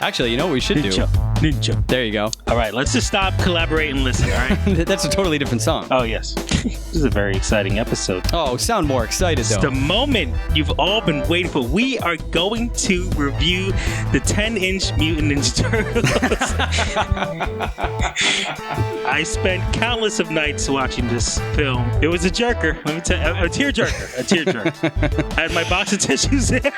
Actually, you know what we should do? Ninja. There you go. All right, let's just stop, collaborate, and listen, all right? That's a totally different song. Oh, yes. This is a very exciting episode. Oh, sound more excited, It's though. the moment you've all been waiting for. We are going to review the 10-inch Mutant Ninja Turtles. I spent countless of nights watching this film. It was a jerker. Let me tell you, a tearjerker. I had my box of tissues there.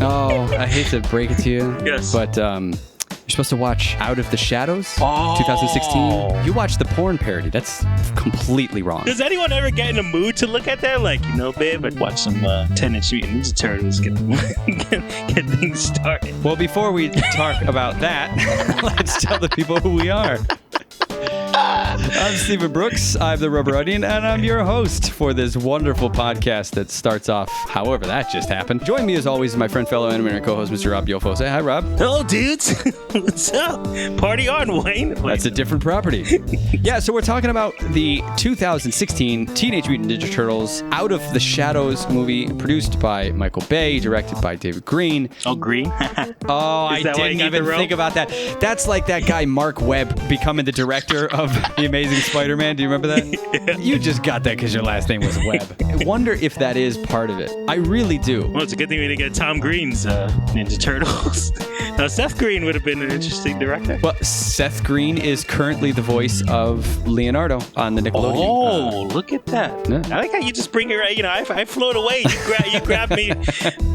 Oh, I hate to break it to you. Yes. But you're supposed to watch Out of the Shadows, 2016. You watched the porn parody. That's completely wrong. Does anyone ever get in a mood to look at that? Like, you know, babe, I'd watch some 10-inch Mutant Ninja Turtles, get things started. Well, before we talk about that, let's tell the people who we are. I'm Stephen Brooks, I'm the Rubber Onion, and I'm your host for this wonderful podcast that starts off however that just happened. Join me as always, my friend, fellow animator, and co-host, Mr. Rob Yofo. Say hi, Rob. Hello, dudes. What's up? Party on, Wayne. That's a different property. Yeah, so we're talking about the 2016 Teenage Mutant Ninja Turtles Out of the Shadows movie, produced by Michael Bay, directed by David Green. Oh, Green? Oh, I didn't even think about that. That's like that guy Mark Webb becoming the director of The Amazing Spider-Man. Do you remember that? Yeah. You just got that because your last name was Webb. I wonder if that is part of it. I really do. Well, it's a good thing we didn't get Tom Green's Ninja Turtles. Now, Seth Green would have been an interesting director. Well, Seth Green is currently the voice of Leonardo on the Nickelodeon. Oh, look at that. Yeah. I like how you just bring it right. You know, I float away. You grab me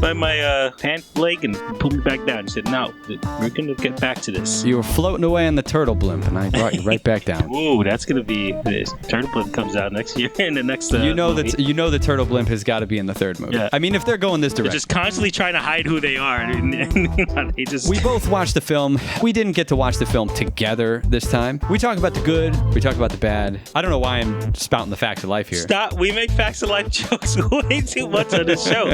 by my pant leg and pull me back down. You said, no, we're going to get back to this. You were floating away on the turtle blimp, and I brought you right back down. Ooh, that's going to be... This Turtle Blimp comes out next year in the next movie. The Turtle Blimp has got to be in the third movie. Yeah. I mean, if they're going this direction. They're just constantly trying to hide who they are. We both watched the film. We didn't get to watch the film together this time. We talk about the good. We talk about the bad. I don't know why I'm spouting the facts of life here. Stop. We make facts of life jokes way too much on this show.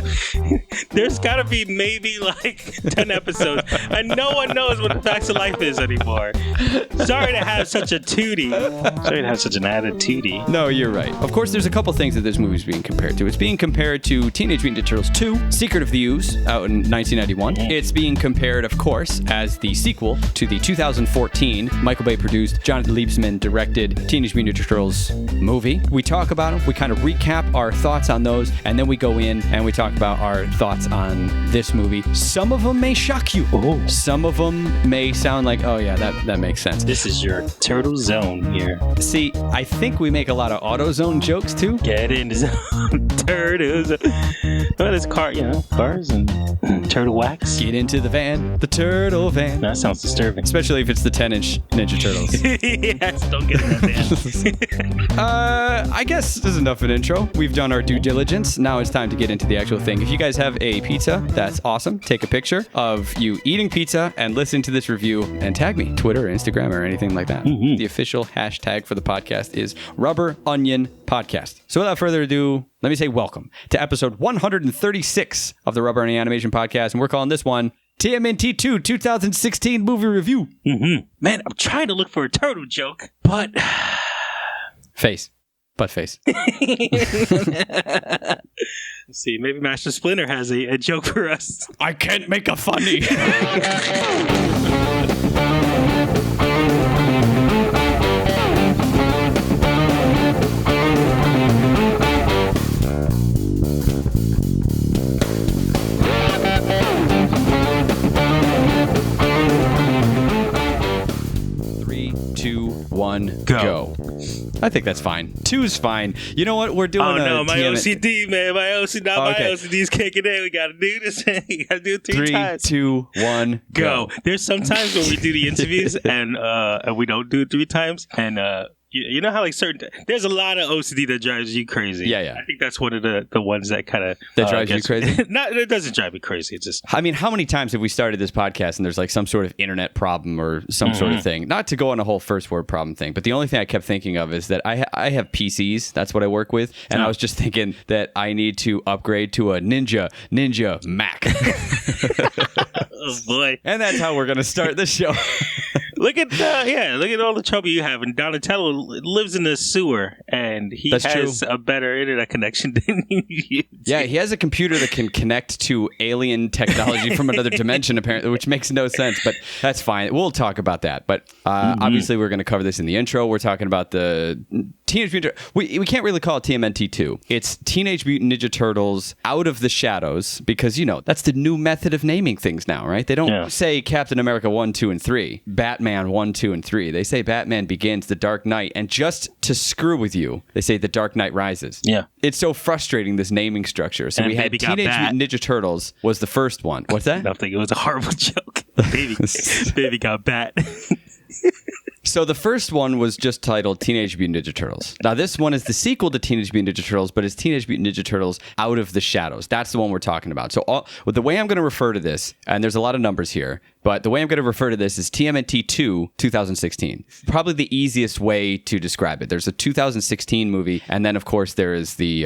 There's got to be maybe like 10 episodes, and no one knows what facts of life is anymore. Sorry to have such a tootie. Sorry to have such an added tootie. No, you're right. Of course, there's a couple things that this movie's being compared to. It's being compared to Teenage Mutant Ninja Turtles 2, Secret of the Ooze, out in 1991. It's being compared, of course, as the sequel to the 2014 Michael Bay produced, Jonathan Liebsman directed Teenage Mutant Ninja Turtles movie. We talk about them, we kind of recap our thoughts on those, and then we go in and we talk about our thoughts on this movie. Some of them may shock you. Oh. Some of them may sound like, oh yeah, that makes sense. This is your turtle zone here. See, I think we make a lot of AutoZone jokes too. Get in the zone, turtles. Well, it's cars and turtle wax. Get into the van, the turtle van. That sounds disturbing. Especially if it's the 10-inch Ninja Turtles. Yes, don't get in that van. I guess this is enough of an intro. We've done our due diligence. Now it's time to get into the actual thing. If you guys have a pizza, that's awesome. Take a picture of you eating pizza and listen to this review and tag me, Twitter, Instagram, or anything like that. Mm-hmm. The official hashtag for the podcast is Rubber Onion Podcast. So without further ado, let me say welcome to episode 136 of the Rubber Onion Animation Podcast, and we're calling this one TMNT 2 2016 Movie Review. Mm-hmm. Man, I'm trying to look for a turtle joke, but... Face. Butt face. Let's see, maybe Master Splinter has a joke for us. I can't make a funny. One, go. I think that's fine. 2's fine. You know what? We're doing Oh, no, my OCD, man. My OCD's kicking in. We got to do this. We got to do it three times. 3, 2, 1, go. There's sometimes when we do the interviews and we don't do it 3 times and you know how like there's a lot of OCD that drives you crazy. Yeah. I think that's one of the ones that kind of that drives you crazy. Not, it doesn't drive me crazy. It's just. I mean, how many times have we started this podcast and there's like some sort of internet problem or some sort of thing? Not to go on a whole first word problem thing, but the only thing I kept thinking of is that I have PCs. That's what I work with, and I was just thinking that I need to upgrade to a Ninja Mac. Oh boy! And that's how we're gonna start the show. Look at all the trouble you have. And Donatello lives in the sewer, and he has a better internet connection than you. Yeah, he has a computer that can connect to alien technology from another dimension, apparently, which makes no sense. But that's fine. We'll talk about that. But obviously, we're going to cover this in the intro. We're talking about the Teenage Mutant. We can't really call it TMNT 2. It's Teenage Mutant Ninja Turtles Out of the Shadows, because that's the new method of naming things now, right? They don't say Captain America 1, 2, and 3, Batman 1, 2, and 3. They say Batman Begins, The Dark Knight, and just to screw with you, they say The Dark Knight Rises. Yeah. It's so frustrating, this naming structure. So we had Teenage Mutant Ninja Turtles was the first one. What's that? Nothing. It was a horrible joke. Baby got bat. So the first one was just titled Teenage Mutant Ninja Turtles. Now this one is the sequel to Teenage Mutant Ninja Turtles, but it's Teenage Mutant Ninja Turtles Out of the Shadows. That's the one we're talking about. So the way I'm going to refer to this, and there's a lot of numbers here, but the way I'm going to refer to this is TMNT 2 2016. Probably the easiest way to describe it. There's a 2016 movie, and then of course there is the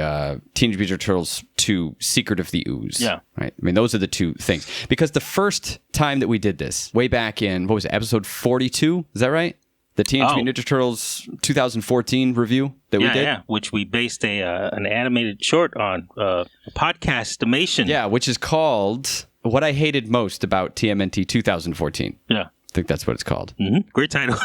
Teenage Mutant Ninja Turtles 2 Secret of the Ooze. Yeah. Right. I mean, those are the two things. Because the first time that we did this, way back in, what was it, episode 42? Is that right? The Teenage Mutant Ninja Turtles 2014 review that we did? Yeah, which we based an animated short on, a podcast animation. Yeah, which is called What I Hated Most About TMNT 2014. Yeah. I think that's what it's called. Mm-hmm. Great title.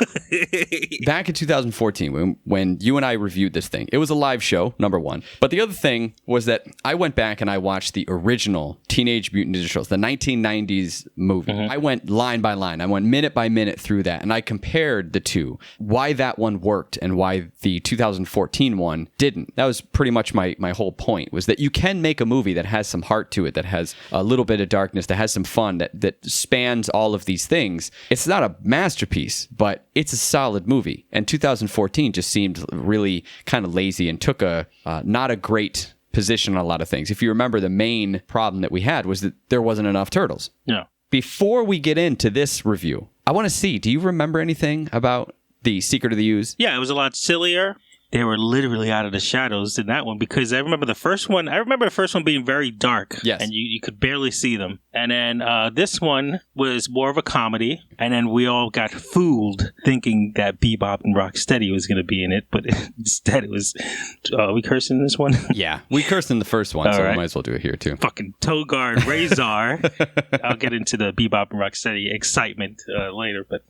Back in 2014, when you and I reviewed this thing, it was a live show, number one. But the other thing was that I went back and I watched the original Teenage Mutant Ninja Turtles, the 1990s movie. Mm-hmm. I went line by line. I went minute by minute through that, and I compared the two, why that one worked and why the 2014 one didn't. That was pretty much my whole point, was that you can make a movie that has some heart to it, that has a little bit of darkness, that has some fun, that spans all of these things. It's not a masterpiece, but it's a solid movie. And 2014 just seemed really kind of lazy and took a not a great position on a lot of things. If you remember, the main problem that we had was that there wasn't enough turtles. Yeah. Before we get into this review, I want to see, do you remember anything about the Secret of the Ooze? Yeah, it was a lot sillier. They were literally out of the shadows in that one, because I remember the first one being very dark. Yes. And you could barely see them. And then this one was more of a comedy. And then we all got fooled thinking that Bebop and Rocksteady was going to be in it. But instead it was, we cursed in this one? Yeah, we cursed in the first one, so we might as well do it here too. Fucking Togard Razor. I'll get into the Bebop and Rocksteady excitement later, but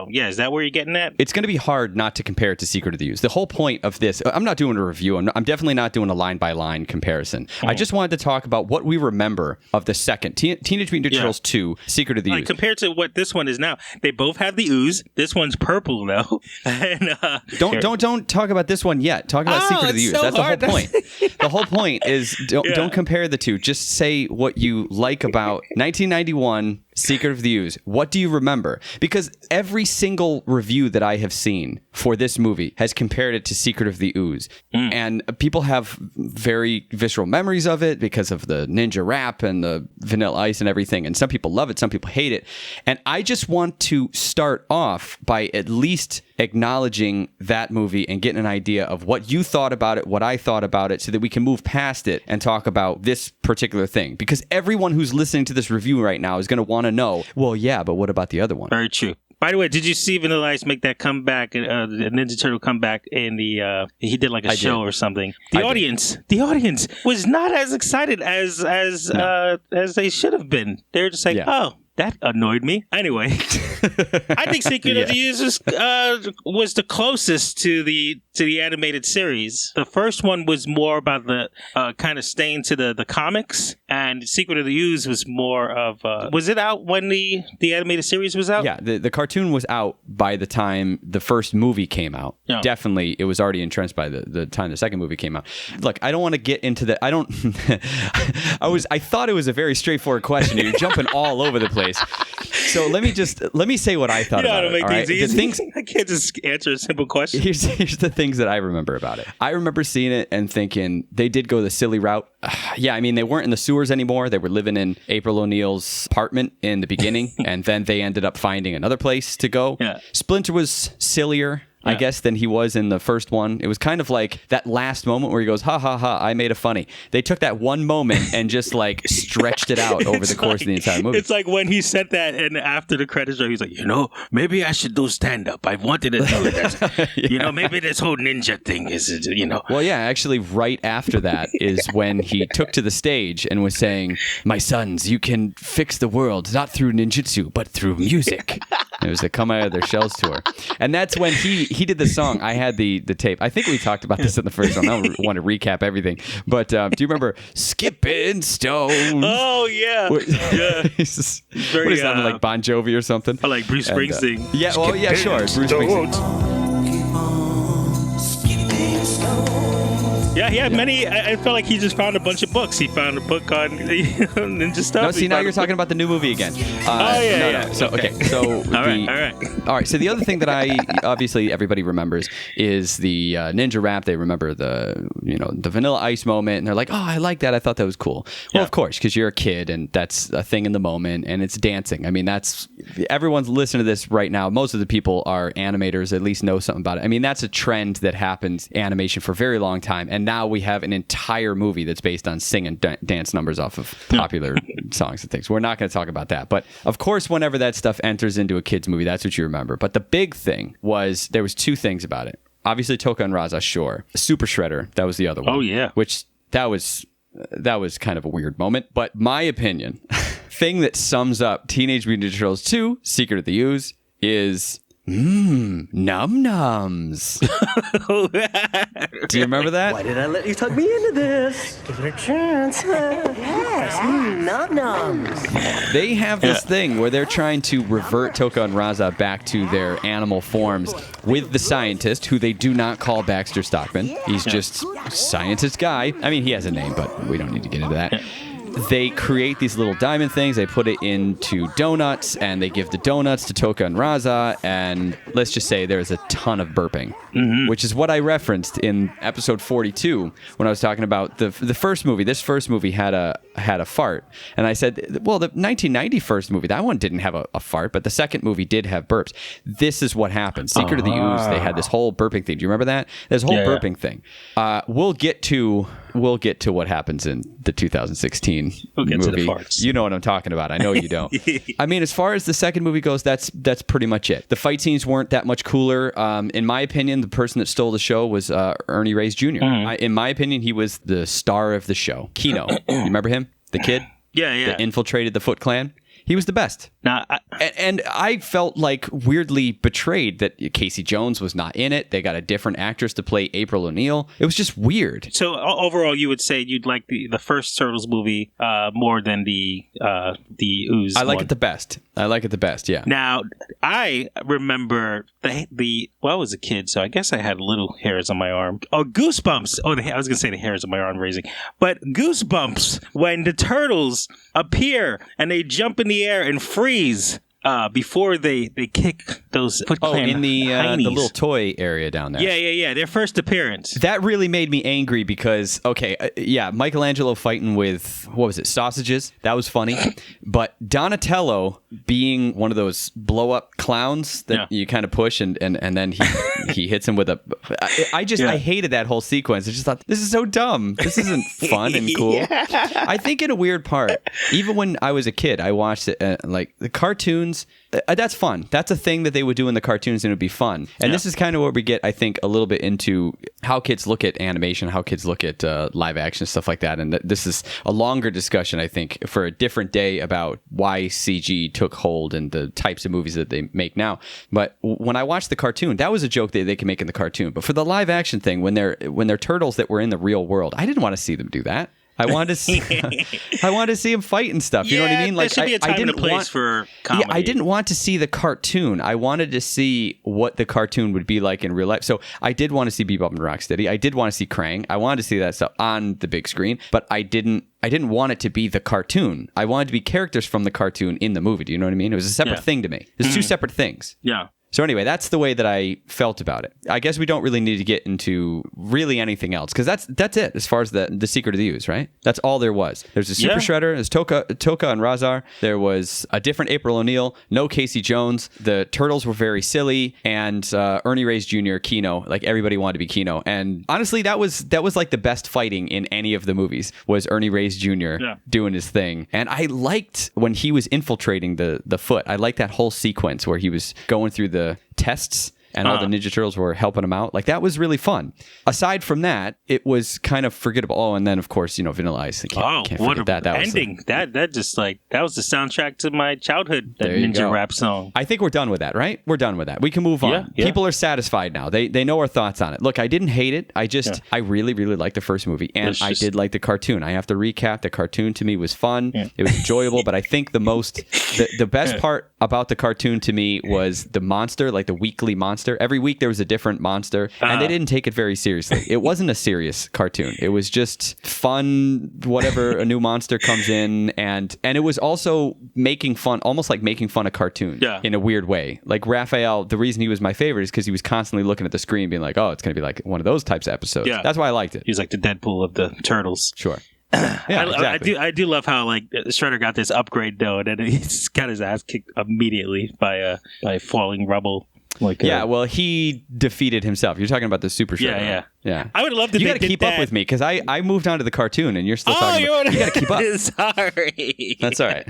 yeah, is that where you're getting at? It's going to be hard not to compare it to Secret of the Ooze. The whole point of this, I'm not doing a review. I'm definitely not doing a line-by-line comparison. Mm-hmm. I just wanted to talk about what we remember of the second Teenage Mutant Ninja Turtles 2, Secret of the Ooze. Compared to what this one is now, they both have the ooze. This one's purple, though. And, don't talk about this one yet. Talk about Secret of the Ooze. So that's hard. The whole point. The whole point is don't compare the two. Just say what you like about 1991 Secret of the Ooze. What do you remember? Because every single review that I have seen for this movie has compared it to Secret of the Ooze. And people have very visceral memories of it because of the ninja rap and the Vanilla Ice and everything. And some people love it, some people hate it. And I just want to start off by at least acknowledging that movie and getting an idea of what you thought about it, what I thought about it, so that we can move past it and talk about this particular thing. Because everyone who's listening to this review right now is going to want to know, well, yeah, but what about the other one? Very true. By the way, did you see Vanilla Ice make that comeback, the Ninja Turtle comeback in the, he did like a show or something. The audience was not as excited as they should have been. They were just like, oh, that annoyed me. Anyway, I think Secret of the Ooze was the closest to the animated series. The first one was more about the kind of staying to the comics, and Secret of the Ooze was more of was it out when the animated series was out? Yeah, the cartoon was out by the time the first movie came out. Yeah. Definitely, it was already entrenched by the time the second movie came out. Look, I don't want to get into that. I don't. I thought it was a very straightforward question. You're jumping all over the place. So let me say what I thought about it. Make these easy. I can't just answer a simple question. Here's the things that I remember about it. I remember seeing it and thinking they did go the silly route. Yeah, I mean, they weren't in the sewers anymore. They were living in April O'Neil's apartment in the beginning, and then they ended up finding another place to go. Yeah. Splinter was sillier. I guess, than he was in the first one. It was kind of like that last moment where he goes, ha ha ha, I made a funny. They took that one moment and just like stretched it out over the course of the entire movie. It's like when he said that, and after the credits roll, he's like, maybe I should do stand up. I wanted to do it. Maybe this whole ninja thing is, Well, yeah, actually, right after that is when he took to the stage and was saying, "My sons, you can fix the world not through ninjutsu, but through music." It was the Come Out of Their Shells tour. And that's when he did the song. I had the tape. I think we talked about this in the first one. I don't want to recap everything. But do you remember Skipping Stones? Oh, yeah. What is that, like Bon Jovi or something? Or like Bruce Springsteen. Sure. Bruce Springsteen. Yeah, he had many. I felt like he just found a bunch of books. He found a book on ninja stuff. No, see, now you're talking about the new movie again. No. So, okay. So, all right. So the other thing that obviously everybody remembers is the ninja rap. They remember the Vanilla Ice moment, and they're like, "Oh, I like that. I thought that was cool." Well, of course, because you're a kid, and that's a thing in the moment, and it's dancing. I mean, that's everyone's listening to this right now. Most of the people are animators, at least know something about it. I mean, that's a trend that happens animation for a very long time, and now we have an entire movie that's based on sing and dance numbers off of popular songs and things. We're not going to talk about that. But of course, whenever that stuff enters into a kid's movie, that's what you remember. But the big thing was there was two things about it. Obviously, Toka and Raza, sure. Super Shredder, that was the other one. Oh, yeah. Which that was kind of a weird moment. But my opinion, thing that sums up Teenage Mutant Ninja Turtles 2, Secret of the Ooze, is... num nums. Do you remember that? Why did I let you talk me into this? Give it a chance. Yes, num nums. They have this thing where they're trying to revert Toka and Raza back to their animal forms with the scientist, who they do not call Baxter Stockman. He's just scientist guy. I mean, he has a name, but we don't need to get into that. They create these little diamond things, they put it into donuts, and they give the donuts to Toka and Raza, and let's just say there's a ton of burping, which is what I referenced in episode 42 when I was talking about the first movie. This first movie had a fart, and I said, well, the 1990 first movie, that one didn't have a fart, but the second movie did have burps. This is what happened. Secret of the Ooze, they had this whole burping thing. Do you remember that? There's a whole burping thing. We'll get to what happens in the 2016 we'll get movie. To the farts. You know what I'm talking about. I know you don't. I mean, as far as the second movie goes, that's pretty much it. The fight scenes weren't that much cooler. In my opinion, the person that stole the show was Ernie Reyes Jr. In my opinion, he was the star of the show. Kino. You remember him? The kid? Yeah. That infiltrated the Foot Clan? He was the best. Now, and I felt like weirdly betrayed that Casey Jones was not in it. They got a different actress to play April O'Neil. It was just weird. So overall, you would say you'd like the first Turtles movie more than the Ooze. I like it the best. Yeah. Now, I remember the I was a kid, so I guess I had little hairs on my arm. Oh, Goosebumps. Oh, I was going to say the hairs on my arm raising. But Goosebumps, when the Turtles appear and they jump in the air and freeze before they kick those Foot Clan in the little toy area down there. Yeah. Their first appearance. That really made me angry because, Michelangelo fighting with, what was it, sausages? That was funny. But Donatello being one of those blow-up clowns that you kind of push and then he hits him with a... I hated that whole sequence. I just thought, this is so dumb. This isn't fun and cool. I think in a weird part, even when I was a kid, I watched it, like the cartoons, that's fun. That's a thing that they would do in the cartoons and it would be fun. And this is kind of where we get, I think, a little bit into how kids look at animation, how kids look at live action, stuff like that. And this is a longer discussion, I think, for a different day about why CG took hold and the types of movies that they make now. But when I watched the cartoon, that was a joke that they can make in the cartoon. But for the live action thing, when they're turtles that were in the real world, I didn't want to see them do that. I wanted to see him fight and stuff. You know what I mean? Like, there should be a time and a place for comedy. Yeah, I didn't want to see the cartoon. I wanted to see what the cartoon would be like in real life. So I did want to see Bebop and Rocksteady. I did want to see Krang. I wanted to see that stuff on the big screen, but I didn't want it to be the cartoon. I wanted to be characters from the cartoon in the movie. Do you know what I mean? It was a separate thing to me. There's two separate things. Yeah. So anyway, that's the way that I felt about it. I guess we don't really need to get into really anything else because that's it as far as the Secret of the Ooze, right? That's all there was. There's a Super Shredder, there's Toka and Razar. There was a different April O'Neil, no Casey Jones. The Turtles were very silly, and Ernie Reyes Jr., Keno, like everybody wanted to be Keno. And honestly, that was like the best fighting in any of the movies was Ernie Reyes Jr. Doing his thing. And I liked when he was infiltrating the foot. I liked that whole sequence where he was going through the tests and all the Ninja Turtles were helping him out. Like, that was really fun. Aside from that, it was kind of forgettable. Oh, and then, of course, Vanilla Ice. Can't what forget that ending. That was the soundtrack to my childhood, that Ninja rap song. I think we're done with that, right? We're done with that. We can move on. Yeah. People are satisfied now. They know our thoughts on it. Look, I didn't hate it. I really, really liked the first movie, and I did like the cartoon. I have to recap. The cartoon to me was fun. Yeah. It was enjoyable, but I think the best part about the cartoon to me was the monster, like the weekly monster. Every week there was a different monster, and they didn't take it very seriously. It wasn't a serious cartoon. It was just fun, whatever a new monster comes in, and it was also making fun, almost like making fun of cartoons in a weird way. Like Raphael, the reason he was my favorite is because he was constantly looking at the screen being like, oh, it's going to be like one of those types of episodes. Yeah. That's why I liked it. He was like the Deadpool of the Turtles. Sure. Yeah, exactly. I do love how like Shredder got this upgrade though, and then he's got his ass kicked immediately by falling rubble. Well, he defeated himself. You're talking about the Super Shredder. Yeah. I would love to. You got to keep up with me because I moved on to the cartoon, and you're still talking. You got to keep up. Sorry, that's all right.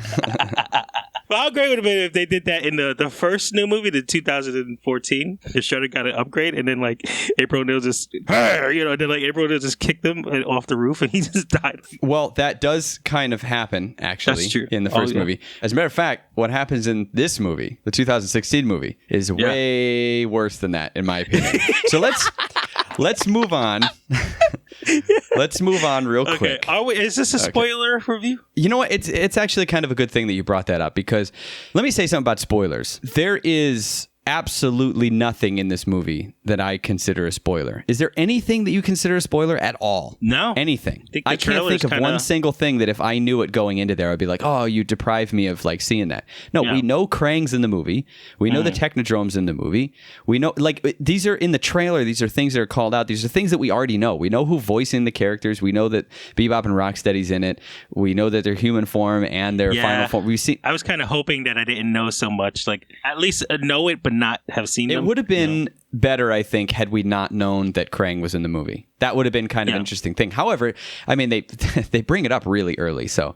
Well, how great would it have been if they did that in the first new movie, the 2014? The Shredder got an upgrade, and then like April O'Neil just, then like April O'Neil just kicked him off the roof, and he just died. Well, that does kind of happen actually. That's true. In the first movie. As a matter of fact, what happens in this movie, the 2016 movie, is way worse than that, in my opinion. So let's move on. Let's move on real quick. Is this a spoiler review? You know what? It's actually kind of a good thing that you brought that up because let me say something about spoilers. There is absolutely nothing in this movie that I consider a spoiler. Is there anything that you consider a spoiler at all? No. Anything. I can't think of one single thing that if I knew it going into there, I'd be like, oh, you deprived me of like seeing that. No, we know Krang's in the movie. We know the Technodrome's in the movie. We know, like, these are in the trailer. These are things that are called out. These are things that we already know. We know who voicing the characters. We know that Bebop and Rocksteady's in it. We know that they're human form and their final form. I was kind of hoping that I didn't know so much. Like, at least know it, but not have seen them. It would have been better, I think, had we not known that Krang was in the movie. That would have been kind of an interesting thing. However, I mean, they bring it up really early, so...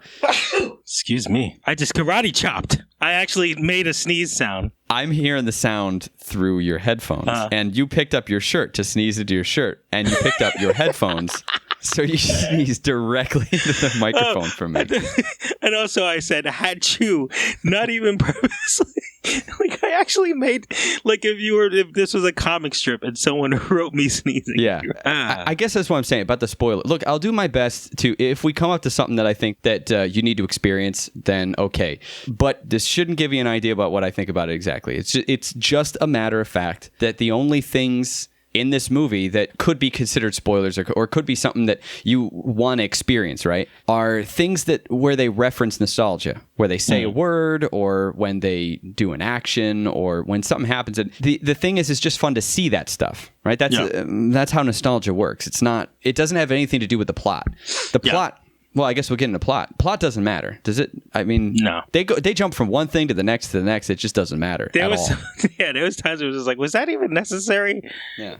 Excuse me. I just karate chopped. I actually made a sneeze sound. I'm hearing the sound through your headphones, and you picked up your shirt to sneeze into your shirt, and you picked up your headphones, so you sneezed directly into the microphone from me. And also I said, had you, not even purposely. Like, I actually made, like, if this was a comic strip and someone wrote me sneezing. Yeah. I guess that's what I'm saying about the spoiler. Look, I'll do my best to, if we come up to something that I think that you need to experience, then okay. But this shouldn't give you an idea about what I think about it exactly. It's just a matter of fact that the only things in this movie that could be considered spoilers or could be something that you want to experience, right, are things where they reference nostalgia, where they say a word or when they do an action or when something happens. And the thing is, it's just fun to see that stuff, right? That's how nostalgia works. It doesn't have anything to do with the plot. The plot... Well, I guess we'll get into plot. Plot doesn't matter, does it? I mean, no. They jump from one thing to the next to the next. It just doesn't matter at all. There was times where it was just like, was that even necessary? Yeah.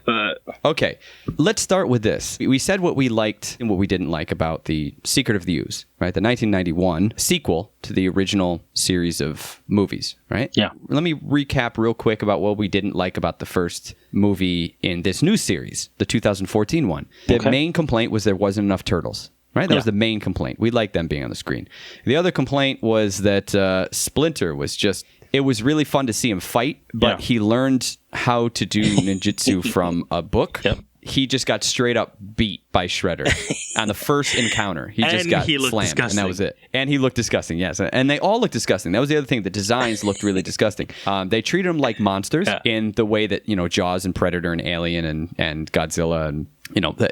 Okay, let's start with this. We said what we liked and what we didn't like about the Secret of the Ooze, right? The 1991 sequel to the original series of movies, right? Yeah. Let me recap real quick about what we didn't like about the first movie in this new series, the 2014 one. The main complaint was there wasn't enough turtles. Right? That was the main complaint. We liked them being on the screen. The other complaint was that Splinter was just... It was really fun to see him fight, but he learned how to do ninjutsu from a book. Yep. He just got straight up beat by Shredder on the first encounter. He just got slammed, disgusting. And that was it. And he looked disgusting, yes. And they all looked disgusting. That was the other thing. The designs looked really disgusting. They treated them like monsters in the way that, Jaws and Predator and Alien and Godzilla and...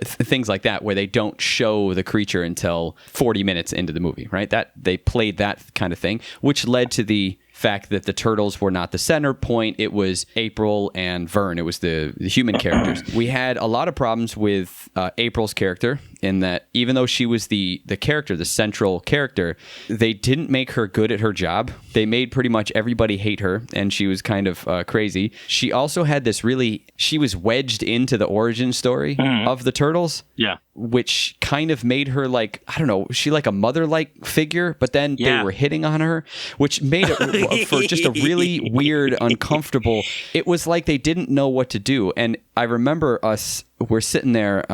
things like that, where they don't show the creature until 40 minutes into the movie, right? That they played that kind of thing, which led to the fact that the turtles were not the center point. It was April and Vern. It was the human characters. We had a lot of problems with April's character in that even though she was the character, the central character, they didn't make her good at her job. They made pretty much everybody hate her, and she was kind of crazy. She also had this she was wedged into the origin story of the turtles. Yeah. Which kind of made her like, I don't know, she like a mother-like figure, but then they were hitting on her, which made it for just a really weird, uncomfortable. It was like they didn't know what to do. And I remember we're sitting there,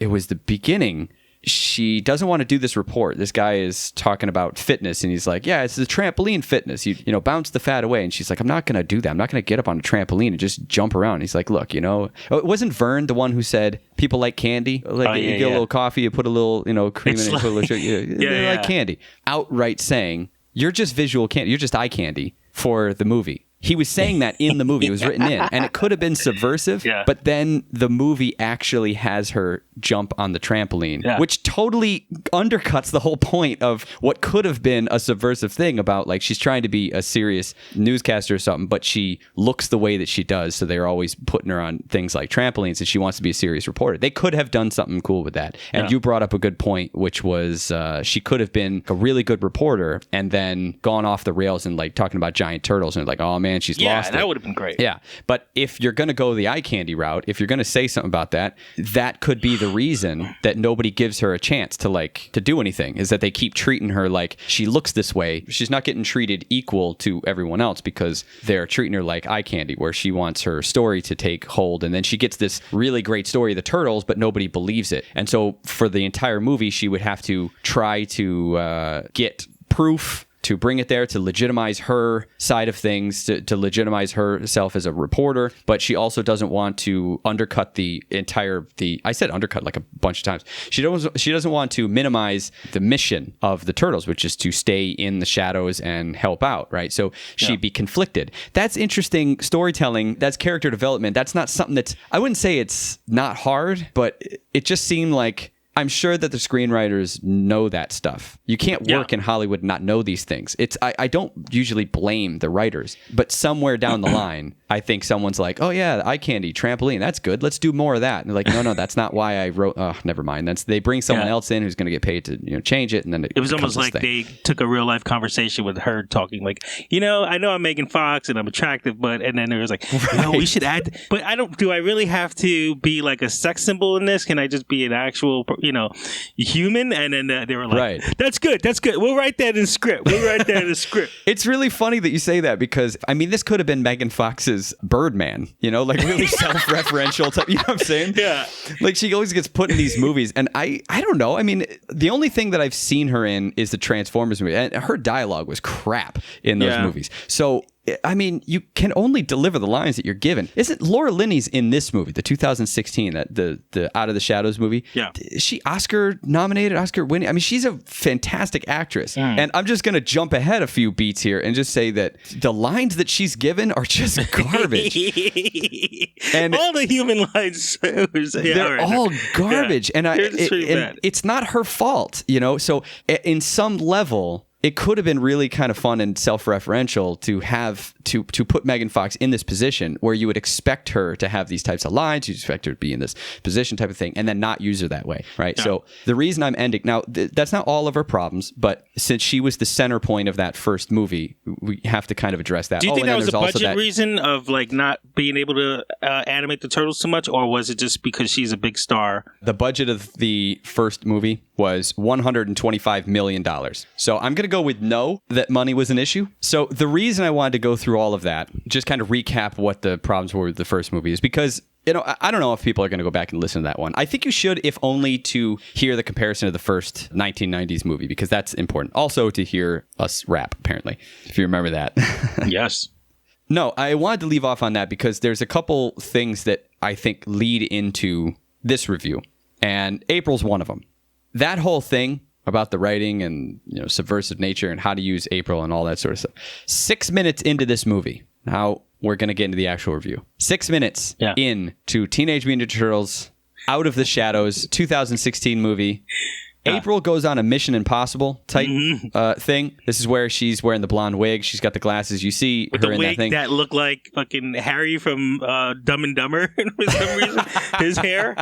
it was the beginning. She doesn't want to do this report. This guy is talking about fitness, and he's like, yeah, it's the trampoline fitness. You know, bounce the fat away. And she's like, I'm not going to do that. I'm not going to get up on a trampoline and just jump around. He's like, look, it wasn't Vern the one who said people like candy? Like you get a little coffee, you put a little, cream in it, put a little sugar. They like candy. Outright saying, you're just visual candy. You're just eye candy for the movie. He was saying that in the movie. It was written in, and it could have been subversive, but then the movie actually has her jump on the trampoline, which totally undercuts the whole point of what could have been a subversive thing about, like, she's trying to be a serious newscaster or something, but she looks the way that she does, so they're always putting her on things like trampolines, and she wants to be a serious reporter. They could have done something cool with that. And you brought up a good point, which was she could have been a really good reporter and then gone off the rails and, like, talking about giant turtles, and like, oh man, she's lost it. That would have been great. Yeah, but if you're going to go the eye candy route, if you're going to say something about that, that could be the reason that nobody gives her a chance to do anything, is that they keep treating her like she looks this way. She's not getting treated equal to everyone else because they're treating her like eye candy, where she wants her story to take hold, and then she gets this really great story of the turtles, but nobody believes it. And so for the entire movie, she would have to try to get proof to bring it there, to legitimize her side of things, to legitimize herself as a reporter, but she also doesn't want to undercut I said undercut like a bunch of times. She doesn't want to minimize the mission of the turtles, which is to stay in the shadows and help out, right? So she'd be conflicted. That's interesting storytelling. That's character development. That's not something I wouldn't say it's not hard, but it just seemed like, I'm sure that the screenwriters know that stuff. You can't work in Hollywood and not know these things. I don't usually blame the writers, but somewhere down the line, I think someone's like, oh yeah, eye candy, trampoline, that's good. Let's do more of that. And they're like, no, that's not why I wrote. Oh, never mind. They bring someone else in who's going to get paid to change it, and then it was almost like they took a real life conversation with her, talking like, I know I'm Megan Fox and I'm attractive, and then it was like, we should add. But do I really have to be like a sex symbol in this? Can I just be an actual human? And then they were like, that's good. We'll write that in script. It's really funny that you say that, because this could have been Megan Fox's Birdman, like really self-referential type, you know what I'm saying? Yeah. Like she always gets put in these movies, and I don't know. The only thing that I've seen her in is the Transformers movie, and her dialogue was crap in those movies. So you can only deliver the lines that you're given. Isn't Laura Linney's in this movie, the 2016, the Out of the Shadows movie? Yeah. Is she Oscar nominated, Oscar winning? She's a fantastic actress. And I'm just going to jump ahead a few beats here and just say that the lines that she's given are just garbage. And all the human lines, they're all garbage. And it's not her fault, So in some level, it could have been really kind of fun and self-referential to have to put Megan Fox in this position where you would expect her to have these types of lines, you expect her to be in this position type of thing, and then not use her that way, right? Yeah. So the reason I'm ending now, that's not all of her problems, but since she was the center point of that first movie, we have to kind of address that. Do you think that was a budget reason of not being able to animate the turtles so much, or was it just because she's a big star? The budget of the first movie was $125 million. So I'm going to go with no, that money was an issue. So the reason I wanted to go through all of that, just kind of recap what the problems were with the first movie, is because I don't know if people are going to go back and listen to that one. I think you should, if only to hear the comparison of the first 1990s movie, because that's important. Also to hear us rap, apparently, if you remember that. Yes. No, I wanted to leave off on that because there's a couple things that I think lead into this review, and April's one of them. That whole thing about the writing and subversive nature and how to use April and all that sort of stuff. 6 minutes into this movie, now we're going to get into the actual review. 6 minutes into Teenage Mutant Ninja Turtles Out of the Shadows, 2016 movie. April goes on a Mission Impossible type thing. This is where she's wearing the blonde wig. She's got the glasses. You see with her the in wig that thing. that looked like fucking Harry from Dumb and Dumber for some reason. His hair.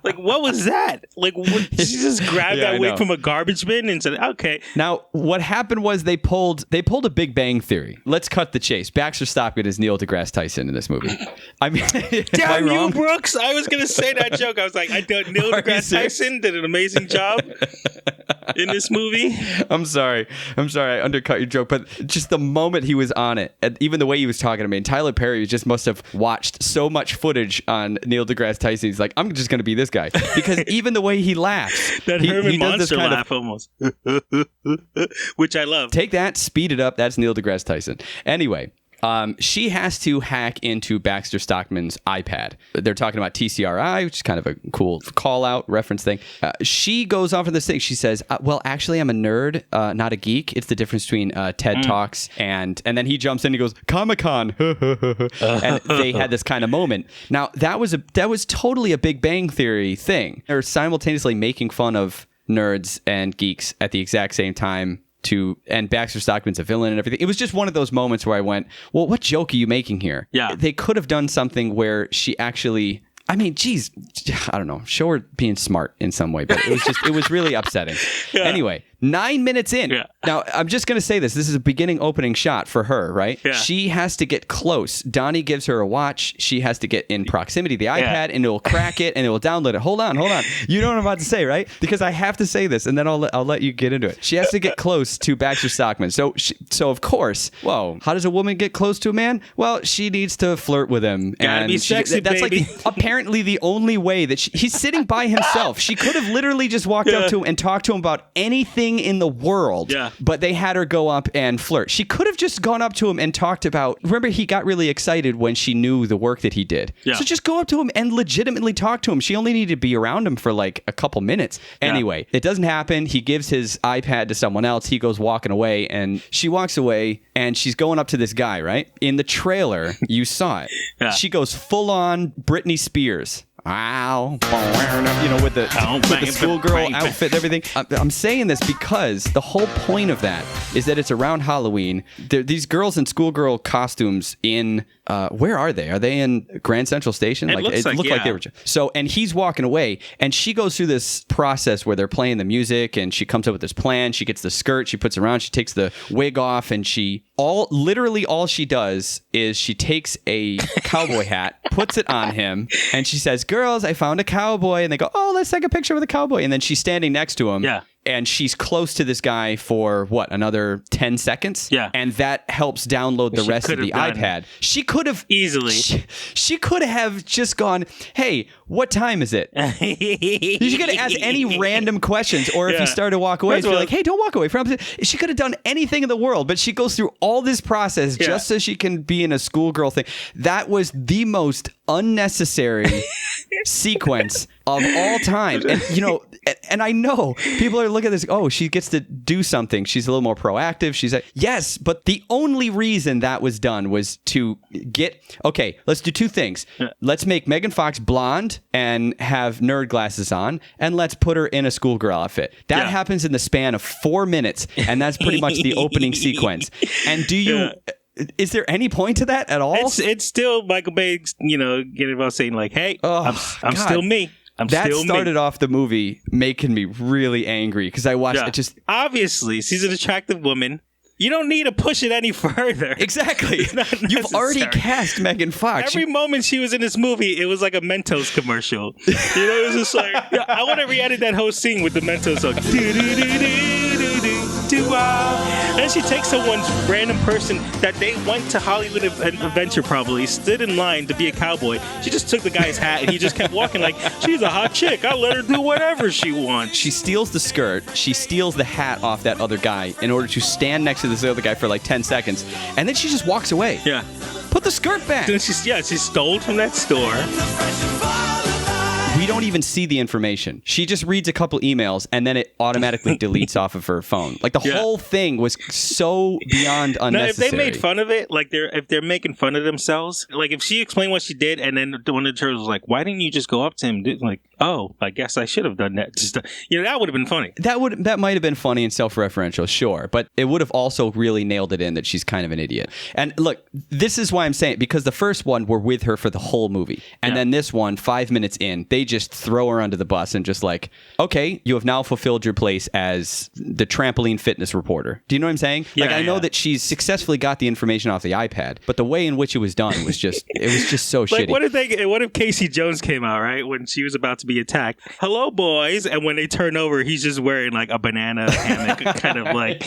Like, what was that? Like, what, she just grabbed that wig from a garbage bin and said, okay. Now, what happened was they pulled a Big Bang Theory. Let's cut the chase. Baxter Stockman is Neil deGrasse Tyson in this movie. I mean, damn you, Brooks! I was gonna say that joke. I was like, Neil deGrasse Tyson did an amazing job in this movie. I'm sorry, I undercut your joke, but just the moment he was on it, and even the way he was talking to me, and Tyler Perry just must have watched so much footage on Neil deGrasse Tyson. He's like, I'm just gonna be this guy, because even the way he laughs, that Herman Monster laugh almost, which I love. Take that, speed it up. That's Neil deGrasse Tyson. Anyway. She has to hack into Baxter Stockman's iPad. They're talking about TCRI, which is kind of a cool call-out reference thing. She goes off on this thing. She says, well, actually, I'm a nerd, not a geek. It's the difference between TED Talks and then he jumps in and he goes, Comic-Con. And they had this kind of moment. Now, that was totally a Big Bang Theory thing. They're simultaneously making fun of nerds and geeks at the exact same time. And Baxter Stockman's a villain and everything. It was just one of those moments where I went, well, what joke are you making here? Yeah. They could have done something where she actually, I mean, geez, I don't know, show her being smart in some way, but it was really upsetting. Yeah. Anyway, 9 minutes in. Yeah. Now, I'm just going to say this is a beginning opening shot for her, right? Yeah. She has to get close. Donnie gives her a watch. She has to get in proximity to the iPad, and it will crack it, and it will download it. Hold on. You know what I'm about to say, right? Because I have to say this, and then I'll let you get into it. She has to get close to Baxter Stockman. So of course, whoa, how does a woman get close to a man? Well, she needs to flirt with him. Gotta be sexy, that's baby. Like apparently the only way that he's sitting by himself. She could have literally just walked up to him and talked to him about anything in the world, but they had her go up and flirt. She could have just gone up to him and talked about, remember, he got really excited when she knew the work that he did. Yeah. So just go up to him and legitimately talk to him. She only needed to be around him for like a couple minutes. Anyway, it doesn't happen. He gives his iPad to someone else. He goes walking away, and she walks away, and she's going up to this guy, right? In the trailer, you saw it. Yeah. She goes full on Britney Spears. Wow, with the schoolgirl outfit and everything. I'm saying this because the whole point of that is that it's around Halloween. These girls in schoolgirl costumes in where are they? Are they in Grand Central Station? It looked like they were. So, and he's walking away, and she goes through this process where they're playing the music, and she comes up with this plan. She gets the skirt, she puts it around, she takes the wig off, and literally all she does is she takes a cowboy hat, puts it on him, and she says, "Girls, I found a cowboy." And they go, "Oh, let's take a picture with a cowboy." And then she's standing next to him. Yeah. And she's close to this guy for another 10 seconds? Yeah. And that helps download the rest of the iPad. She could have easily. She could have just gone, "Hey, what time is it?" She could have asked any random questions, or if he started to walk away, she'd be like, "Hey, don't walk away from it." She could have done anything in the world, but she goes through all this process just so she can be in a schoolgirl thing. That was the most unnecessary sequence of all time. And and I know people are looking at this, oh, she gets to do something, she's a little more proactive, yes, but the only reason that was done was to let's do two things. Let's make Megan Fox blonde and have nerd glasses on, and let's put her in a schoolgirl outfit. That happens in the span of 4 minutes, and that's pretty much the opening sequence. And is there any point to that at all? It's still Michael Bay, getting about saying like, "Hey, I'm still me." That started off the movie making me really angry because I watched it just... Obviously, she's an attractive woman. You don't need to push it any further. Exactly. You've already cast Megan Fox. Every moment she was in this movie, it was like a Mentos commercial. It was just like... I want to re-edit that whole scene with the Mentos song. And she takes someone's random person that they went to Hollywood Adventure, probably stood in line to be a cowboy. She just took the guy's hat and he just kept walking like, she's a hot chick, I'll let her do whatever she wants. She steals the skirt, she steals the hat off that other guy in order to stand next to this other guy for like 10 seconds, and then she just walks away. Yeah. Put the skirt back. Then she stole from that store. We don't even see the information. She just reads a couple emails and then it automatically deletes off of her phone. Like the whole thing was so beyond unnecessary. Now, if they made fun of it, like if they're making fun of themselves, like if she explained what she did and then one of the turtles was like, why didn't you just go up to him? Like, oh, I guess I should have done that. Just, that would have been funny. That might have been funny and self-referential, sure, but it would have also really nailed it in that she's kind of an idiot. And look, this is why I'm saying it, because the first one we're with her for the whole movie, and then this one, 5 minutes in, they just throw her under the bus and just like, okay, you have now fulfilled your place as the trampoline fitness reporter. Do you know what I'm saying? Like, I know that she's successfully got the information off the iPad, but the way in which it was done was just, it was just so shitty. What if Casey Jones came out, right, when she was about to be attacked? Hello, boys. And when they turn over, he's just wearing like a banana hammock, kind of like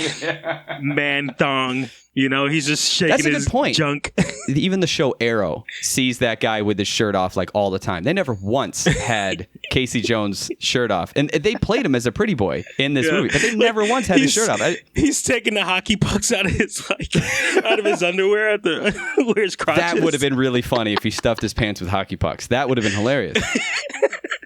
man thong. You know, he's just shaking his junk. Even the show Arrow sees that guy with his shirt off like all the time. They never once had Casey Jones' shirt off. And they played him as a pretty boy in this movie, but they never once had his shirt off. He's taking the hockey pucks out of his underwear at where his crotch That would have been really funny if he stuffed his pants with hockey pucks. That would have been hilarious.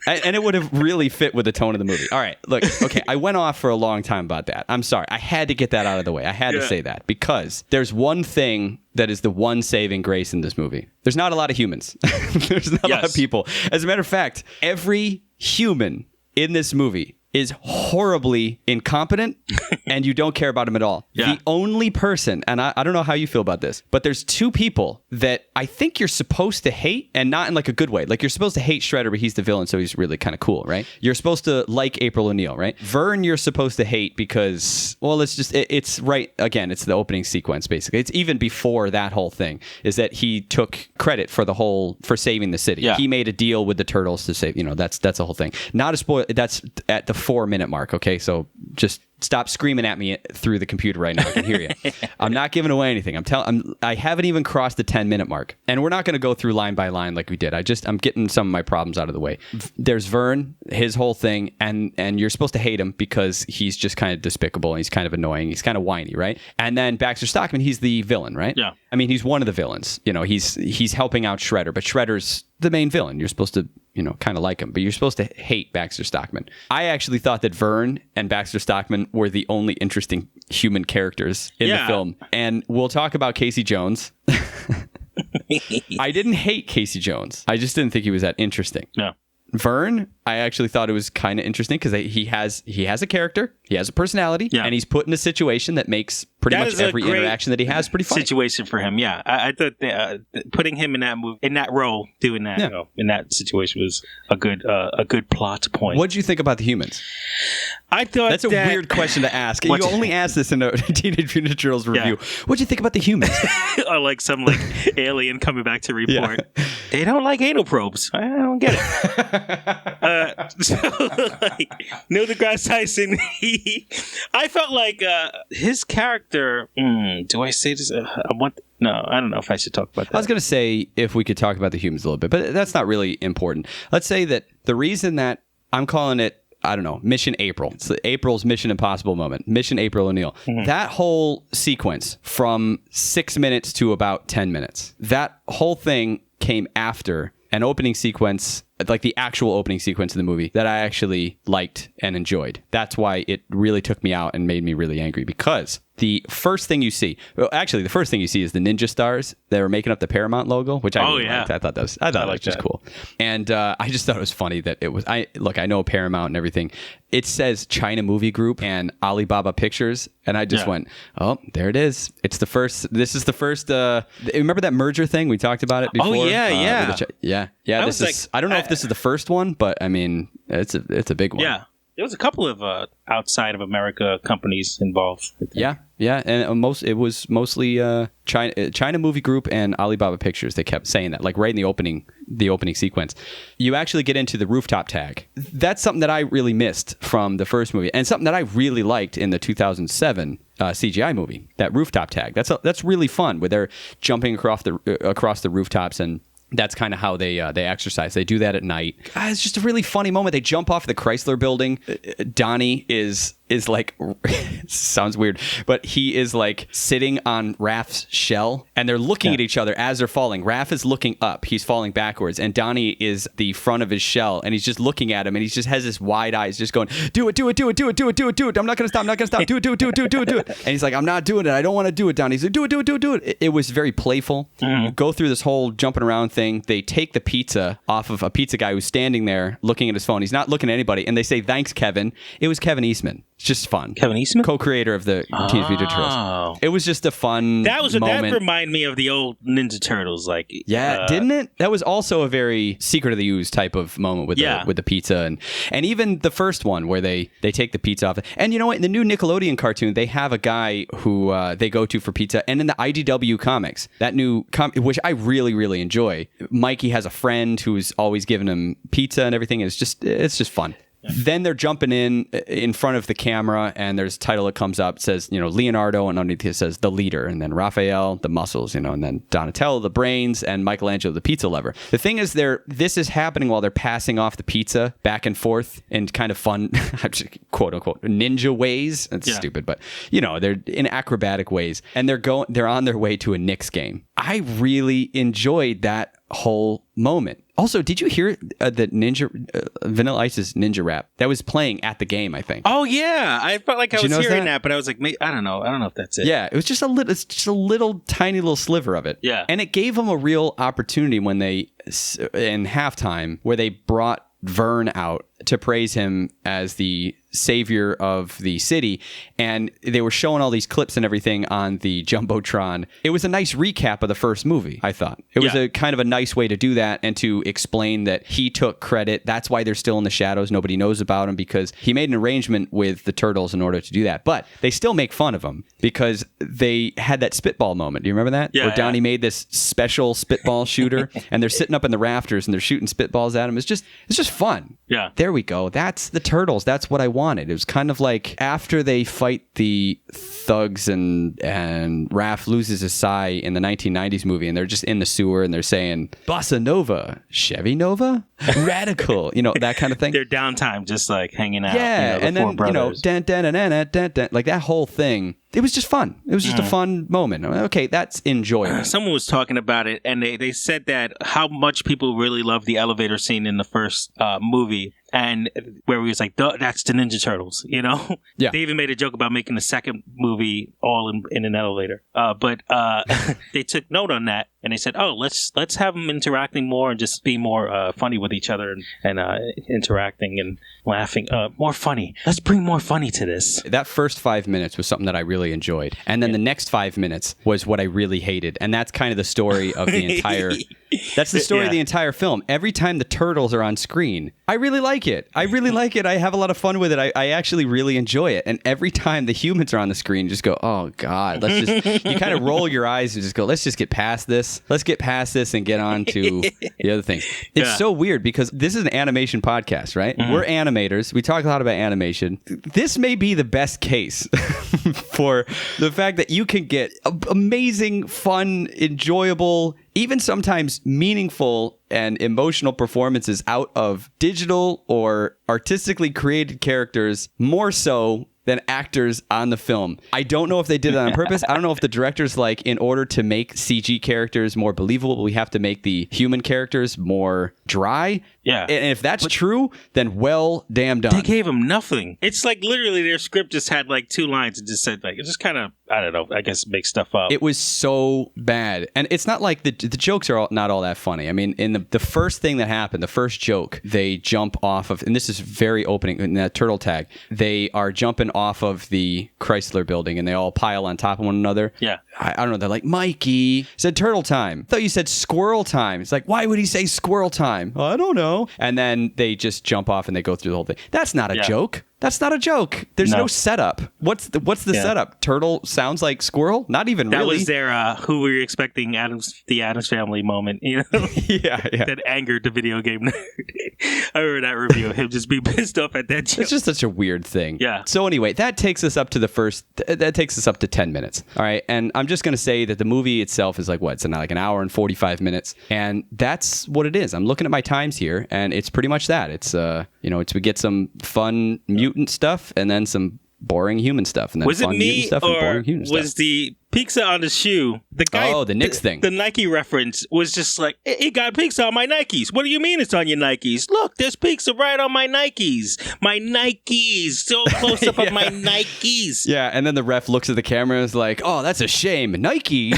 And it would have really fit with the tone of the movie. All right, look, okay, I went off for a long time about that. I'm sorry. I had to get that out of the way. I had to say that because there's one thing that is the one saving grace in this movie. There's not a lot of humans. There's not a lot of people. As a matter of fact, every human in this movie is horribly incompetent and you don't care about him at all. The only person, and I don't know how you feel about this, but there's two people that I think you're supposed to hate, and not in like a good way. Like you're supposed to hate Shredder, but he's the villain, so he's really kind of cool, right? You're supposed to like April O'Neil, right? Vern you're supposed to hate because, well, it's right, again, it's the opening sequence, basically. It's even before that whole thing, is that he took credit for for saving the city. He made a deal with the turtles to save, that's the whole thing. Not a spoil, that's at the 4-minute mark, okay? So just stop screaming at me through the computer right now. I can hear you. I'm not giving away anything. I haven't even crossed the 10-minute mark. And we're not going to go through line by line like we did. I'm getting some of my problems out of the way. There's Vern, his whole thing, and you're supposed to hate him because he's just kind of despicable and he's kind of annoying. He's kind of whiny, right? And then Baxter Stockman, he's the villain, right? Yeah. I mean, he's one of the villains. He's helping out Shredder, but Shredder's the main villain. You're supposed to, kind of like him, but you're supposed to hate Baxter Stockman. I actually thought that Vern and Baxter Stockman were the only interesting human characters in the film. And we'll talk about Casey Jones. I didn't hate Casey Jones. I just didn't think he was that interesting. No. Vern, I actually thought it was kind of interesting because he has a character, he has a personality, and he's put in a situation that makes pretty much every interaction that he has pretty funny. Situation for him, yeah. I thought putting him in that movie, in that role, doing that, in that situation was a good plot point. What did you think about the humans? I thought that's a weird question to ask. You only asked this in a Teenage Mutant Ninja Turtles review. What did you think about the humans? Or like some alien coming back to report. They don't like anal probes. I don't get it. Neil deGrasse Tyson, I felt like his character. Do I say this? No, I don't know if I should talk about that. I was going to say if we could talk about the humans a little bit, but that's not really important. Let's say that the reason that I'm calling it, I don't know, Mission April. It's April's Mission Impossible moment. Mission April O'Neil. Mm-hmm. That whole sequence from 6 minutes to about 10 minutes, that whole thing came after an opening sequence, like the actual opening sequence of the movie, that I actually liked and enjoyed. That's why it really took me out and made me really angry, because the first thing you see, the first thing you see is the ninja stars that were making up the Paramount logo, which I really liked. I thought that was just cool. And I just thought it was funny that it was, I know Paramount and everything. It says China Movie Group and Alibaba Pictures. And I just went, oh, there it is. This is the first, remember that merger thing? We talked about it before. Oh, yeah. I don't know if this is the first one, but I mean, it's a big one. Yeah. There was a couple of outside of America companies involved. Yeah, and it was mostly China Movie Group and Alibaba Pictures. They kept saying that, like right in the opening sequence. You actually get into the rooftop tag. That's something that I really missed from the first movie, and something that I really liked in the 2007 CGI movie. That rooftop tag. That's really fun, where they're jumping across the rooftops, and that's kind of how they exercise. They do that at night. It's just a really funny moment. They jump off the Chrysler building. Donnie is is like, sounds weird, but he is like sitting on Raph's shell and they're looking at each other as they're falling. Raph is looking up, he's falling backwards, and Donnie is the front of his shell and he's just looking at him and he just has this wide eyes just going, do it. I'm not going to stop. Do it. And he's like, I'm not doing it. I don't want to do it, Donnie. He's like, do it. It was very playful. Go through this whole jumping around thing. They take the pizza off of a pizza guy who's standing there looking at his phone. He's not looking at anybody. And they say, thanks, Kevin. It was Kevin Eastman. It's just fun. Kevin Eastman? Co-creator of the Teenage Mutant Ninja Turtles. It was just a fun moment. That reminded me of the old Ninja Turtles. Didn't it? That was also a very Secret of the Ooze type of moment with the pizza. And even the first one where they take the pizza off. And you know what? In the new Nickelodeon cartoon, they have a guy who they go to for pizza. And in the IDW comics, that new which I really, really enjoy, Mikey has a friend who's always giving him pizza and everything. It's just fun. Then they're jumping in front of the camera, and there's a title that comes up. It says, Leonardo, and underneath it says the leader, and then Raphael, the muscles, and then Donatello, the brains, and Michelangelo, the pizza lover. The thing is, this is happening while they're passing off the pizza back and forth in kind of fun, quote unquote, ninja ways. That's stupid, but they're in acrobatic ways, and they're on their way to a Knicks game. I really enjoyed that whole moment. Also, did you hear the Vanilla Ice's Ninja Rap that was playing at the game? I think. Oh yeah, I felt like I was hearing that, but I was like, I don't know if that's it. Yeah, it was just a little tiny little sliver of it. Yeah, and it gave them a real opportunity when they in halftime where they brought Vern out to praise him as the savior of the city, and they were showing all these clips and everything on the Jumbotron. It was a nice recap of the first movie, I thought. It was a kind of a nice way to do that and to explain that he took credit. That's why they're still in the shadows. Nobody knows about him because he made an arrangement with the Turtles in order to do that. But they still make fun of him because they had that spitball moment. Do you remember that? Yeah. Where Donnie made this special spitball shooter and they're sitting up in the rafters and they're shooting spitballs at him. It's just fun. Yeah. There we go. That's the Turtles. That's what I wanted. It was kind of like after they fight the thugs and Raph loses his sai in the 1990s movie and they're just in the sewer and they're saying Bossa Nova, Chevy Nova, Radical, that kind of thing. Their downtime, just like hanging out. Yeah, and then brothers. Dun, like that whole thing. It was just fun. It was just a fun moment. Okay, that's enjoyable. Someone was talking about it, and they said that how much people really love the elevator scene in the first movie, and where he was like, that's the Ninja Turtles, Yeah. They even made a joke about making the second movie all in an elevator. But they took note on that, and they said, let's have them interacting more and just be more funny with each other and interacting and laughing. More funny. Let's bring more funny to this. That first 5 minutes was something that I really enjoyed. And then the next 5 minutes was what I really hated. And that's kind of the story of the entire... That's the story of the entire film. Every time the Turtles are on screen, I really like it. I have a lot of fun with it. I actually really enjoy it. And every time the humans are on the screen, just go, oh God, you kind of roll your eyes and just go, let's just get past this. Let's get past this and get on to the other things. It's so weird because this is an animation podcast, right? Mm-hmm. We're animators. We talk a lot about animation. This may be the best case for the fact that you can get amazing, fun, enjoyable, even sometimes meaningful and emotional performances out of digital or artistically created characters more so than actors on the film. I don't know if they did it on purpose. I don't know if the director's like, in order to make CG characters more believable, we have to make the human characters more dry. Yeah. And if that's true, then well damn done. They gave him nothing. It's like literally their script just had like 2 lines and just said like, it just kind of, I don't know, I guess make stuff up. It was so bad. And it's not like the jokes are not all that funny. I mean, in the first thing that happened, the first joke, they jump off of, and this is very opening in that turtle tag, they are jumping off of the Chrysler building and they all pile on top of one another. Yeah. I don't know. They're like, Mikey said turtle time. I thought you said squirrel time. It's like, why would he say squirrel time? Well, I don't know. And then they just jump off and they go through the whole thing. That's not a joke. That's not a joke. There's no setup. What's the setup? Turtle sounds like squirrel? Not even that really. That was their who were you expecting the Addams Family moment, Yeah. That angered the video game nerd. I remember that review of him just being pissed off at that joke. It's just such a weird thing. Yeah. So anyway, that takes us up to that takes us up to 10 minutes. All right. And I'm just going to say that the movie itself is like what? It's like an hour and 45 minutes. And that's what it is. I'm looking at my times here and it's pretty much that. It's we get some fun mutant stuff and then some boring human stuff, and then was fun it mutant me stuff and or boring human stuff. was the pizza on the shoe the guy? Oh, the Knicks thing. The Nike reference was just like, it got pizza on my Nikes. What do you mean it's on your Nikes? Look, there's pizza right on my Nikes. My Nikes, so close up of my Nikes. Yeah, and then the ref looks at the camera and is like, "Oh, that's a shame. Nike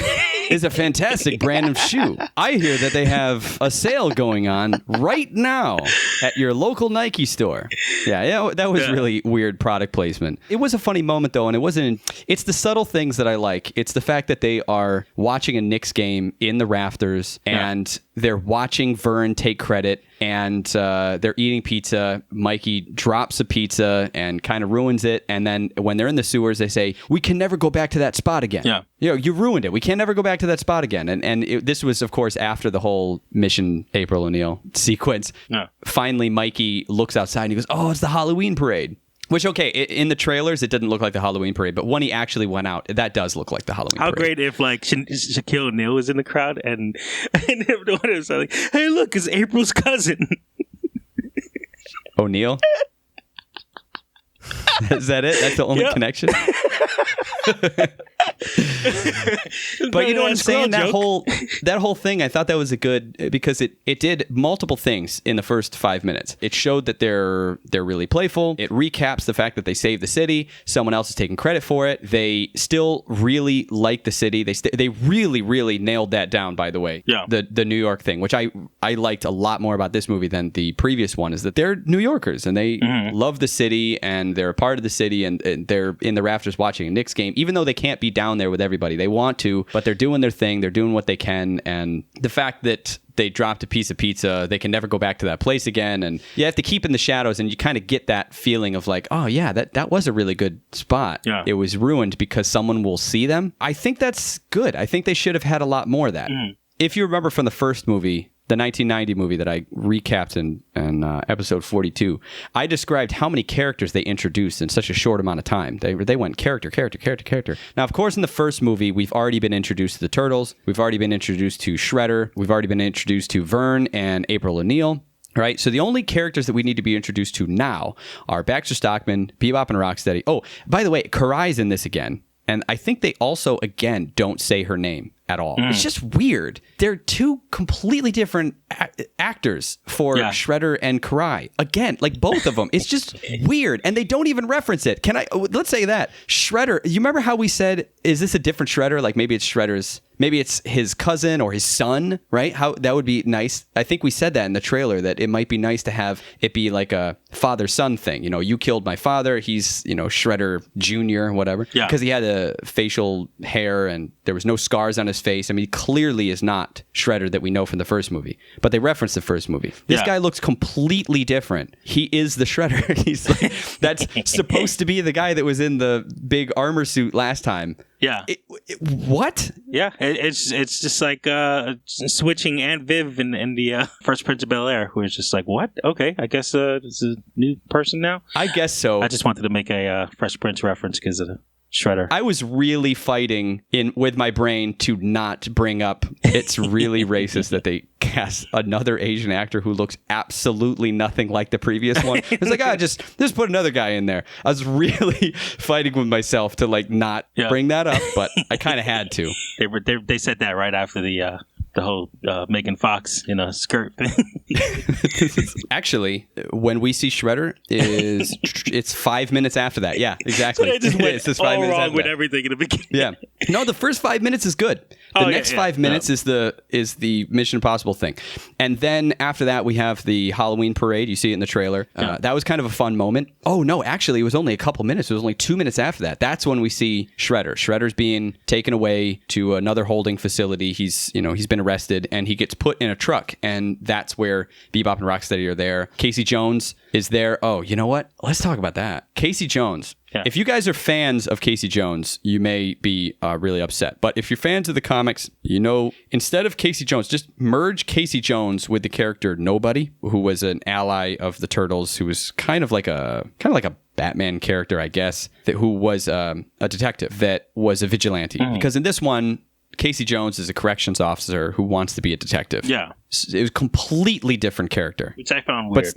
is a fantastic brand of shoe. I hear that they have a sale going on right now at your local Nike store." Yeah, that was really weird product placement. It was a funny moment though, and it's the subtle things that I like. It's the fact that they are watching a Knicks game in the rafters, and they're watching Vern take credit, and they're eating pizza. Mikey drops a pizza and kind of ruins it, and then when they're in the sewers, they say, "We can never go back to that spot again." Yeah. You ruined it. We can never go back to that spot again. And this was, of course, after the whole Mission April O'Neil sequence. Yeah. Finally, Mikey looks outside and he goes, "Oh, it's the Halloween parade." Which, okay, in the trailers, it didn't look like the Halloween parade, but when he actually went out, that does look like the Halloween parade. How great if, like, Shaquille O'Neal was in the crowd and everyone was like, "Hey, look, it's April's cousin." O'Neal? Is that it? That's the only connection? But you know what I'm saying? That whole thing, I thought that was a good, because it did multiple things in the first 5 minutes. It showed that they're really playful. It recaps the fact that they saved the city. Someone else is taking credit for it. They still really like the city. They really, really nailed that down, by the way. Yeah. The New York thing, which I liked a lot more about this movie than the previous one, is that they're New Yorkers and they love the city and they're a part of the city, and they're in the rafters watching a Knicks game, even though they can't be down there with everybody. They want to, but they're doing their thing. They're doing what they can. And the fact that they dropped a piece of pizza, they can never go back to that place again. And you have to keep in the shadows, and you kind of get that feeling of like, oh yeah, that was a really good spot. Yeah. It was ruined because someone will see them. I think that's good. I think they should have had a lot more of that. If you remember from the first movie, the 1990 movie that I recapped in episode 42, I described how many characters they introduced in such a short amount of time. They went character. Now, of course, in the first movie, we've already been introduced to the Turtles. We've already been introduced to Shredder. We've already been introduced to Vern and April O'Neil. Right, so the only characters that we need to be introduced to now are Baxter Stockman, Bebop and Rocksteady. Oh, by the way, Karai's in this again. And I think they also, again, don't say her name at all. It's just weird. They're two completely different actors for Shredder and Karai. Again, like both of them. It's just weird. And they don't even reference it. Let's say that. Shredder, you remember how we said, is this a different Shredder? Like maybe it's his cousin or his son, right? How that would be nice. I think we said that in the trailer, that it might be nice to have it be like a father-son thing. You know, you killed my father. He's, Shredder Jr., whatever. Yeah. Because he had a facial hair and there was no scars on his face. I mean, he clearly is not Shredder that we know from the first movie. But they referenced the first movie. This guy looks completely different. He is the Shredder. He's like, that's supposed to be the guy that was in the big armor suit last time. Yeah. What? Yeah, it's just like switching Aunt Viv in the First Prince of Bel-Air, who is just like, what? Okay, I guess it's a new person now. I guess so. I just wanted to make a Fresh Prince reference because of the Shredder. I was really fighting with my brain to not bring up it's really racist that they cast another Asian actor who looks absolutely nothing like the previous one. It's like, just put another guy in there. I was really fighting with myself to like not bring that up, but I kind of had to. They said that right after the whole Megan Fox in a skirt thing. Actually, when we see Shredder, it's 5 minutes after that. Yeah, exactly. So they just went it's 5 minutes wrong with everything in the beginning. Yeah. No, the first 5 minutes is good. The next 5 minutes is the Mission Impossible thing. And then after that, we have the Halloween parade. You see it in the trailer. That was kind of a fun moment. Oh, no, actually, it was only a couple minutes. It was only 2 minutes after that. That's when we see Shredder. Shredder's being taken away to another holding facility. He's been arrested and he gets put in a truck, and that's where Bebop and Rocksteady are there. Casey Jones is there. Oh, you know what? Let's talk about that. Casey Jones. Yeah. If you guys are fans of Casey Jones, you may be really upset. But if you're fans of the comics, instead of Casey Jones, just merge Casey Jones with the character Nobody, who was an ally of the Turtles, who was kind of like a Batman character, I guess, who was a detective that was a vigilante. Because in this one, Casey Jones is a corrections officer who wants to be a detective. Yeah. It was a completely different character. Which I found weird.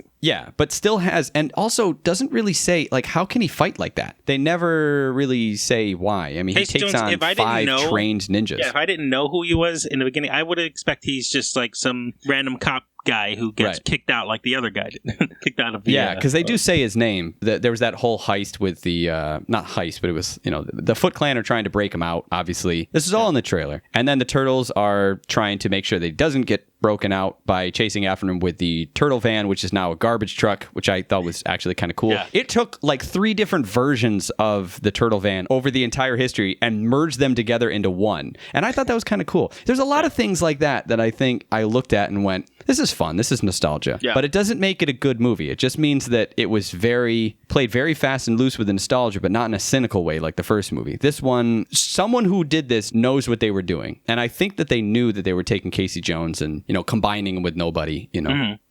But still has, and also doesn't really say, like, how can he fight like that? They never really say why. I mean, Casey he takes Jones, on 5 trained ninjas. Yeah, if I didn't know who he was in the beginning, I would expect he's just like some random cop guy who gets kicked out like the other guy did. Kicked out of the... Yeah, because they do say his name. There was that whole heist with the... not heist, but it was, the Foot Clan are trying to break him out, obviously. This is all in the trailer. And then the Turtles are trying to make sure that he doesn't get broken out by chasing after him with the turtle van, which is now a garbage truck, which I thought was actually kind of cool. Yeah. It took like 3 different versions of the turtle van over the entire history and merged them together into one. And I thought that was kind of cool. There's a lot of things like that I think I looked at and went, this is fun. This is nostalgia. Yeah. But it doesn't make it a good movie. It just means that it was played very fast and loose with the nostalgia, but not in a cynical way like the first movie. This one, someone who did this knows what they were doing. And I think that they knew that they were taking Casey Jones and, combining him with nobody,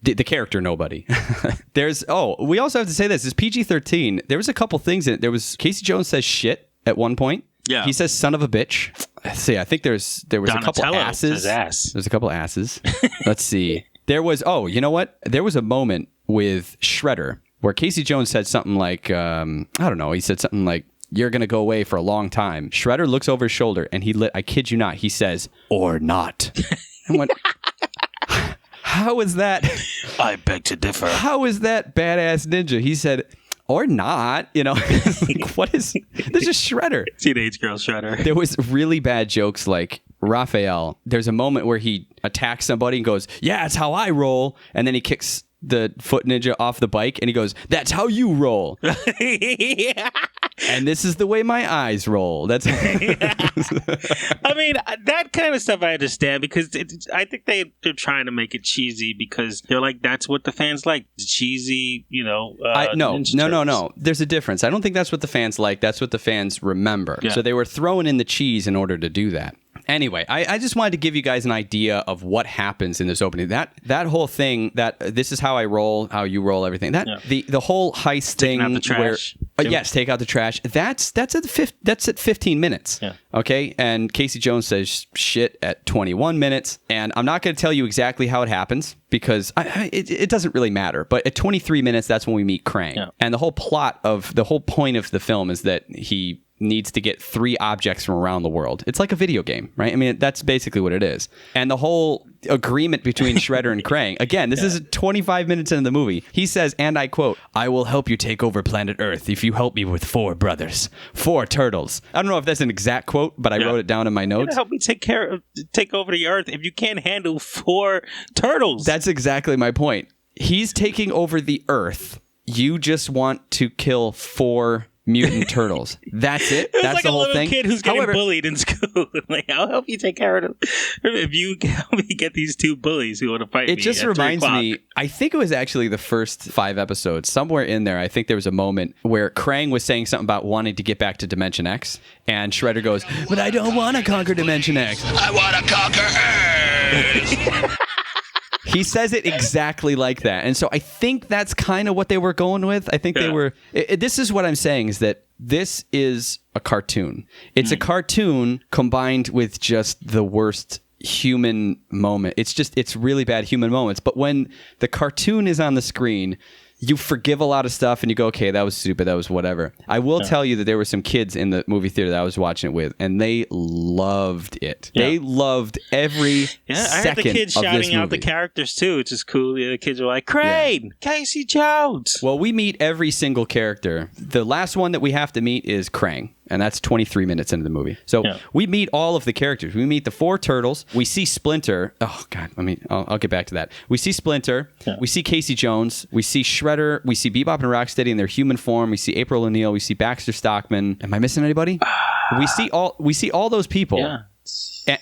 the character nobody. We also have to say this. It's PG-13. There was a couple things in it. There was Casey Jones says shit at one point. Yeah. He says son of a bitch. Let's see. I think there was a couple asses. There's a couple asses. Let's see. There was, you know what? There was a moment with Shredder where Casey Jones said something like, I don't know. He said something like, you're going to go away for a long time. Shredder looks over his shoulder and I kid you not, he says, or not. I went, how is that? I beg to differ. How is that badass ninja? He said, or not, like, what is, this is Shredder. Teenage girl Shredder. There was really bad jokes like Raphael. There's a moment where he attacks somebody and goes, yeah, that's how I roll. And then he kicks the foot ninja off the bike and he goes, that's how you roll. Yeah. And this is the way my eyes roll. That's I mean, that kind of stuff I understand because I think they're trying to make it cheesy because they're like, that's what the fans like. The cheesy, No. There's a difference. I don't think that's what the fans like. That's what the fans remember. Yeah. So they were throwing in the cheese in order to do that. Anyway, I just wanted to give you guys an idea of what happens in this opening. That whole thing, that this is how I roll, how you roll, everything. The whole heist Taking thing out the trash. where yes, take out the trash. That's at 15 minutes. Yeah. Okay, and Casey Jones says shit at 21 minutes, and I'm not going to tell you exactly how it happens because it doesn't really matter. But at 23 minutes, that's when we meet Krang, and the whole point of the film is that he needs to get 3 objects from around the world. It's like a video game, right? I mean, that's basically what it is. And the whole agreement between Shredder and Krang, again, this is 25 minutes into the movie. He says, and I quote, I will help you take over planet Earth if you help me with 4 brothers, 4 turtles. I don't know if that's an exact quote, but I wrote it down in my notes. Help me take over the Earth if you can't handle 4 turtles. That's exactly my point. He's taking over the Earth. You just want to kill 4 mutant turtles. That's it. That's like the whole a thing. Kid who's getting bullied in school. Like, I'll help you take care of them. If you help me get these 2 bullies who want to fight me. It just reminds me. I think it was actually the first 5 episodes. Somewhere in there, I think there was a moment where Krang was saying something about wanting to get back to Dimension X, and Shredder goes, "But I don't want to conquer Dimension X. I want to conquer Earth." He says it exactly like that. And so I think that's kind of what they were going with. I think they were... this is what I'm saying, is that this is a cartoon. It's a cartoon combined with just the worst human moment. It's really bad human moments. But when the cartoon is on the screen, you forgive a lot of stuff and you go, okay, that was stupid, that was whatever. I will tell you that there were some kids in the movie theater that I was watching it with, and they loved it. Yeah. They loved every second of this movie. I heard the kids shouting out the characters too, which is cool. The kids were like, Krang, Casey Jones. Well, we meet every single character. The last one that we have to meet is Krang. And that's 23 minutes into the movie. So we meet all of the characters. We meet the 4 turtles. We see Splinter. Oh, God. I'll get back to that. We see Splinter. Yeah. We see Casey Jones. We see Shredder. We see Bebop and Rocksteady in their human form. We see April O'Neil. We see Baxter Stockman. Am I missing anybody? We see all those people. Yeah.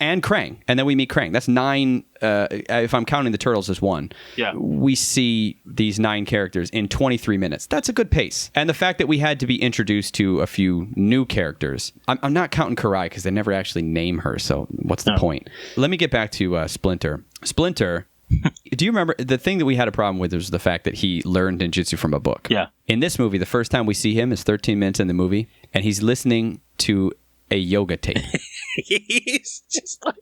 And Krang. And then we meet Krang. That's 9, if I'm counting the turtles as 1. Yeah. We see these 9 characters in 23 minutes. That's a good pace. And the fact that we had to be introduced to a few new characters. I'm not counting Karai because they never actually name her, so what's the point? Let me get back to Splinter. Splinter... Do you remember the thing that we had a problem with was the fact that he learned ninjutsu from a book? Yeah. In this movie, the first time we see him is 13 minutes in the movie, and he's listening to a yoga tape. He's just like...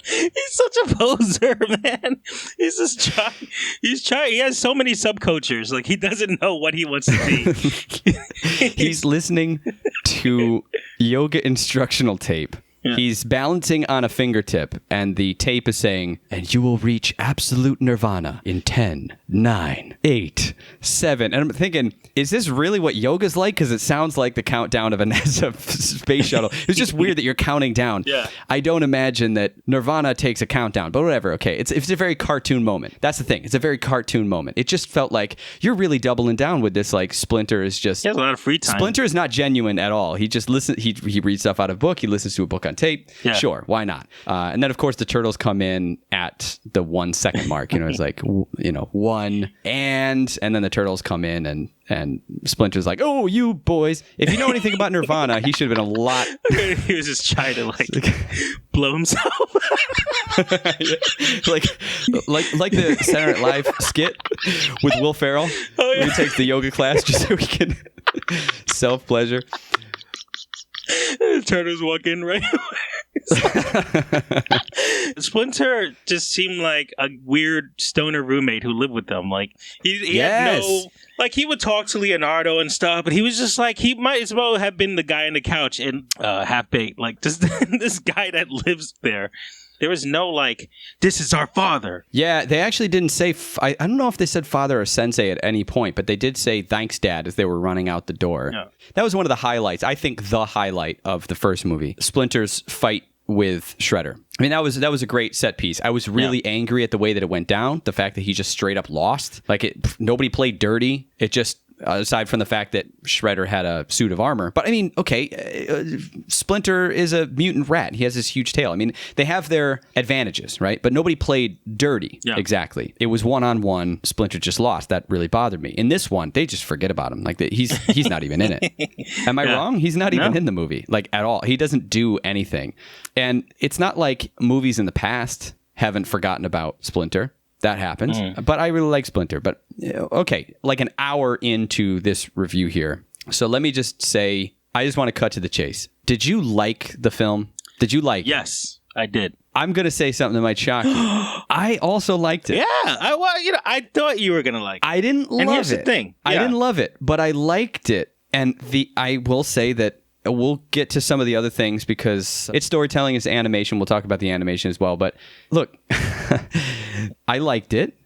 He's such a poser, man. He's just trying. He's trying. He has so many subcultures. Like, he doesn't know what he wants to be. He's listening to yoga instructional tape. Yeah. He's balancing on a fingertip, and the tape is saying, and you will reach absolute nirvana in 10, 9, 8, 7. And I'm thinking, is this really what yoga's like? Because it sounds like the countdown of a NASA space shuttle. It's just weird that you're counting down. Yeah. I don't imagine that Nirvana takes a countdown, but whatever. Okay, it's a very cartoon moment. That's the thing. It's a very cartoon moment. It just felt like you're really doubling down with this. Like, Splinter is just... He has a lot of free time. Splinter is not genuine at all. He just listens. He reads stuff out of a book. He listens to a book on tape. Yeah. Sure, why not? And then, of course, the turtles come in at the 1 second mark. It's like, 1 and then the turtles come in and Splinter's like, oh, you boys. If you know anything about Nirvana, he should have been a lot. He was just trying to blow himself. like the Saturday Night Live skit with Will Ferrell. Oh, yeah. He takes the yoga class just so he can self-pleasure. The turtles walk in right away. Splinter just seemed like a weird stoner roommate who lived with them. Like he had no, like, he would talk to Leonardo and stuff, but he was just like, he might as well have been the guy on the couch in Half Baked, like just this guy that lives there. There was no, like, this is our father. Yeah, they actually didn't say... I don't know if they said father or sensei at any point, but they did say thanks, Dad, as they were running out the door. Yeah. That was one of the highlights. I think the highlight of the first movie. Splinter's fight with Shredder. I mean, that was a great set piece. I was really angry at the way that it went down. The fact that he just straight up lost. Like, nobody played dirty. It just... aside from the fact that Shredder had a suit of armor. But I mean, okay, Splinter is a mutant rat. He has this huge tail. I mean, they have their advantages, right? But nobody played dirty. Yeah. Exactly. It was 1-on-1. Splinter just lost. That really bothered me. In this one, they just forget about him. Like, he's not even in it. Am I wrong? He's not even in the movie, like, at all. He doesn't do anything. And it's not like movies in the past haven't forgotten about Splinter. That happens. But I really like Splinter. But okay, like an hour into this review here. So let me just say, I just want to cut to the chase. Did you like the film? Did you like it? Yes, I did. I'm going to say something that might shock you. I also liked it. Yeah, I thought you were going to like it. I didn't love it. And here's the thing. I didn't love it, but I liked it. And I will say that we'll get to some of the other things because it's storytelling, it's animation. We'll talk about the animation as well. But look, I liked it,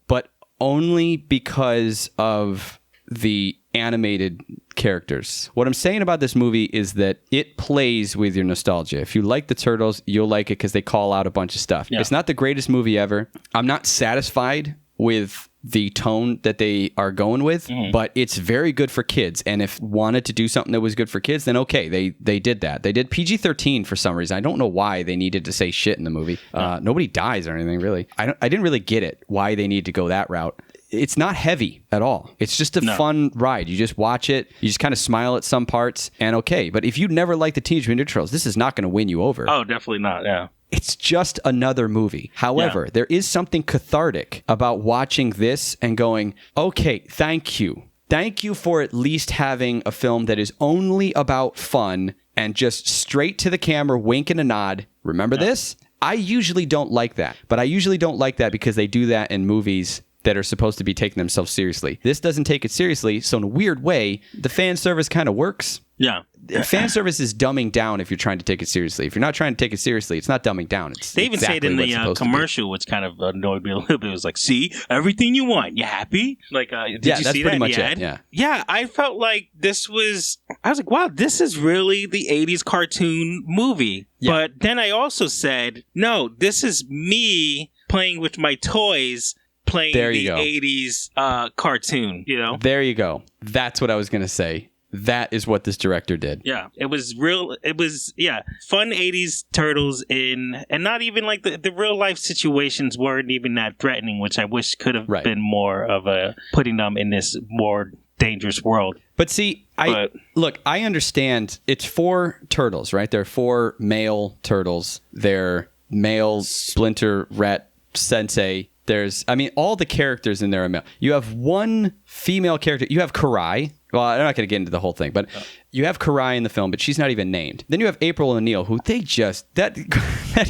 but only because of the animated characters. What I'm saying about this movie is that it plays with your nostalgia. If you like the Turtles, you'll like it because they call out a bunch of stuff. Yeah. It's not the greatest movie ever. I'm not satisfied with the tone that they are going with, but it's very good for kids. And if wanted to do something that was good for kids, then okay, they did that. They did PG-13 for some reason. I don't know why they needed to say shit in the movie. Nobody dies or anything, really. I didn't really get it, why they need to go that route. It's not heavy at all. It's just a fun ride. You just watch it. You just kind of smile at some parts, and okay. But if you never liked the Teenage Mutant Ninja Turtles, this is not going to win you over. Oh, definitely not, yeah. It's just another movie. However, there is something cathartic about watching this and going, okay, thank you. Thank you for at least having a film that is only about fun and just straight to the camera, wink and a nod. Remember this? I usually don't like that. But I usually don't like that because they do that in movies that are supposed to be taking themselves seriously. This doesn't take it seriously, so in a weird way, the fan service kind of works. Yeah. Fan service is dumbing down if you're trying to take it seriously. If you're not trying to take it seriously, it's not dumbing down. It's they even say it in the commercial, which kind of annoyed me a little bit. It was like, see, everything you want. You happy? Like, did you see that? Much it, yeah. Yeah, I felt like this was... I was like, wow, this is really the 80s cartoon movie. Yeah. But then I also said, no, this is me playing with my toys playing the 80s cartoon, you know? There you go. That's what I was going to say. That is what this director did. Yeah. It was fun 80s Turtles and not even like the real life situations weren't even that threatening, which I wish could have been more of a putting them in this more dangerous world. But see, I understand it's 4 turtles, right? There are 4 male turtles. They're male Splinter, Rat, Sensei. All the characters in there are male. You have one female character. You have Karai. Well, I'm not going to get into the whole thing, but you have Karai in the film, but she's not even named. Then you have April O'Neil, who they just that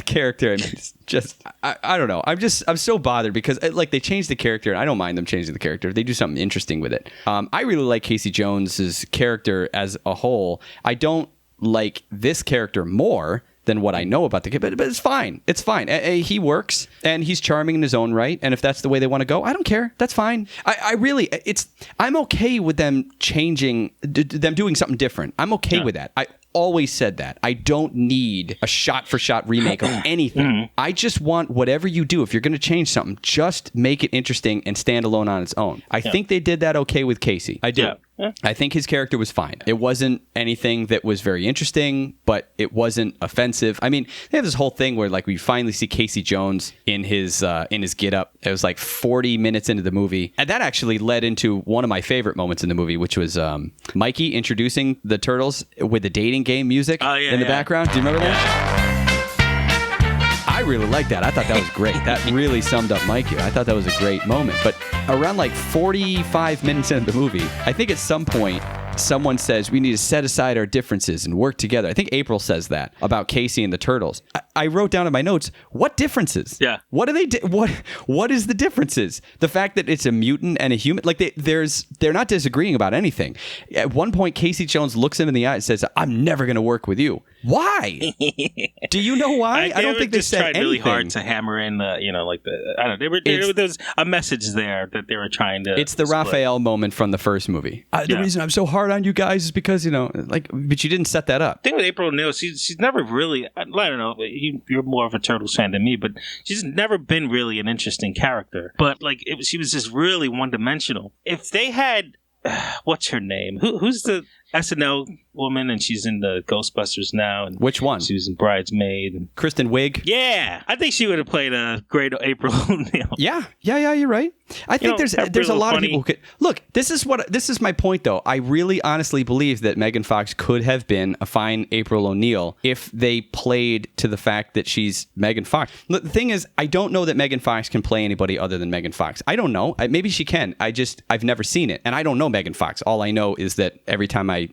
character. I mean, it's just I don't know. I'm so bothered because like they changed the character, and I don't mind them changing the character. They do something interesting with it. I really like Casey Jones's character as a whole. I don't like this character more than what I know about the kid, but it's fine. It's fine. He works, and he's charming in his own right. And if that's the way they want to go, I don't care. That's fine. I'm okay with them changing, them doing something different. I'm okay with that. I always said that. I don't need a shot-for-shot remake of anything. I just want whatever you do. If you're going to change something, just make it interesting and stand alone on its own. I think they did that okay with Casey. I do. Yeah. I think his character was fine. It wasn't anything that was very interesting, but it wasn't offensive. I mean, they have this whole thing where like we finally see Casey Jones in his get-up. It was like 40 minutes into the movie, and that actually led into one of my favorite moments in the movie, which was Mikey introducing the Turtles with the dating game music in the background. Do you remember that? I really liked that. I thought that was great. That really summed up Mikey. I thought that was a great moment. But around like 45 minutes into the movie, I think at some point someone says we need to set aside our differences and work together. I think April says that about Casey and the Turtles. I wrote down in my notes, what differences? Yeah. What do they what is the differences? The fact that it's a mutant and a human, like they're not disagreeing about anything. At one point, Casey Jones looks him in the eye and says, "I'm never going to work with you." Why? Do you know why? I don't think they said anything. Really hard to hammer in, I don't know. There was a message there that they were trying to. It's the split. Raphael moment from the first movie. The reason I'm so hard on you guys is because but you didn't set that up. The thing with April O'Neil, she's never really. I don't know. You're more of a Turtles fan than me, but she's never been really an interesting character. But she was just really one dimensional. If they had, what's her name? Who's the SNL woman, and she's in the Ghostbusters now. And which one? She was in Bridesmaid. Kristen Wiig? Yeah. I think she would have played a great April O'Neil. Yeah, you're right. I think there's a lot of people who could... Look, this is my point, though. I really honestly believe that Megan Fox could have been a fine April O'Neil if they played to the fact that she's Megan Fox. Look, the thing is, I don't know that Megan Fox can play anybody other than Megan Fox. I don't know. Maybe she can. I've never seen it, and I don't know Megan Fox. All I know is that every time,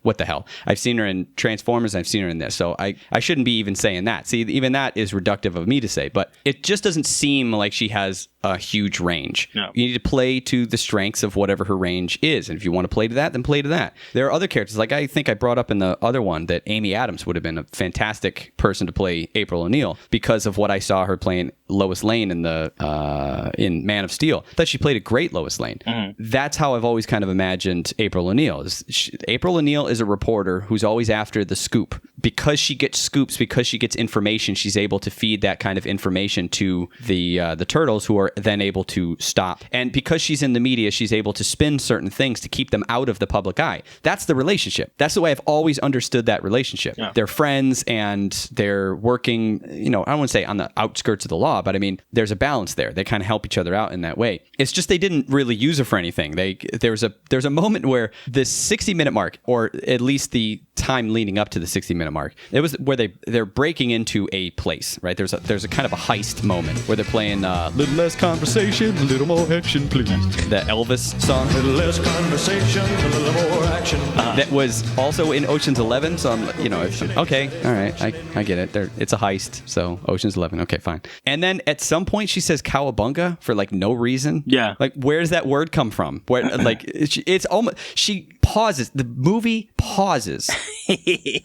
what the hell? I've seen her in Transformers, I've seen her in this, so I shouldn't be even saying that. See, even that is reductive of me to say, but it just doesn't seem like she has a huge range. No. You need to play to the strengths of whatever her range is, and if you want to play to that, then play to that. There are other characters, like I think I brought up in the other one, that Amy Adams would have been a fantastic person to play April O'Neil because of what I saw her playing Lois Lane in in Man of Steel. I thought she played a great Lois Lane. Mm-hmm. That's how I've always kind of imagined April O'Neil. April O'Neil is a reporter who's always after the scoop. Because she gets scoops, because she gets information, she's able to feed that kind of information to the Turtles, who are then able to stop. And because she's in the media, she's able to spin certain things to keep them out of the public eye. That's the relationship. That's the way I've always understood that relationship. Yeah. They're friends and they're working, I don't want to say on the outskirts of the law, but I mean, there's a balance there. They kind of help each other out in that way. It's just they didn't really use her for anything. There's a moment where this 60-minute mark, or at least the time leading up to the 60-minute mark, it was where they're breaking into a place, right? There's a kind of a heist moment where they're playing Little Less Conversation, a Little More Action, Please. The Elvis song. Little less conversation, a little more action. That was also in Ocean's 11, so I'm, okay, all right, I get it. It's a heist, so Ocean's 11, okay, fine. And then at some point she says cowabunga for no reason. Yeah. Where does that word come from? Where it's almost, she pauses, the movie pauses.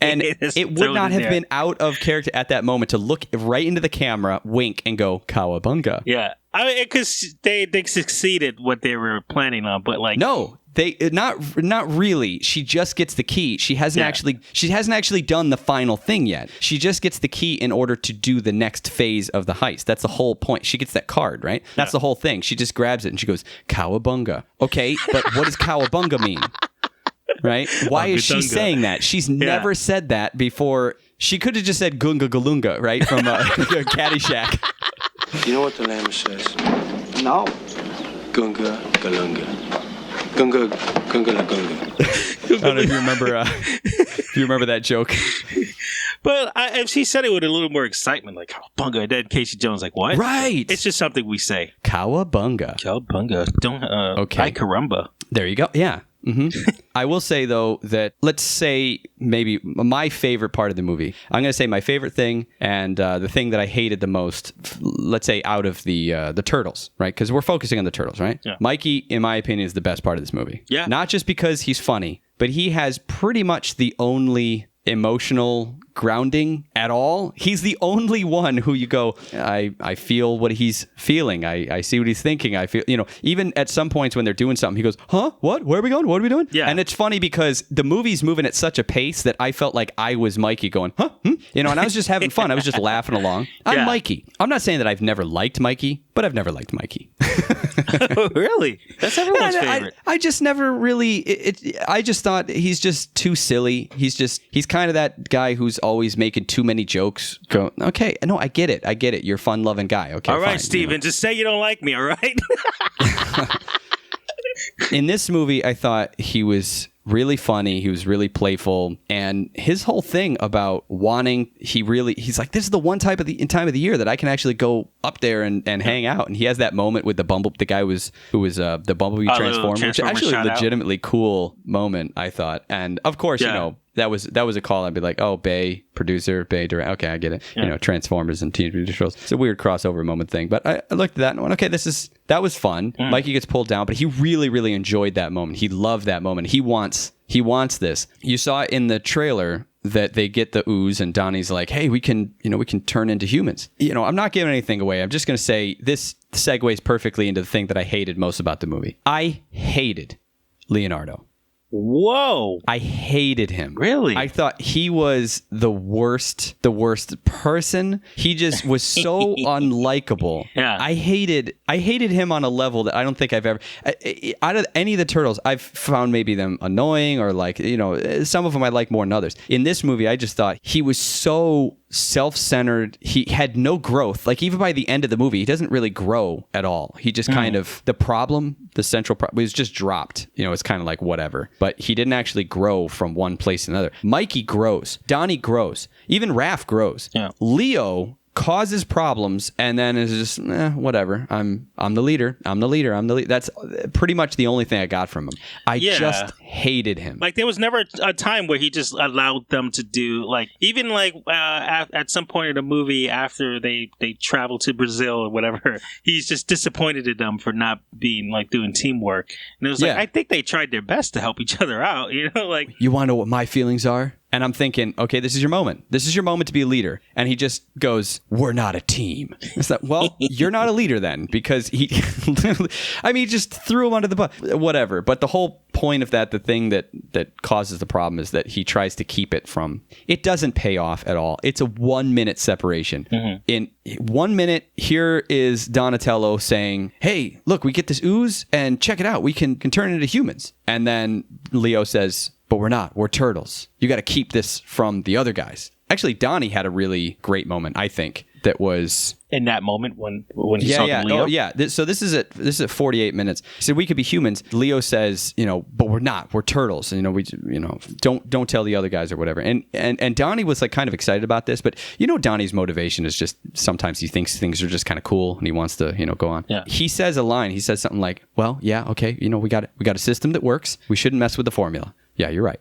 And it would not have been out of character at that moment to look right into the camera, wink, and go cowabunga. Yeah, I mean, because they succeeded what they were planning on, but no, they not really. She just gets the key. She hasn't actually done the final thing yet. She just gets the key in order to do the next phase of the heist. That's the whole point. She gets that card, right? That's the whole thing. She just grabs it and she goes cowabunga. Okay, but what does cowabunga mean? Right? Why is she saying that? She's never said that before. She could have just said Gunga Galunga, right? From Caddyshack. You know what the llama says? No. Gunga Galunga. Gunga Gunga Lagunga. I don't know if you remember that joke. But if she said it with a little more excitement, like cowabunga, and then Casey Jones, what? Right. It's just something we say. Cowabunga. Cowabunga. Don't. Okay. Ay caramba. There you go. Yeah. I will say, though, that let's say maybe my favorite part of the movie. I'm going to say my favorite thing and the thing that I hated the most, let's say out of the turtles, right? Because we're focusing on the turtles, right? Yeah. Mikey, in my opinion, is the best part of this movie. Yeah. Not just because he's funny, but he has pretty much the only emotional grounding at all. He's the only one who you go, I feel what he's feeling. I see what he's thinking. I feel, even at some points when they're doing something, he goes, huh? What? Where are we going? What are we doing? Yeah. And it's funny because the movie's moving at such a pace that I felt like I was Mikey going, huh? And I was just having fun. I was just laughing along. I'm Mikey. I'm not saying that I've never liked Mikey, but I've never liked Mikey. Really? That's everyone's favorite. I just never really, I just thought he's just too silly. He's kind of that guy who's always making too many jokes. Go, okay, no, I get it. You're a fun-loving guy. Okay, all right, fine, Steven, just say you don't like me, all right? In this movie, I thought he was really funny. He was really playful. And his whole thing about wanting, he's like, this is the one time of the year that I can actually go up there and hang out. And he has that moment with the guy who was the Bumblebee Transformer, which is actually a legitimately cool moment, I thought. And of course, that was a call. I'd be like, oh, Bay producer, Bay director. Okay, I get it. Yeah. Transformers and Teenage Mutant Ninja Turtles. It's a weird crossover moment thing. But I looked at that and went, okay, that was fun. Mikey gets pulled down, but he really, really enjoyed that moment. He loved that moment. He wants this. You saw it in the trailer that they get the ooze and Donnie's like, hey, we can turn into humans. I'm not giving anything away. I'm just going to say this segues perfectly into the thing that I hated most about the movie. I hated Leonardo. Whoa. I hated him. Really? I thought he was the worst person. He just was so unlikable. Yeah. I hated him on a level that I don't think I've ever, out of any of the turtles, I've found maybe them annoying or like, some of them I like more than others. In this movie, I just thought he was so self-centered. He had no growth. Like even by the end of the movie, he doesn't really grow at all. He just kind of, the central problem was just dropped. It's kind of like whatever. But he didn't actually grow from one place to another. Mikey grows. Donnie grows. Even Raph grows. Yeah. Leo causes problems and then is just whatever. I'm the leader. That's pretty much the only thing I got from him. I just hated him. Like there was never a time where he just allowed them to do like even like at some point in the movie after they travel to Brazil or whatever, he's just disappointed in them for not being like doing teamwork. And it was like I think they tried their best to help each other out. Like you want to know what my feelings are? And I'm thinking, okay, this is your moment. This is your moment to be a leader. And he just goes, we're not a team. It's like, well, you're not a leader then, because he just threw him under the bus. Whatever. But the whole point of that, the thing that causes the problem is that he tries to keep it from, it doesn't pay off at all. It's a 1 minute separation. In 1 minute, here is Donatello saying, hey, look, we get this ooze and check it out. We can turn into humans. And then Leo says, but we're not. We're turtles. You got to keep this from the other guys. Actually, Donnie had a really great moment, I think, that was in that moment when he's talking to Leo. Oh, yeah. So this is at 48 minutes. He said we could be humans. Leo says, but we're not. We're turtles. And, don't tell the other guys or whatever. And Donnie was like kind of excited about this, but Donnie's motivation is just sometimes he thinks things are just kind of cool and he wants to go on. Yeah. He says a line. He says something like, well, yeah, okay, we got a system that works. We shouldn't mess with the formula. Yeah, you're right.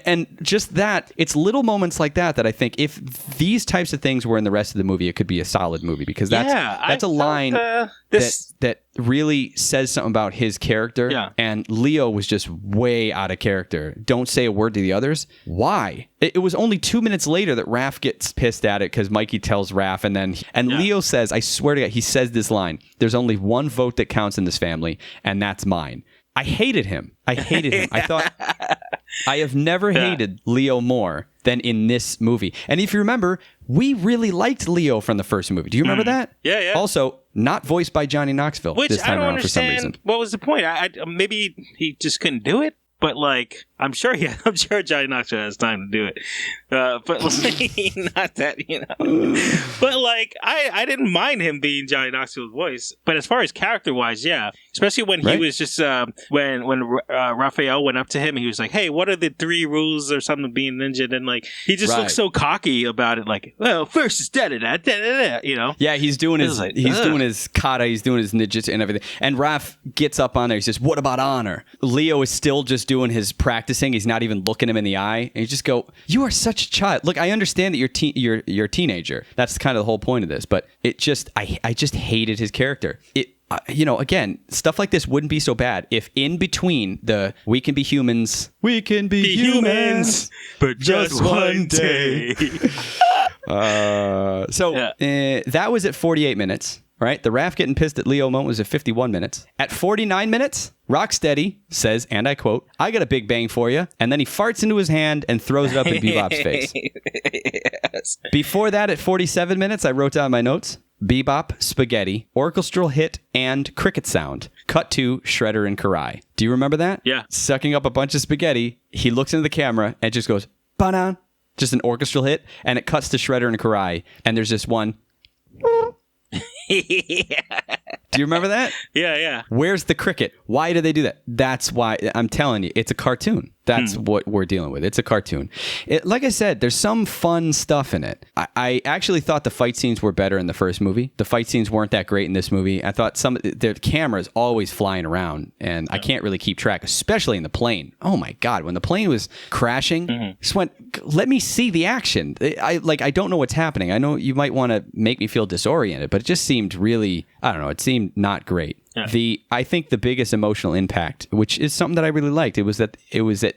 And just that, it's little moments like that that I think if these types of things were in the rest of the movie, it could be a solid movie because that's a line that really says something about his character. Yeah. And Leo was just way out of character. Don't say a word to the others. Why? It was only 2 minutes later that Raph gets pissed at it because Mikey tells Raph and Leo says, I swear to God, he says this line, there's only one vote that counts in this family, and that's mine. I hated him. I thought I have never hated Leo more than in this movie. And if you remember, we really liked Leo from the first movie. Do you remember that? Yeah. Also, not voiced by Johnny Knoxville Which this time I don't around for some reason. What was the point? Maybe he just couldn't do it. But like, I'm sure Johnny Knoxville has time to do it. But like, not that, you know. But like, I didn't mind him being Johnny Knoxville's voice. But as far as character-wise, yeah. Especially when he was just, when Raphael went up to him, he was like, hey, what are the 3 rules or something of being ninja? And like, he just looks so cocky about it. Like, well, first is da-da-da, you know? Yeah, he's doing his kata, he's doing his ninjutsu and everything. And Raph gets up on there, he says, what about honor? Leo is still just doing his practicing. He's not even looking him in the eye. And you just go, you are such a child. Look, I understand that you're a teenager. That's kind of the whole point of this. But it just, I just hated his character. You know, again, stuff like this wouldn't be so bad if in between the we can be humans, but just one day. That was at 48 minutes, right? The Raph getting pissed at Leo moment was at 51 minutes. At 49 minutes, Rocksteady says, and I quote, I got a big bang for you. And then he farts into his hand and throws it up in Bebop's face. Yes. Before that, at 47 minutes, I wrote down my notes. Bebop, spaghetti, orchestral hit, and cricket sound. Cut to Shredder and Karai. Do you remember that? Yeah. Sucking up a bunch of spaghetti. He looks into the camera and just goes, ba-na. Just an orchestral hit. And it cuts to Shredder and Karai. And there's this one. Do you remember that? Yeah. Where's the cricket? Why do they do that? That's why I'm telling you, it's a cartoon. That's what we're dealing with. It's a cartoon. Like I said, there's some fun stuff in it. I actually thought the fight scenes were better in the first movie. The fight scenes weren't that great in this movie. I thought the camera's always flying around, and I can't really keep track, especially in the plane. Oh my God, when the plane was crashing, just went, let me see the action. I don't know what's happening. I know you might want to make me feel disoriented, but it just seemed really, I don't know, it seemed not great. Yeah. I think the biggest emotional impact, which is something that I really liked, it was at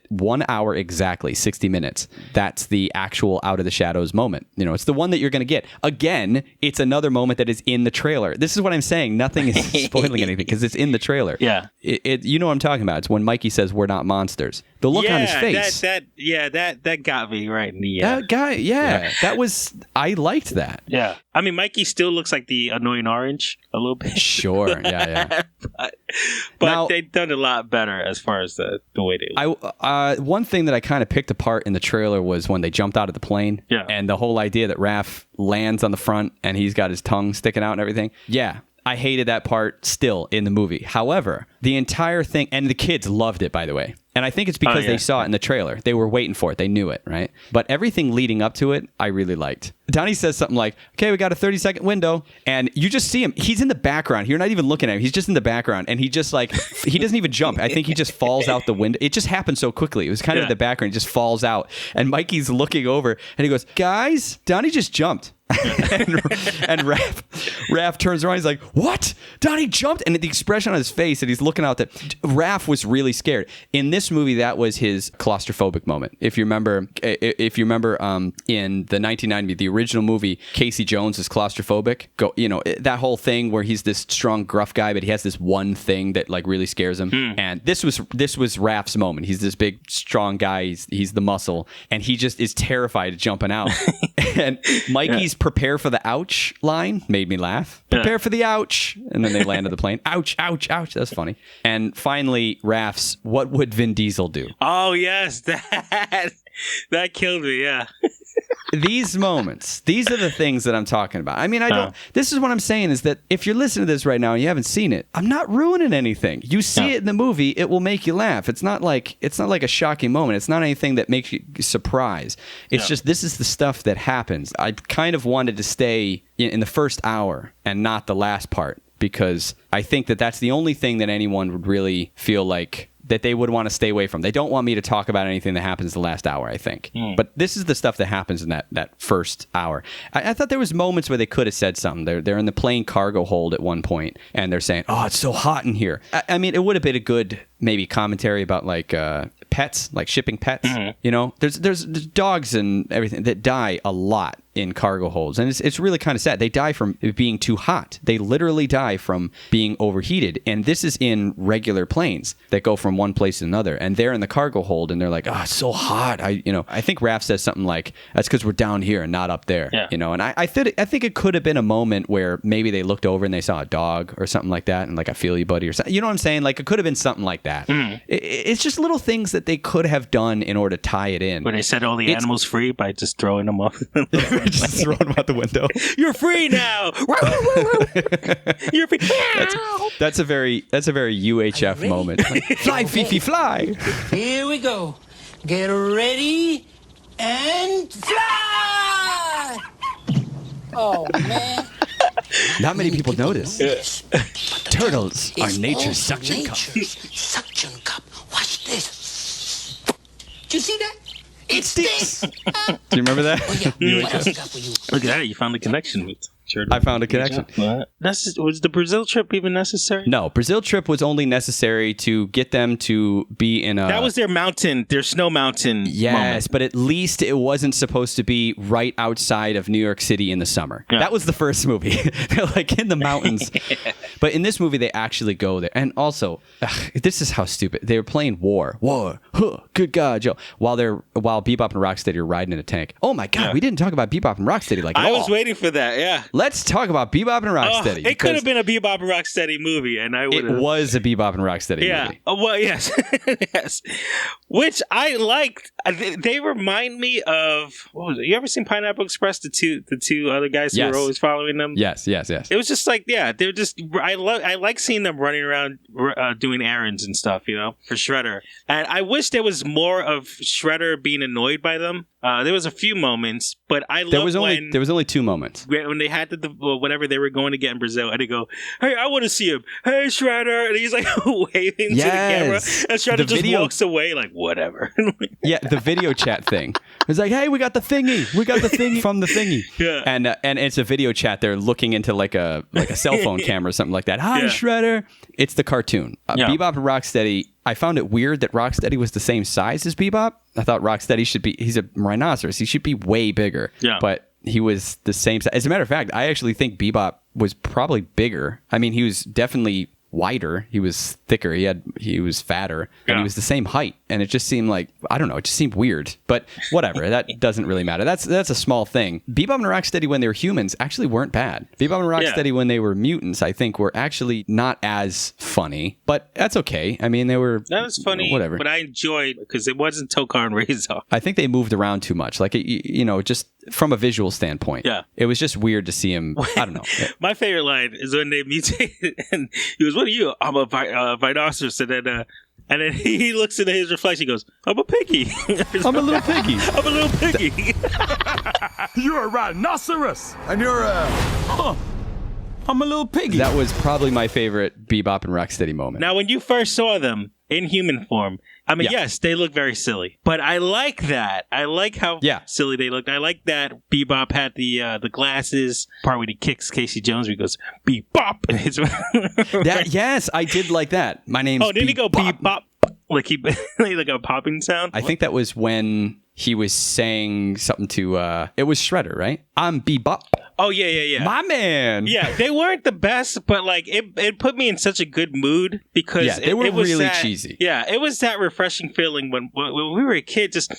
1 hour exactly, 60 minutes. That's the actual Out of the Shadows moment. You know, it's the one that you're going to get. Again, it's another moment that is in the trailer. This is what I'm saying. Nothing is spoiling anything because it's in the trailer. Yeah. You know what I'm talking about. It's when Mikey says, we're not monsters. The look on his face. That got me right in the That guy, that was, I liked that. Yeah. I mean, Mikey still looks like the annoying orange a little bit. Sure, yeah. but now, they've done a lot better as far as the way they look. One thing that I kind of picked apart in the trailer was when they jumped out of the plane. Yeah. And the whole idea that Raph lands on the front and he's got his tongue sticking out and everything. Yeah. I hated that part still in the movie. However, the entire thing, and the kids loved it, by the way. And I think it's because they saw it in the trailer. They were waiting for it. They knew it, right? But everything leading up to it, I really liked. Donnie says something like, okay, we got a 30-second window. And you just see him. He's in the background. You're not even looking at him. He's just in the background. And he just he doesn't even jump. I think he just falls out the window. It just happened so quickly. It was kind of in the background. He just falls out. And Mikey's looking over and he goes, guys, Donnie just jumped. and Raph turns around. He's like, what? Donnie jumped? And the expression on his face that he's looking out, that Raph was really scared. In this movie, that was his claustrophobic moment. If you remember in the 1990, the original movie, Casey Jones is claustrophobic. That whole thing where he's this strong, gruff guy, but he has this one thing that really scares him. And this was Raph's moment. He's this big, strong guy. He's the muscle, and he just is terrified of jumping out. And Mikey's prepare for the ouch line made me laugh. Prepare for the ouch. And then they landed the plane. Ouch, ouch, ouch. That's funny. And finally, Raph's, what would Vin Diesel do? Oh, yes. That killed me, yeah. These moments, these are the things that I'm talking about. I mean, this is what I'm saying is that if you're listening to this right now and you haven't seen it, I'm not ruining anything. You see it in the movie, it will make you laugh. It's not like a shocking moment. It's not anything that makes you surprised. It's just, this is the stuff that happens. I kind of wanted to stay in the first hour and not the last part, because I think that that's the only thing that anyone would really feel like that they would want to stay away from. They don't want me to talk about anything that happens the last hour, I think. But this is the stuff that happens in that first hour. I thought there was moments where they could have said something. They're in the plane cargo hold at one point, and they're saying, oh, it's so hot in here. I mean, it would have been a good maybe commentary about pets, like shipping pets. You know, there's dogs and everything that die a lot in cargo holds. And it's really kind of sad. They die from it being too hot. They literally die from being overheated. And this is in regular planes that go from one place to another. And they're in the cargo hold and they're like, oh, it's so hot. I think Raph says something like, that's because we're down here and not up there. Yeah. And I think it could have been a moment where maybe they looked over and they saw a dog or something like that. And like, I feel you, buddy, or something. You know what I'm saying? Like, it could have been something like that. It's just little things that they could have done in order to tie it in. Where they set all the animals free by just throwing them off. Just throwing them out the window. You're free now. You're free. That's a very UHF moment. Like, fly, Fifi, fly. Here we go. Get ready and fly! Oh, man. Not many people notice. Turtles are It's nature's also suction cup. nature's suction cup. Watch this. Do you see that? It sticks. Do you remember that? Oh, yeah. What else I got for you? Look at that. You found the connection with I found a connection. What? Was the Brazil trip even necessary? No, Brazil trip was only necessary to get them to be in a... That was their snow mountain Yes, moment. but at least it wasn't supposed to be right outside of New York City in the summer. Yeah. That was the first movie. They're like in the mountains. But in this movie, they actually go there. And also, this is how stupid. They were playing War. Huh, good God, Joe. While Bebop and Rocksteady are riding in a tank. Oh my God, we didn't talk about Bebop and Rocksteady like at I all. was waiting for that, yeah. Let's talk about Bebop and Rocksteady. It could have been a Bebop and Rocksteady movie, and I would It was a Bebop and Rocksteady movie. Well, yes. Yes. Which I liked. They remind me of, what was it? You ever seen Pineapple Express, the two other guys who were always following them? Yes. It was just like, yeah, they're just, I like seeing them running around doing errands and stuff, for Shredder. And I wish there was more of Shredder being annoyed by them. There was a few moments, but I love there was only 2 moments. When they had whatever they were going to get in Brazil, and they go, "Hey, I want to see him. Hey, Shredder," and he's like waving to the camera, and Shredder just walks away like whatever. Yeah, the video chat thing. It's like, "Hey, we got the thingy. We got the thingy from the thingy." Yeah, and it's a video chat. They're looking into like a cell phone camera or something like that. Hi, Shredder. It's the cartoon. Bebop and Rocksteady. I found it weird that Rocksteady was the same size as Bebop. I thought Rocksteady he's a rhinoceros. He should be way bigger. Yeah. But he was the same size. As a matter of fact, I actually think Bebop was probably bigger. I mean, he was definitely wider. He was thicker. He was fatter, and he was the same height. And it just seemed like, I don't know, it just seemed weird. But whatever, that doesn't really matter. That's a small thing. Bebop and Rocksteady when they were humans actually weren't bad. Bebop and Rocksteady when they were mutants, I think, were actually not as funny. But that's okay. I mean, they were... That was funny, whatever. But I enjoyed because it wasn't Tokar and Razor. I think they moved around too much. Like, just from a visual standpoint. Yeah. It was just weird to see him. I don't know. My favorite line is when they mutated and he goes, "What are you?" "I'm a rhinoceros." And then he looks into his reflection. He goes, "I'm a piggy." I'm a little piggy. I'm a little piggy. You're a rhinoceros, and you're I'm a little piggy. That was probably my favorite Bebop and Rocksteady moment. Now, when you first saw them in human form, I mean, yes, they look very silly, but I like that. I like how silly they looked. I like that Bebop had the glasses part where he kicks Casey Jones. Where he goes Bebop. Yes, I did like that. My name's didn't he go Bop Bop? Like like a popping sound? I think that was when he was saying something to it was Shredder, right? I'm Bebop. Oh yeah. My man. Yeah, they weren't the best, but like it put me in such a good mood because they were it was really that, cheesy. Yeah, it was that refreshing feeling when we were a kid, just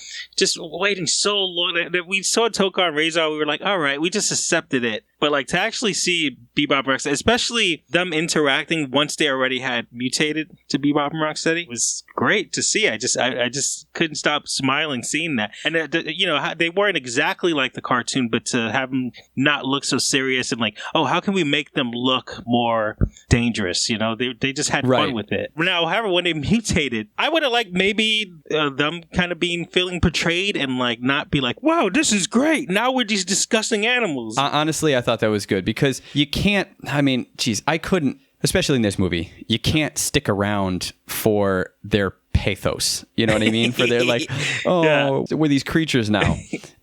waiting so long that we saw Tokar and Razor. We were like, all right, we just accepted it. But like to actually see Bebop and Rocksteady, especially them interacting once they already had mutated to Bebop and Rocksteady, was great to see. I just couldn't stop smiling seeing that. And they weren't exactly like the cartoon, but to have them not look so serious and like, oh, how can we make them look more dangerous? They just had fun with it. Now, however, when they mutated, I would have liked maybe them kind of feeling portrayed and like not be like, wow, this is great. Now we're these disgusting animals. Honestly, I thought that was good because you can't, I couldn't, especially in this movie, you can't stick around for their pathos. You know what I mean? For their like, we're these creatures now.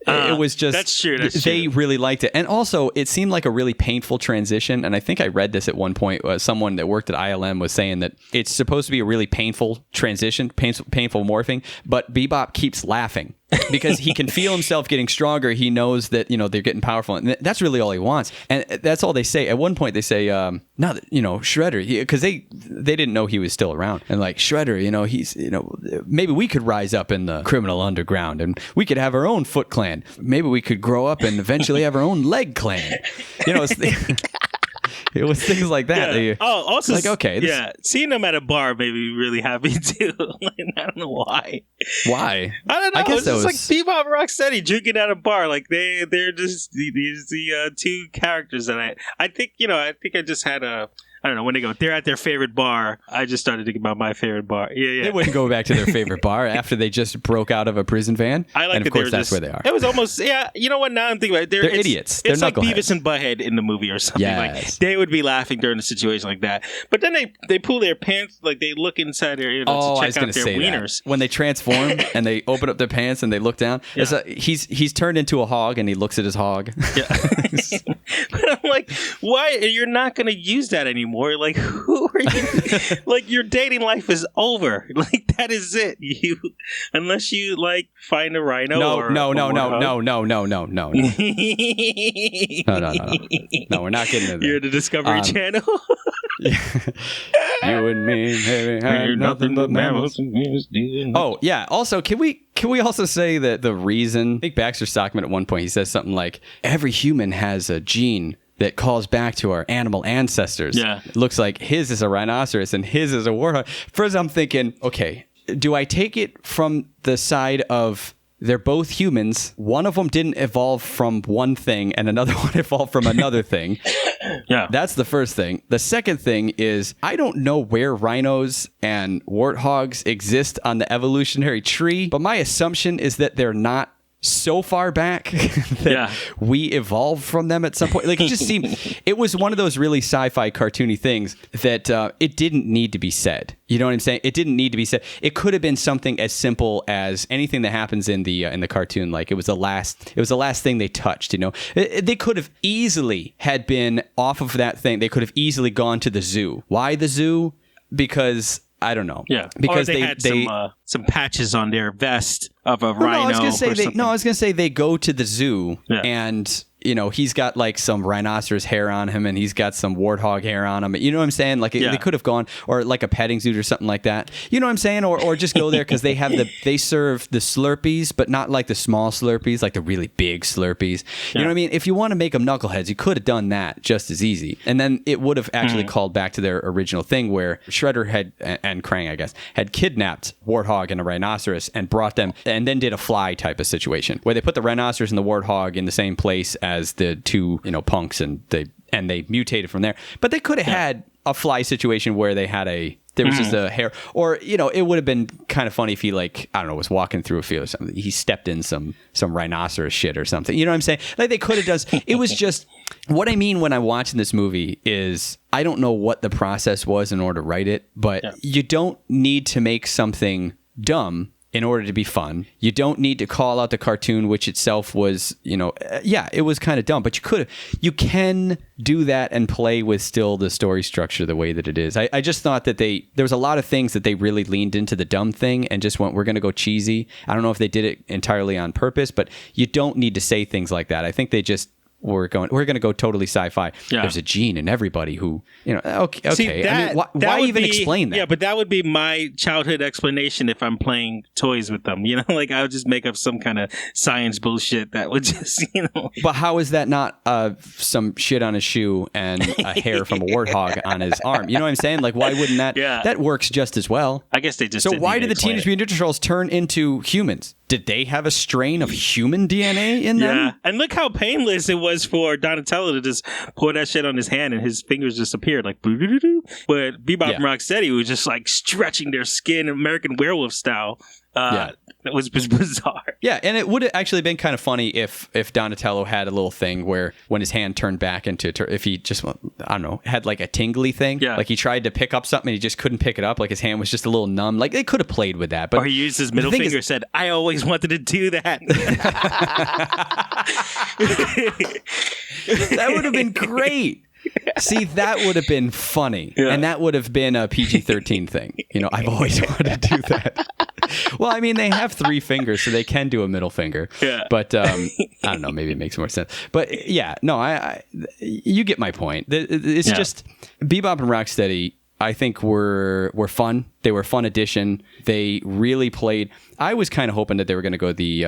It was just, that's true. They really liked it. And also, it seemed like a really painful transition. And I think I read this at one point. Someone that worked at ILM was saying that it's supposed to be a really painful transition, painful morphing, but Bebop keeps laughing because he can feel himself getting stronger. He knows that, they're getting powerful. And that's really all he wants. And that's all they say. At one point, they say, now that, Shredder, because they didn't know he was still around. And like, Shredder, he's, maybe we could rise up in the criminal underground and we could have our own Foot Clan. Maybe we could grow up and eventually have our own Leg Clan. It was things like that. Yeah. Also, like, okay. Seeing them at a bar made me really happy too. Like, I don't know why. Why? I don't know. I guess it's just like Bebop Rocksteady drinking at a bar. Like they're just the two characters that I think I just had I don't know, when they go, they're at their favorite bar. I just started thinking about my favorite bar. Yeah. They wouldn't go back to their favorite bar after they just broke out of a prison van. I like and of course, that's where they are. It was almost, you know what, now I'm thinking about it. They're idiots. They're it's like Beavis and Butthead in the movie or something. Yes. Like, they would be laughing during a situation like that. But then they pull their pants, like they look inside their, to check out their wieners. That. When they transform and they open up their pants and they look down, he's turned into a hog and he looks at his hog. Yeah. But I'm like, why? You're not going to use that anymore. Like, who are you? Like, your dating life is over. Like, that is it. Unless you like find a rhino. No, No, we're not getting into that. You're the Discovery Channel. You and me, baby, ain't nothing but mammals. Oh yeah. Also, can we also say that the reason? I think Baxter Stockman at one point he says something like, "Every human has a gene that calls back to our animal ancestors." Yeah. It looks like his is a rhinoceros and his is a warthog. First, I'm thinking, okay, do I take it from the side of they're both humans? One of them didn't evolve from one thing and another one evolved from another thing. Yeah. That's the first thing. The second thing is I don't know where rhinos and warthogs exist on the evolutionary tree, but my assumption is that they're not so far back that we evolved from them at some point. Like, it just seemed, it was one of those really sci-fi cartoony things that it didn't need to be said. You know what I'm saying? It didn't need to be said. It could have been something as simple as anything that happens in the cartoon. Like, it was the last thing they touched. They could have easily had been off of that thing. They could have easily gone to the zoo. Why the zoo? Because I don't know. Yeah, because or they had some patches on their vest of a rhino. I was gonna say they go to the zoo and he's got like some rhinoceros hair on him and he's got some warthog hair on him. You know what I'm saying? Like they could have gone or like a petting zoo or something like that. You know what I'm saying? Or just go there because they serve the Slurpees, but not like the small Slurpees, like the really big Slurpees. You know what I mean? If you want to make them knuckleheads, you could have done that just as easy. And then it would have actually called back to their original thing where Shredder and Krang, I guess, had kidnapped Warthog and a rhinoceros and brought them and then did a fly type of situation where they put the rhinoceros and the Warthog in the same place as the two, punks and they mutated from there. But they could have had a fly situation where they had there was just a hair, or it would have been kind of funny if he was walking through a field or something. He stepped in some rhinoceros shit or something. You know what I'm saying? Like they could have done. It was just what I mean when I'm watching this movie is I don't know what the process was in order to write it, but you don't need to make something dumb in order to be fun. You don't need to call out the cartoon, which itself was, it was kind of dumb, but you can do that and play with still the story structure the way that it is. I just thought that there was a lot of things that they really leaned into the dumb thing and just went, we're going to go cheesy. I don't know if they did it entirely on purpose, but you don't need to say things like that. I think they just we're going to go totally sci-fi. Yeah. There's a gene in everybody who, okay. See, why even explain that? Yeah, but that would be my childhood explanation if I'm playing toys with them. Like I would just make up some kind of science bullshit that would just, But how is that not some shit on his shoe and a hair from a warthog on his arm? You know what I'm saying? Like, why wouldn't that? Yeah. That works just as well. I guess they just. So why did the Teenage Mutant Ninja Turtles turn into humans? Did they have a strain of human DNA in them? Yeah, and look how painless it was for Donatello to just pour that shit on his hand and his fingers disappeared like boo-doo-doo-doo. But Bebop and Rocksteady was just like stretching their skin American Werewolf style. That was bizarre. Yeah, and it would have actually been kind of funny if Donatello had a little thing where when his hand turned back into if he just, I don't know, had like a tingly thing. Yeah. Like he tried to pick up something and he just couldn't pick it up. Like his hand was just a little numb. Like they could have played with that. But or he used his middle finger and said, I always wanted to do that. That would have been great. See, that would have been funny. Yeah. And that would have been a PG-13 thing. I've always wanted to do that. Well, I mean, they have 3 fingers, so they can do a middle finger. Yeah. But I don't know. Maybe it makes more sense. But yeah, no, you get my point. It's just Bebop and Rocksteady. I think were fun. They were a fun addition. They really played. I was kind of hoping that they were going to go the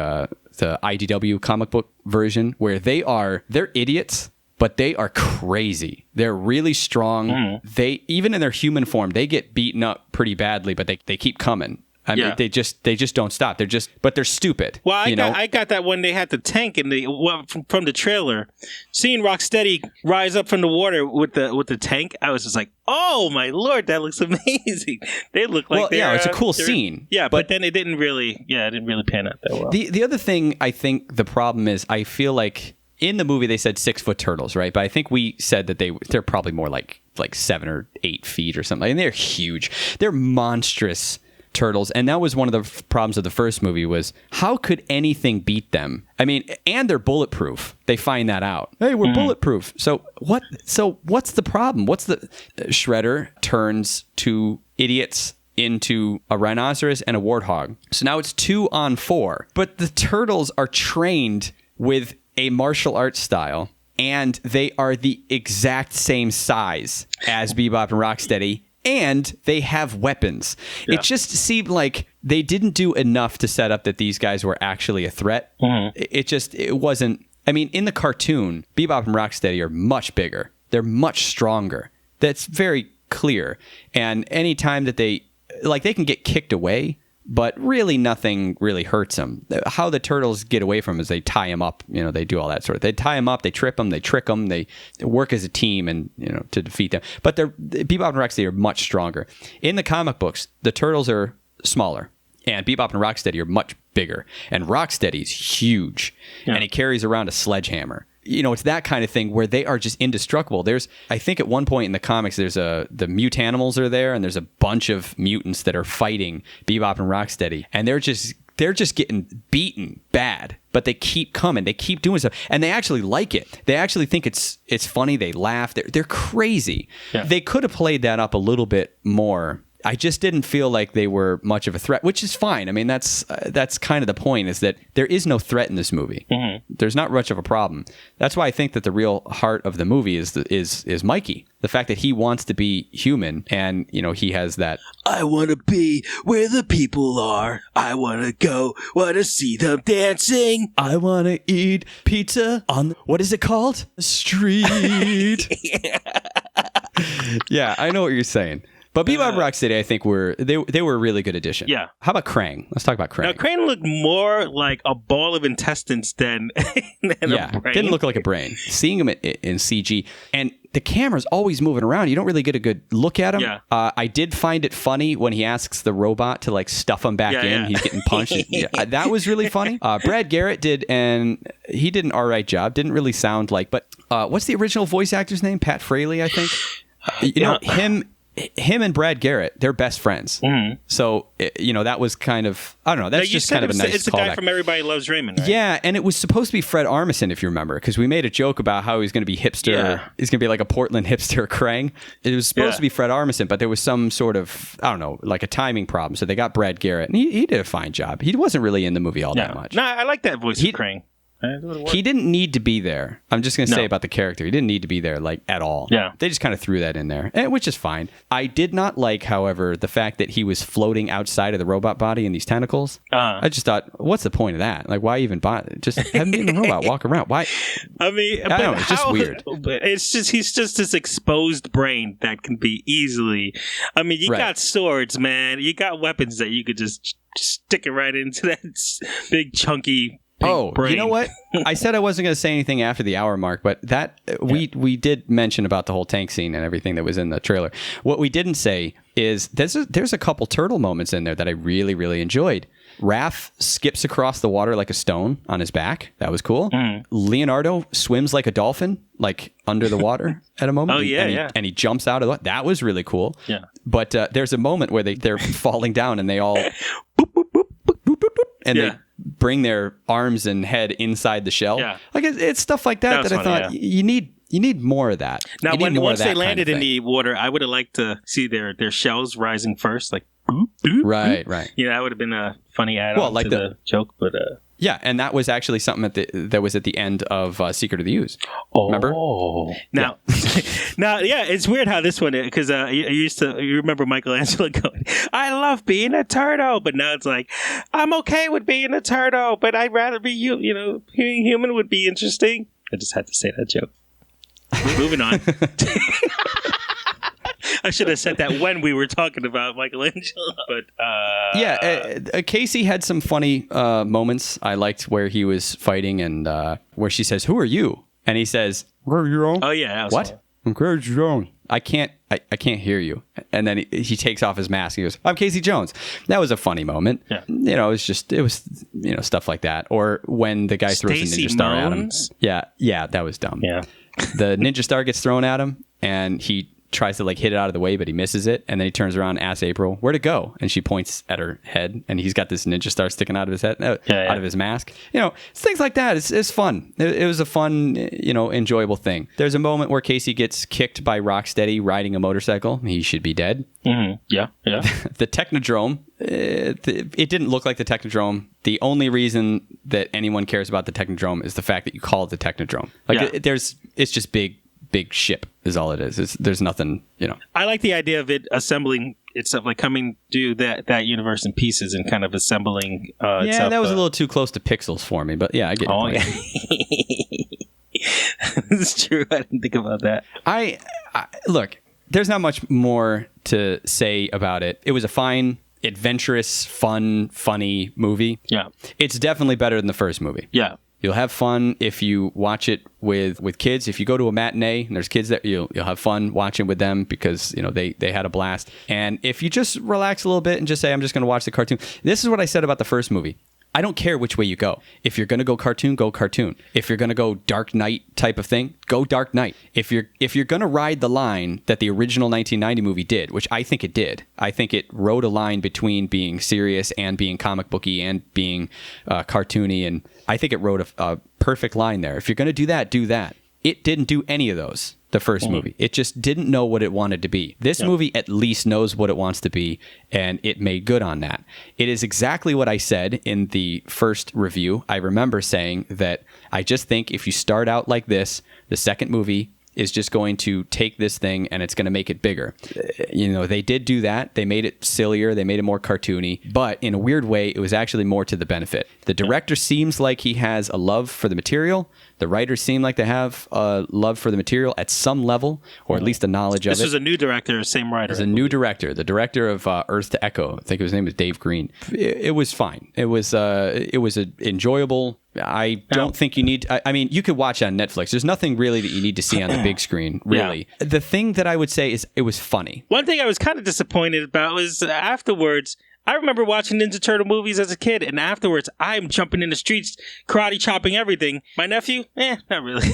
IDW comic book version, where they're idiots, but they are crazy. They're really strong. They, even in their human form, they get beaten up pretty badly, but they keep coming. I mean, they just don't stop. But they're stupid. Well, I got that when they had the tank from the trailer. Seeing Rocksteady rise up from the water with the tank, I was just like, oh my lord, that looks amazing. They look like it's a cool scene. Yeah, but then it didn't really pan out that well. The other thing I think the problem is, I feel like in the movie they said 6-foot turtles, right? But I think we said that they're probably more like 7 or 8 feet or something. And they're huge. They're monstrous turtles, and that was one of the problems of the first movie, was how could anything beat them? I mean, and they're bulletproof. They find that out. Hey, we're bulletproof. So what's the problem? Shredder turns 2 idiots into a rhinoceros and a warthog. So now it's 2 on 4. But the turtles are trained with a martial arts style, and they are the exact same size as Bebop and Rocksteady. And they have weapons. Yeah. It just seemed like they didn't do enough to set up that these guys were actually a threat. It wasn't. I mean, in the cartoon, Bebop and Rocksteady are much bigger. They're much stronger. That's very clear. And anytime that they can get kicked away, but really nothing really hurts them. How the turtles get away from them is they tie them up. They do all that sort of. They tie them up, they trip them, they trick them, they work as a team, and to defeat them. But Bebop and Rocksteady are much stronger. In the comic books, the turtles are smaller, and Bebop and Rocksteady are much bigger. And Rocksteady's huge, and he carries around a sledgehammer. It's that kind of thing where they are just indestructible. I think at one point in the comics, the mutanimals are there, and there's a bunch of mutants that are fighting Bebop and Rocksteady, and they're just getting beaten bad, but they keep coming. They keep doing stuff, and they actually like it. They actually think it's funny. They laugh. They're crazy. Yeah. They could have played that up a little bit more. I just didn't feel like they were much of a threat, which is fine. I mean, that's kind of the point, is that there is no threat in this movie. There's not much of a problem. That's why I think that the real heart of the movie is Mikey. The fact that he wants to be human, and he has that. I want to be where the people are. I want to see them dancing. I want to eat pizza on what is it called? The street. Yeah, I know what you're saying. But Bebop Rocksteady, I think, they were a really good addition. Yeah. How about Krang? Let's talk about Krang. Now, Krang looked more like a ball of intestines than a brain. Didn't look like a brain. Seeing him in CG, and the camera's always moving around. You don't really get a good look at him. Yeah. I did find it funny when he asks the robot to stuff him back in. Yeah. He's getting punched. That was really funny. Brad Garrett did, and he did an all right job. Didn't really sound like, but what's the original voice actor's name? Pat Fraley, I think. Him and Brad Garrett, they're best friends. So, that was kind of, I don't know, that's just kind of a nice callback. It's the guy from Everybody Loves Raymond, right? Yeah, and it was supposed to be Fred Armisen, if you remember, because we made a joke about how he's going to be hipster. Yeah. He's going to be like a Portland hipster Krang. It was supposed to be Fred Armisen, but there was some sort of, I don't know, like a timing problem. So they got Brad Garrett, and he did a fine job. He wasn't really in the movie all that much. No, I like that voice of Krang. He didn't need to be there. I'm just going to say about the character. He didn't need to be there at all. Yeah. They just kind of threw that in there, which is fine. I did not like, however, the fact that he was floating outside of the robot body in these tentacles. I just thought, what's the point of that? Why even bother? Just have him be in the robot, walk around. Why? I mean, I don't know, it's just weird. He's just this exposed brain that can be easily. I mean, you got swords, man. You got weapons that you could just stick it right into that big chunky. Brain. You know what? I said I wasn't going to say anything after the hour mark, but that we did mention about the whole tank scene and everything that was in the trailer. What we didn't say is there's a couple turtle moments in there that I really, really enjoyed. Raph skips across the water like a stone on his back. That was cool. Leonardo swims like a dolphin, under the water at a moment. And he jumps out of the. That was really cool. Yeah. But there's a moment where they're falling down and they all boop, boop, boop, boop, boop, boop, and they bring their arms and head inside the shell. Yeah. It's stuff like that I thought you need more of that. Now, once they landed in the water, I would have liked to see their shells rising first, Right. Yeah, that would have been a funny add-on to the joke, but yeah, and that was actually something that was at the end of Secret of the Ooze. Remember? Now, it's weird how this one, because you remember Michelangelo going, "I love being a turtle," but now it's like, "I'm okay with being a turtle, but I'd rather be being human would be interesting." I just had to say that joke. Moving on. I should have said that when we were talking about Michelangelo. But Casey had some funny moments. I liked where he was fighting and where she says, "Who are you?" And he says, "Where you on?" Oh yeah, that was what? Fun. I'm Casey Jones. I can't hear you. And then he takes off his mask. He goes, "I'm Casey Jones." That was a funny moment. Yeah. It was stuff like that. Or when the guy throws a ninja star at him. Yeah, that was dumb. Yeah. The ninja star gets thrown at him, and he tries to hit it out of the way, but he misses it, and then he turns around and asks April, "Where'd it go?" And she points at her head, and he's got this ninja star sticking out of his head, out of his mask. It's things like that. It's fun. It was a fun, enjoyable thing. There's a moment where Casey gets kicked by Rocksteady riding a motorcycle. He should be dead. Mm-hmm. Yeah. The Technodrome, it didn't look like the Technodrome. The only reason that anyone cares about the Technodrome is the fact that you call it the Technodrome. It's just big ship is all it is. There's nothing, I like the idea of it assembling itself, coming to that universe in pieces and kind of assembling itself. That was a little too close to pixels for me, but yeah, I get it. It's true. I didn't think about that. I look, there's not much more to say about it. It was a fine, adventurous, fun, funny movie. Yeah. It's definitely better than the first movie. Yeah. You'll have fun if you watch it with kids. If you go to a matinee and there's kids that you'll have fun watching with them because they had a blast. And if you just relax a little bit and just say, "I'm just going to watch the cartoon." This is what I said about the first movie. I don't care which way you go. If you're going to go cartoon, go cartoon. If you're going to go Dark Knight type of thing, go Dark Knight. If you're going to ride the line that the original 1990 movie did, which I think it did. I think it rode a line between being serious and being comic booky and being cartoony, and I think it rode a perfect line there. If you're going to do that, do that. It didn't do any of those, the first movie. It just didn't know what it wanted to be. This movie at least knows what it wants to be, and it made good on that. It is exactly what I said in the first review. I remember saying that I just think if you start out like this, the second movie is just going to take this thing and it's going to make it bigger. They did do that. They made it sillier. They made it more cartoony. But in a weird way, it was actually more to the benefit. The director seems like he has a love for the material. The writers seem like they have a love for the material at some level, or at least a knowledge of it. This was a new director, same writer. It's a new director. The director of Earth to Echo. I think his name was Dave Green. It was fine. It was enjoyable. I don't think you need... I mean, you could watch it on Netflix. There's nothing really that you need to see on the big screen, really. Yeah. The thing that I would say is it was funny. One thing I was kind of disappointed about was afterwards... I remember watching Ninja Turtle movies as a kid, and afterwards, I'm jumping in the streets, karate chopping everything. My nephew? Not really.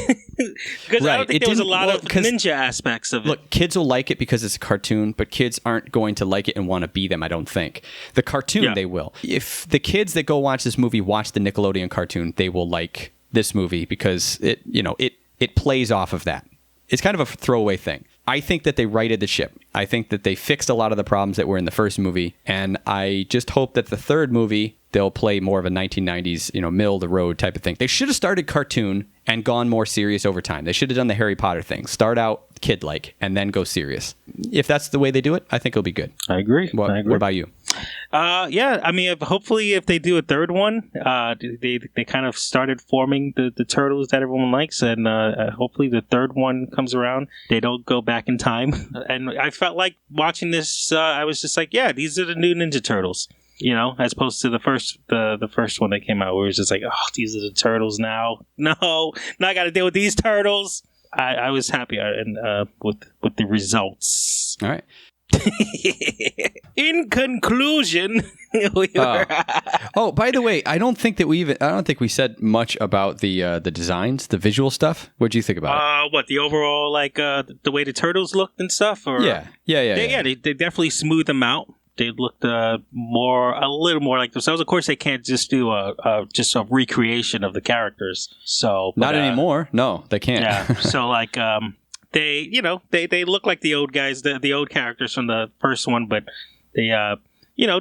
Because I don't think there was a lot of ninja aspects of it. Look, kids will like it because it's a cartoon, but kids aren't going to like it and want to be them, I don't think. The cartoon, they will. If the kids that go watch this movie watch the Nickelodeon cartoon, they will like this movie because it plays off of that. It's kind of a throwaway thing. I think that they righted the ship. I think that they fixed a lot of the problems that were in the first movie, and I just hope that the third movie, they'll play more of a 1990s, middle of the road type of thing. They should have started cartoon and gone more serious over time. They should have done the Harry Potter thing. Start out kid-like and then go serious. If that's the way they do it, I think it'll be good. I agree. What about you? I mean, hopefully if they do a third one, they kind of started forming the turtles that everyone likes, and hopefully the third one comes around. They don't go back in time. And I felt like watching this, I was just like, yeah, these are the new Ninja Turtles. As opposed to the first one that came out, where it was just like, oh, these are the turtles now. No, now I got to deal with these turtles. I was happy with the results. All right. In conclusion, by the way, I don't think we said much about the designs, the visual stuff. What do you think about it? What, the overall the way the turtles looked and stuff? Or yeah. They definitely smoothed them out. They looked a little more like themselves. Of course, they can't just do just a recreation of the characters. So not anymore. No, they can't. Yeah. So they look like the old guys, the old characters from the first one, but they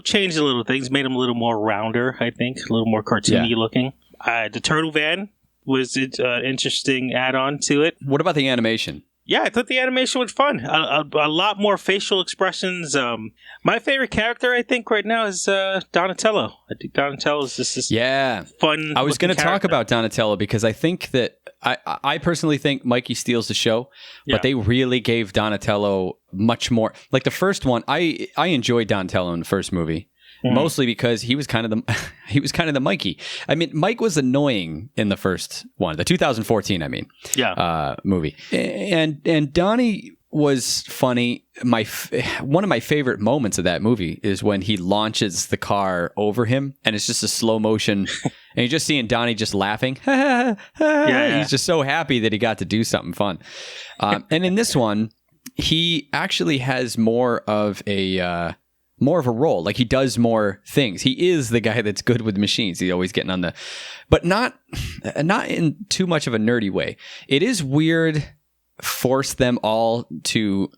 changed a little things, made him a little more rounder, I think, a little more cartoony looking. The turtle van was an interesting add-on to it. What about the animation? Yeah, I thought the animation was fun. A lot more facial expressions. My favorite character, I think, right now is Donatello. I think Donatello is just this fun. I was going to talk about Donatello because I think that I personally think Mikey steals the show, but they really gave Donatello much more. Like the first one, I enjoyed Donatello in the first movie. Mostly because he was kind of the Mikey. I mean, Mike was annoying in the first one, the 2014, movie, and Donnie was funny. One of my favorite moments of that movie is when he launches the car over him, and it's just a slow motion, and you're just seeing Donnie just laughing. He's just so happy that he got to do something fun. And in this one, he actually has more of a role. Like he does more things. He is the guy that's good with machines. He's always getting on but not in too much of a nerdy way. It is weird. Force them all to.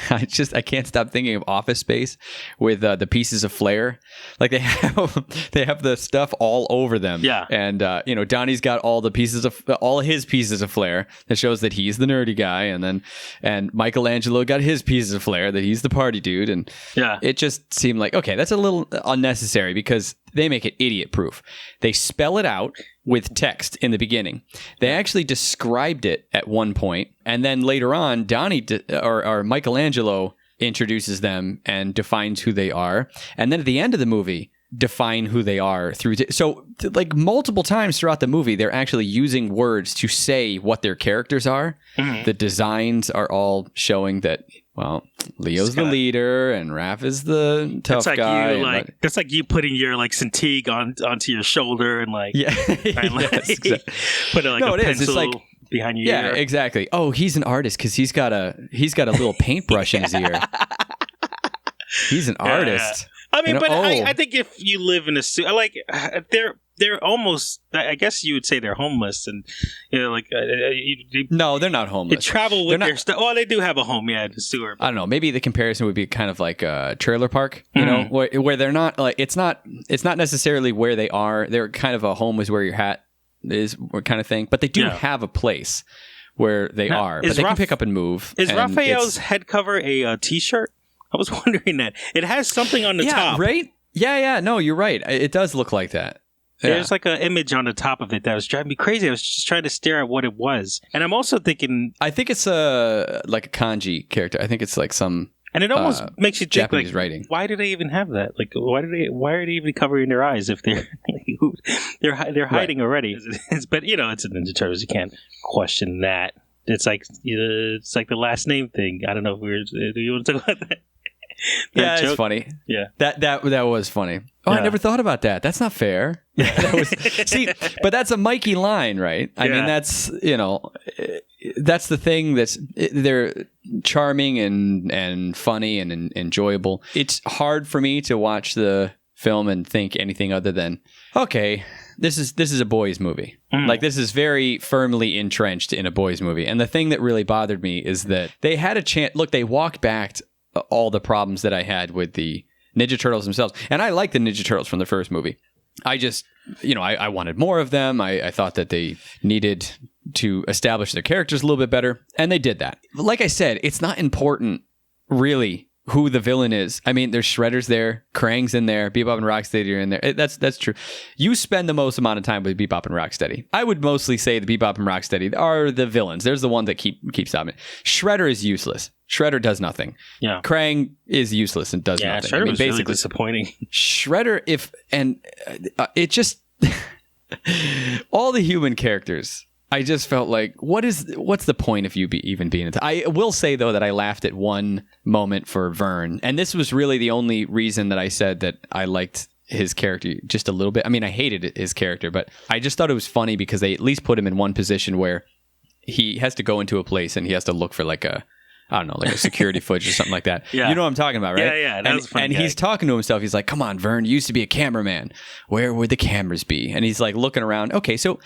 I can't stop thinking of Office Space with the pieces of flair. Like they have the stuff all over them. Yeah, and Donnie's got all his pieces of flair that shows that he's the nerdy guy, and Michelangelo got his pieces of flair that he's the party dude, and it just seemed like okay, that's a little unnecessary because they make it idiot proof. They spell it out with text in the beginning. They actually described it at one point, and then later on, Donnie or Michelangelo introduces them and defines who they are, and then at the end of the movie, define who they are through. So, like multiple times throughout the movie, they're actually using words to say what their characters are. Mm-hmm. The designs are all showing that. Well, Leo's the leader, and Raph is the tough guy. That's like you putting your Cintiq onto your shoulder and put a pencil behind your ear. Yeah, exactly. Oh, he's an artist because he's got a little paintbrush in his ear. He's an artist. I mean, I think if you live in a suit, they're almost. I guess you would say they're homeless, and no, they're not homeless. They travel with their stuff. Oh, they do have a home, in the sewer. I don't know. Maybe the comparison would be kind of like a trailer park, where they're not like it's not necessarily where they are. They're kind of a home is where your hat is, kind of thing. But they do have a place where they are, but they can pick up and move. Is Raphael's head cover a T-shirt? I was wondering that. It has something on the top. Right? Yeah. No, you're right. It does look like that. Yeah. There's like an image on the top of it that was driving me crazy. I was just trying to stare at what it was. And I'm also thinking... I think it's like a kanji character. I think it's like some... And it almost makes you think, Japanese writing. Why do they even have that? Like, why are they even covering their eyes if they're they're hiding already? But, it's a Ninja Turtles. You can't question that. It's like the last name thing. I don't know if do you want to talk about that? Yeah, it's funny. Yeah, that was funny. Oh, I never thought about that. That's not fair. See, but that's a Mikey line, right? I mean, that's that's the thing. They're charming and funny and enjoyable. It's hard for me to watch the film and think anything other than okay. This is a boys movie. Like this is very firmly entrenched in a boys movie. And the thing that really bothered me is that they had a chance. Look, they walked back all the problems that I had with the Ninja Turtles themselves. And I like the Ninja Turtles from the first movie. I just, I wanted more of them. I thought that they needed to establish their characters a little bit better. And they did that. Like I said, it's not important, really, who the villain is. I mean, there's Shredder's there, Krang's in there, Bebop and Rocksteady are in there. That's true. You spend the most amount of time with Bebop and Rocksteady. I would mostly say the Bebop and Rocksteady are the villains. There's the one that keeps stopping. Shredder is useless. Shredder does nothing. Yeah. Krang is useless and does nothing. Shredder was basically really disappointing. Shredder, it just all the human characters. I just felt like, what's the point of you even being? I will say though that I laughed at one moment for Vern, and this was really the only reason that I said that I liked his character just a little bit. I mean, I hated his character, but I just thought it was funny because they at least put him in one position where he has to go into a place and he has to look for like a I don't know, like a security footage or something like that. Yeah. You know what I'm talking about, right? Yeah. That was a funny and gag. he's talking to himself. He's like, come on, Vern, you used to be a cameraman. Where would the cameras be? And he's like looking around. Okay, so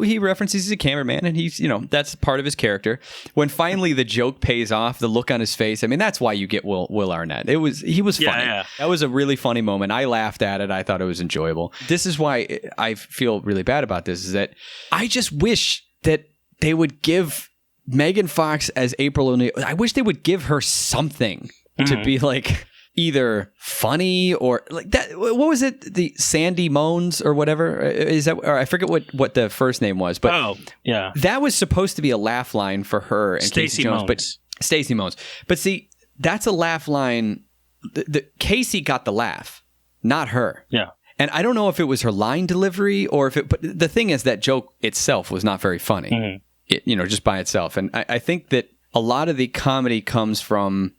he references he's a cameraman, and he's, that's part of his character. When finally the joke pays off, the look on his face, I mean, that's why you get Will Arnett. He was funny. Yeah. That was a really funny moment. I laughed at it. I thought it was enjoyable. This is why I feel really bad about this, is that I just wish that they would give Megan Fox as April O'Neil. I wish they would give her something to be like either funny or like that. What was it? The Sandy Moans or whatever? Is that? Or I forget what the first name was. But that was supposed to be a laugh line for her and Stacey Casey Jones. Moans. But Stacey Moans. But see, that's a laugh line. The Casey got the laugh, not her. Yeah. And I don't know if it was her line delivery or if it. But the thing is, that joke itself was not very funny. Just by itself. And I think that a lot of the comedy comes from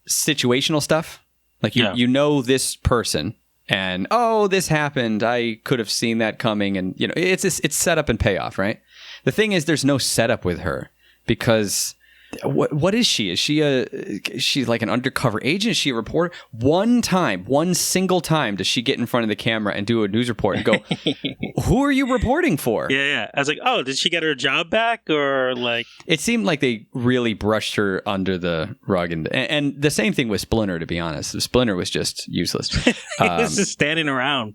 situational stuff. Like, you know this person and, oh, this happened. I could have seen that coming. And, it's setup and payoff, right? The thing is, there's no setup with her because what is she? Is she's like an undercover agent? Is she a reporter? One single time does she get in front of the camera and do a news report and go, who are you reporting for? Yeah. I was like, oh, did she get her job back? Or like... It seemed like they really brushed her under the rug. And the same thing with Splinter, to be honest. Splinter was just useless. He was just standing around.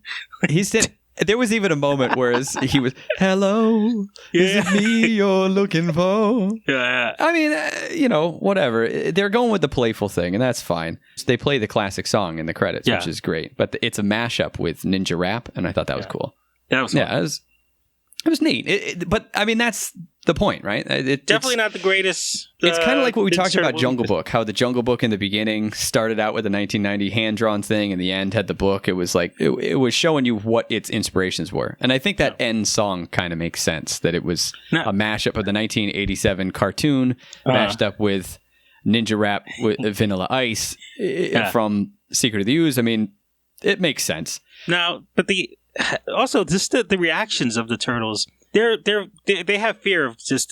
There was even a moment where he was, hello, is it me you're looking for? Yeah. I mean, whatever. They're going with the playful thing, and that's fine. They play the classic song in the credits, which is great. But it's a mashup with Ninja Rap, and I thought that was cool. That was fun. Yeah, it was neat. But, I mean, that's the point, right? Definitely not the greatest. It's kind of like what we talked about Jungle Book, how the Jungle Book in the beginning started out with a 1990 hand-drawn thing, and the end had the book. It was like, it was showing you what its inspirations were. And I think that end song kind of makes sense, that it was a mashup of the 1987 cartoon mashed up with Ninja Rap with Vanilla Ice from Secret of the Ooze. I mean, it makes sense. Now, but also just the reactions of the turtles, they have fear of just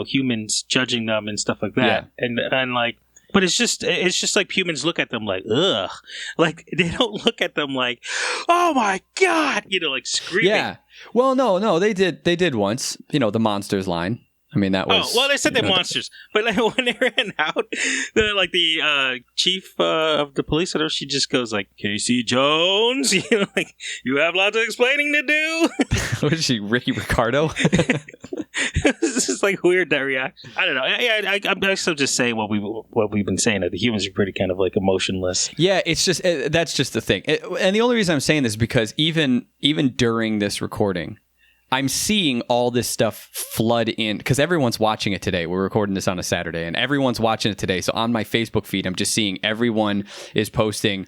humans judging them and stuff like that, and like, but it's just like humans look at them like, ugh, like they don't look at them like, oh my god, like screaming. Yeah, well, no, they did once, the monsters line. I mean, that was... Oh, well, they said they're monsters. But like, when they ran out, the chief of the police, she just goes like, Casey Jones, like, you have lots of explaining to do. What is she, Ricky Ricardo? This is like weird, that reaction. I don't know. Yeah, I'm also just saying what we've been saying, that the humans are pretty kind of like emotionless. Yeah, it's just, that's just the thing. And the only reason I'm saying this is because even during this recording, I'm seeing all this stuff flood in because everyone's watching it today. We're recording this on a Saturday and everyone's watching it today. So on my Facebook feed, I'm just seeing everyone is posting,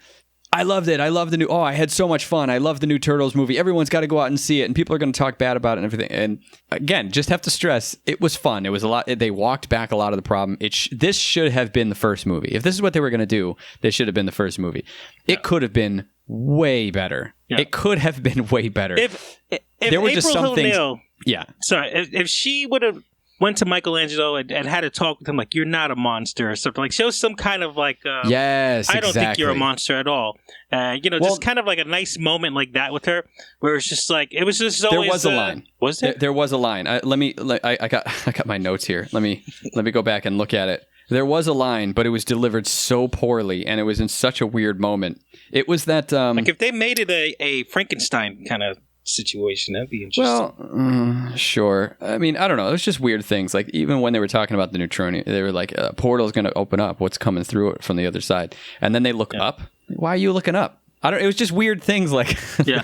I loved it. I love the new, I had so much fun. I love the new Turtles movie. Everyone's got to go out and see it. And people are going to talk bad about it and everything. And again, just have to stress, it was fun. It was a lot. They walked back a lot of the problem. This should have been the first movie. If this is what they were going to do, this should have been the first movie. It could have been way better. Yeah. It could have been way better. If there were April just some things. Yeah. Sorry. If she would have went to Michelangelo and had a talk with him, like, you're not a monster or something, like, show some kind of like, yes, I don't think you're a monster at all. Just kind of like a nice moment like that with her, where it's just like, it was just always. There was a line. Was there? There was a line. I got my notes here. Let me go back and look at it. There was a line, but it was delivered so poorly, and it was in such a weird moment. It was that... like, if they made it a Frankenstein kind of situation, that'd be interesting. Well, sure. I mean, I don't know. It was just weird things. Like, even when they were talking about the neutronium, they were like, a portal's going to open up. What's coming through it from the other side? And then they look up. Why are you looking up? It was just weird things like,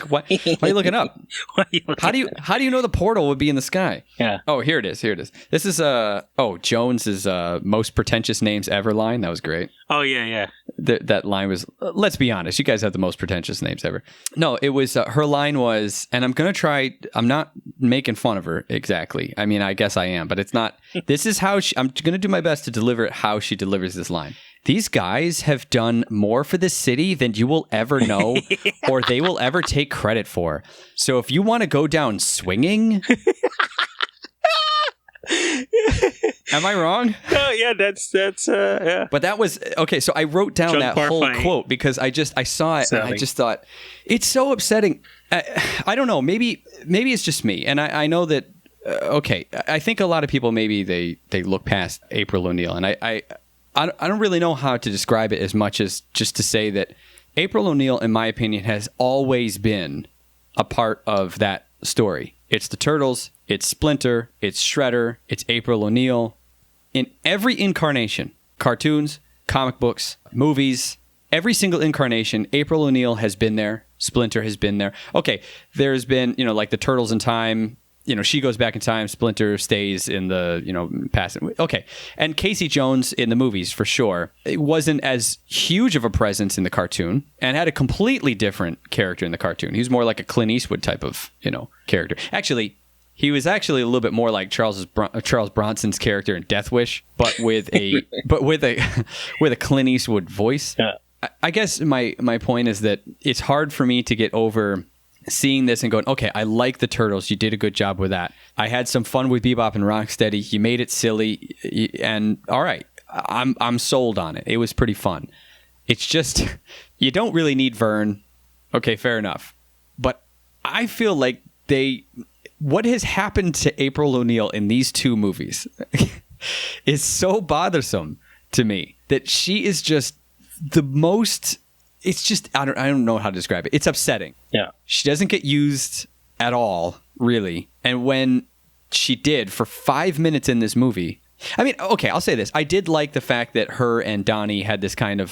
why are you looking up? How do you know the portal would be in the sky? Yeah. Oh, here it is. This is Jones's most pretentious names ever line. That was great. Oh yeah. That line was, let's be honest, you guys have the most pretentious names ever. No, it was, her line was, and I'm not making fun of her exactly. I mean, I guess I am, but it's not, this is how I'm going to do my best to deliver it how she delivers this line. These guys have done more for this city than you will ever know or they will ever take credit for. So if you want to go down swinging... Am I wrong? Oh yeah, that's yeah. But that was okay. So I wrote down Drunk that bar whole fight. quote because I saw it and I just thought it's so upsetting. I don't know. Maybe it's just me, and I know that. Okay, I think a lot of people maybe they look past April O'Neil, and I don't really know how to describe it as much as just to say that April O'Neil, in my opinion, has always been a part of that story. It's the Turtles, it's Splinter, it's Shredder, it's April O'Neil. In every incarnation, cartoons, comic books, movies, every single incarnation, April O'Neil has been there. Splinter has been there. Okay, there's been, like the Turtles in Time. She goes back in time. Splinter stays in the, past. Okay. And Casey Jones in the movies, for sure. It wasn't as huge of a presence in the cartoon and had a completely different character in the cartoon. He was more like a Clint Eastwood type of, character. Actually, he was actually a little bit more like Charles Bronson's character in Death Wish, but with a with a Clint Eastwood voice. Yeah. I guess my point is that it's hard for me to get over seeing this and going, okay, I like the Turtles. You did a good job with that. I had some fun with Bebop and Rocksteady. You made it silly, and all right, I'm sold on it. It was pretty fun. It's just you don't really need Vern. Okay, fair enough. But I feel like what has happened to April O'Neil in these two movies is so bothersome to me that she is just the most. It's just I don't know how to describe it. It's upsetting. Yeah. She doesn't get used at all, really. And when she did for 5 minutes in this movie, I mean, okay, I'll say this. I did like the fact that her and Donnie had this kind of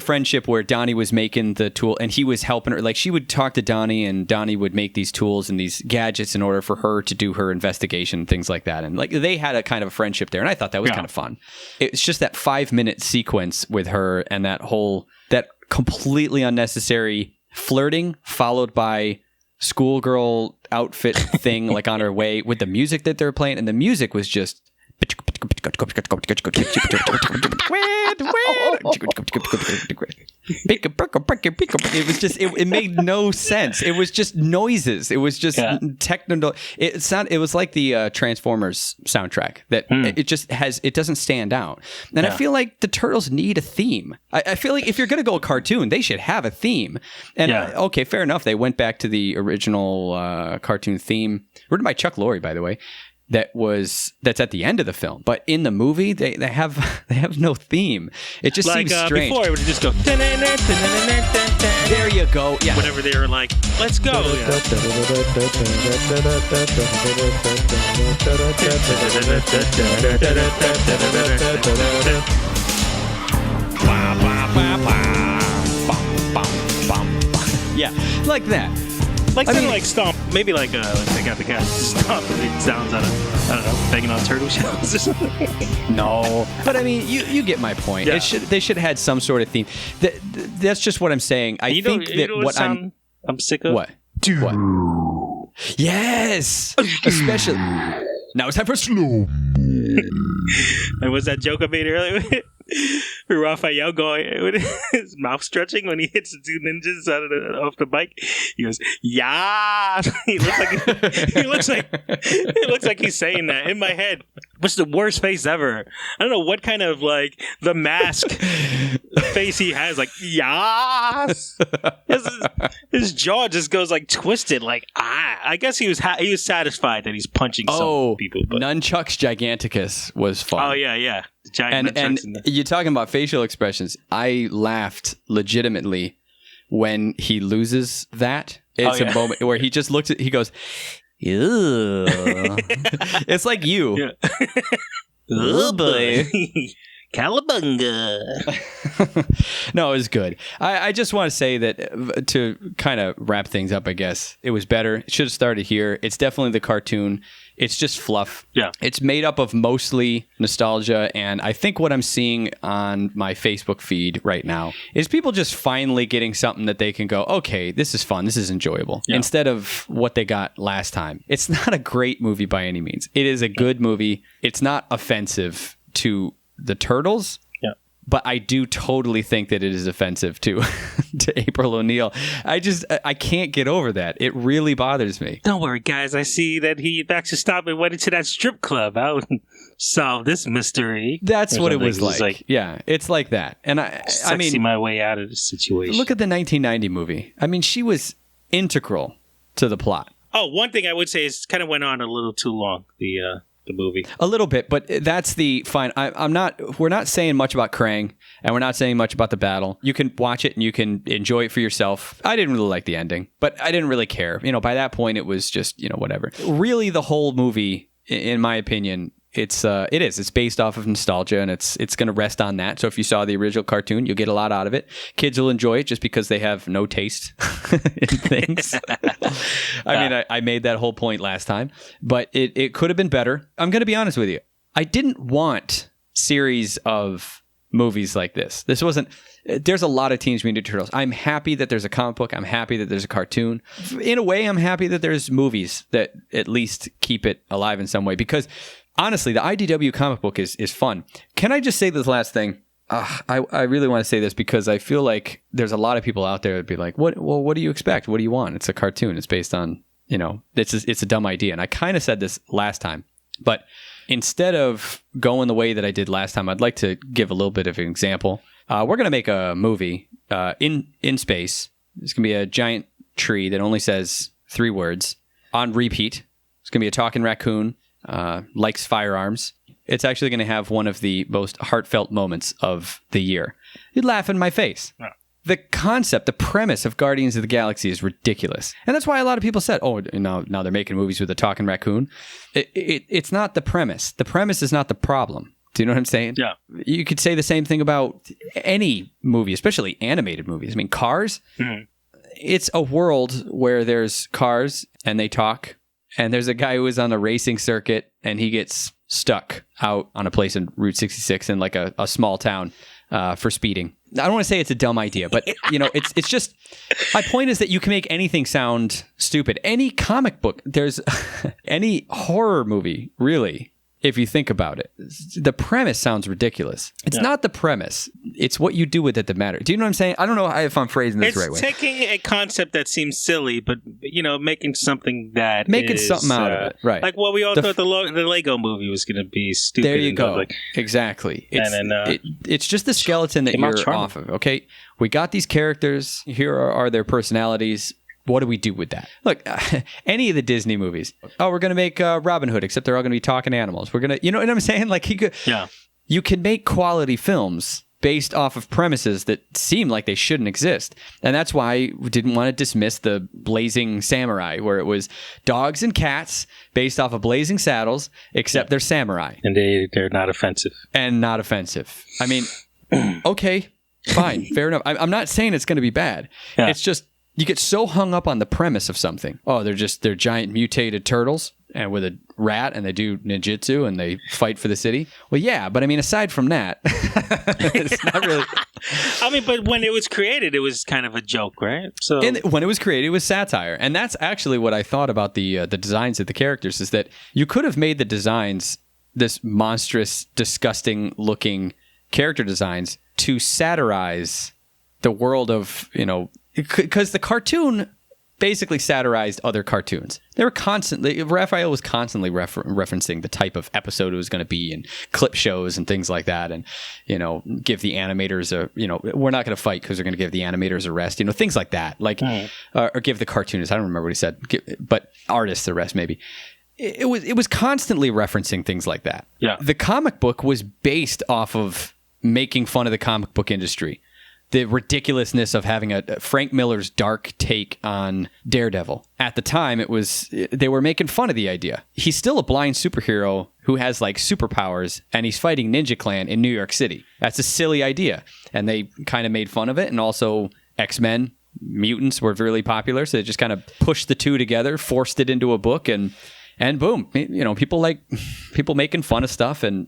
friendship where Donnie was making the tool and he was helping her. Like she would talk to Donnie and Donnie would make these tools and these gadgets in order for her to do her investigation, things like that. And like they had a kind of a friendship there. And I thought that was kind of fun. It's just that 5-minute sequence with her and that completely unnecessary flirting followed by schoolgirl outfit thing like on her way with the music that they're playing. And the music was just it was just it made no sense. It was just noises. It was just techno. It was like the Transformers soundtrack that it doesn't stand out. And I feel like the Turtles need a theme. I feel like if you're going to go cartoon, they should have a theme. And okay, fair enough. They went back to the original cartoon theme, written by Chuck Lorre, by the way. That's at the end of the film, but in the movie they have no theme. It just seems strange. Before it would just go. There you go. Yeah. Whenever they were like, "Let's go." Yeah, like that. Like something like Stomp, maybe like they got the cat Stomp sounds out of, I don't know, banging on turtle shells or something. No, but I mean, you get my point. Yeah. They should have had some sort of theme. That's just what I'm saying. I think I'm sick of. What? Yes, especially now it's time for slow. And was that joke I made earlier? For Raphael going with his mouth stretching when he hits the two ninjas off the bike. He goes, "Yeah." He looks like he's saying that in my head. What's the worst face ever? I don't know what kind of like the mask face he has. Like, "Yes." His jaw just goes like twisted. Like, I guess he was satisfied that he's punching some people. But Nunchucks Giganticus was fun. Oh yeah. Giant and you're talking about facial expressions. I laughed legitimately when he loses that. It's a moment where he just looks he goes, ew. It's like you. Yeah. Oh boy. Cowabunga. No, it was good. I just want to say that to kind of wrap things up, I guess, it was better. It should have started here. It's definitely the cartoon. It's just fluff. Yeah. It's made up of mostly nostalgia. And I think what I'm seeing on my Facebook feed right now is people just finally getting something that they can go, okay, this is fun. This is enjoyable. Yeah. Instead of what they got last time. It's not a great movie by any means. It is a good movie. It's not offensive to the Turtles. Yeah. but I do totally think that it is offensive to April O'Neil. I can't get over that. It really bothers me. Don't worry, guys. I see that he actually stopped and went into that strip club. I'll solve this mystery. That's what it was like. Yeah, it's like that. And I mean, my way out of the situation. Look at the 1990 movie. I mean, she was integral to the plot. Oh, one thing I would say is kind of went on a little too long, the movie. A little bit, but that's the fine. We're not saying much about Krang, and we're not saying much about the battle. You can watch it and you can enjoy it for yourself. I didn't really like the ending, but I didn't really care. By that point, it was just, whatever. Really, the whole movie, in my opinion, it's based off of nostalgia, and it's going to rest on that. So if you saw the original cartoon, you'll get a lot out of it. Kids will enjoy it just because they have no taste in things. I made that whole point last time, but it could have been better. I'm going to be honest with you. I didn't want series of movies like this. This wasn't. There's a lot of Teenage Mutant Ninja Turtles. I'm happy that there's a comic book. I'm happy that there's a cartoon. In a way, I'm happy that there's movies that at least keep it alive in some way, because honestly, the IDW comic book is fun. Can I just say this last thing? I really want to say this because I feel like there's a lot of people out there that'd be like, what do you expect? What do you want? It's a cartoon. It's based on, it's a dumb idea. And I kind of said this last time, but instead of going the way that I did last time, I'd like to give a little bit of an example. We're going to make a movie in space. It's going to be a giant tree that only says 3 words on repeat. It's going to be a talking raccoon. Likes firearms. It's actually going to have one of the most heartfelt moments of the year. You'd laugh in my face. Yeah. The concept, the premise of Guardians of the Galaxy is ridiculous. And that's why a lot of people said, now they're making movies with a talking raccoon. It's not the premise. The premise is not the problem. Do you know what I'm saying? Yeah. You could say the same thing about any movie, especially animated movies. I mean, Cars, It's a world where there's cars and they talk. And there's a guy who is on a racing circuit, and he gets stuck out on a place in Route 66 in like a small town for speeding. I don't want to say it's a dumb idea, but it's just, my point is that you can make anything sound stupid. Any comic book, there's any horror movie, really. If you think about it, the premise sounds ridiculous. It's not the premise. It's what you do with it that matters. Do you know what I'm saying? I don't know if I'm phrasing this the right way. It's taking a concept that seems silly, but, making something that Making something out of it, right. Like what we all thought the Lego movie was going to be stupid. There you go. Exactly. It's just the skeleton that you're off of, okay? We got these characters. Here are their personalities. What do we do with that? Look, any of the Disney movies. We're going to make Robin Hood, except they're all going to be talking animals. We're going to, you know what I'm saying? Like, you can make quality films based off of premises that seem like they shouldn't exist. And that's why we didn't want to dismiss the Blazing Samurai, where it was dogs and cats based off of blazing saddles, except they're samurai. And they're not offensive. I mean, okay, fine, fair enough. I'm not saying it's going to be bad. Yeah. It's just, you get so hung up on the premise of something. They're giant mutated turtles and with a rat, and they do ninjutsu and they fight for the city. Well, yeah, but I mean, aside from that, it's not really. I mean, but when it was created, it was kind of a joke, right? So when it was created, it was satire, and that's actually what I thought about the designs of the characters. Is that you could have made the designs this monstrous, disgusting looking character designs to satirize the world of because the cartoon basically satirized other cartoons. Raphael was constantly referencing the type of episode it was going to be and clip shows and things like that. And, give the animators we're not going to fight because they're going to give the animators a rest, things like that. Or give the cartoonists, I don't remember what he said, but artists a rest maybe. It was constantly referencing things like that. Yeah. The comic book was based off of making fun of the comic book industry. The ridiculousness of having a Frank Miller's dark take on Daredevil. At the time, they were making fun of the idea. He's still a blind superhero who has like superpowers, and he's fighting Ninja Clan in New York City. That's a silly idea. And they kind of made fun of it. And also X-Men, mutants were really popular. So they just kind of pushed the two together, forced it into a book, and boom, people making fun of stuff. And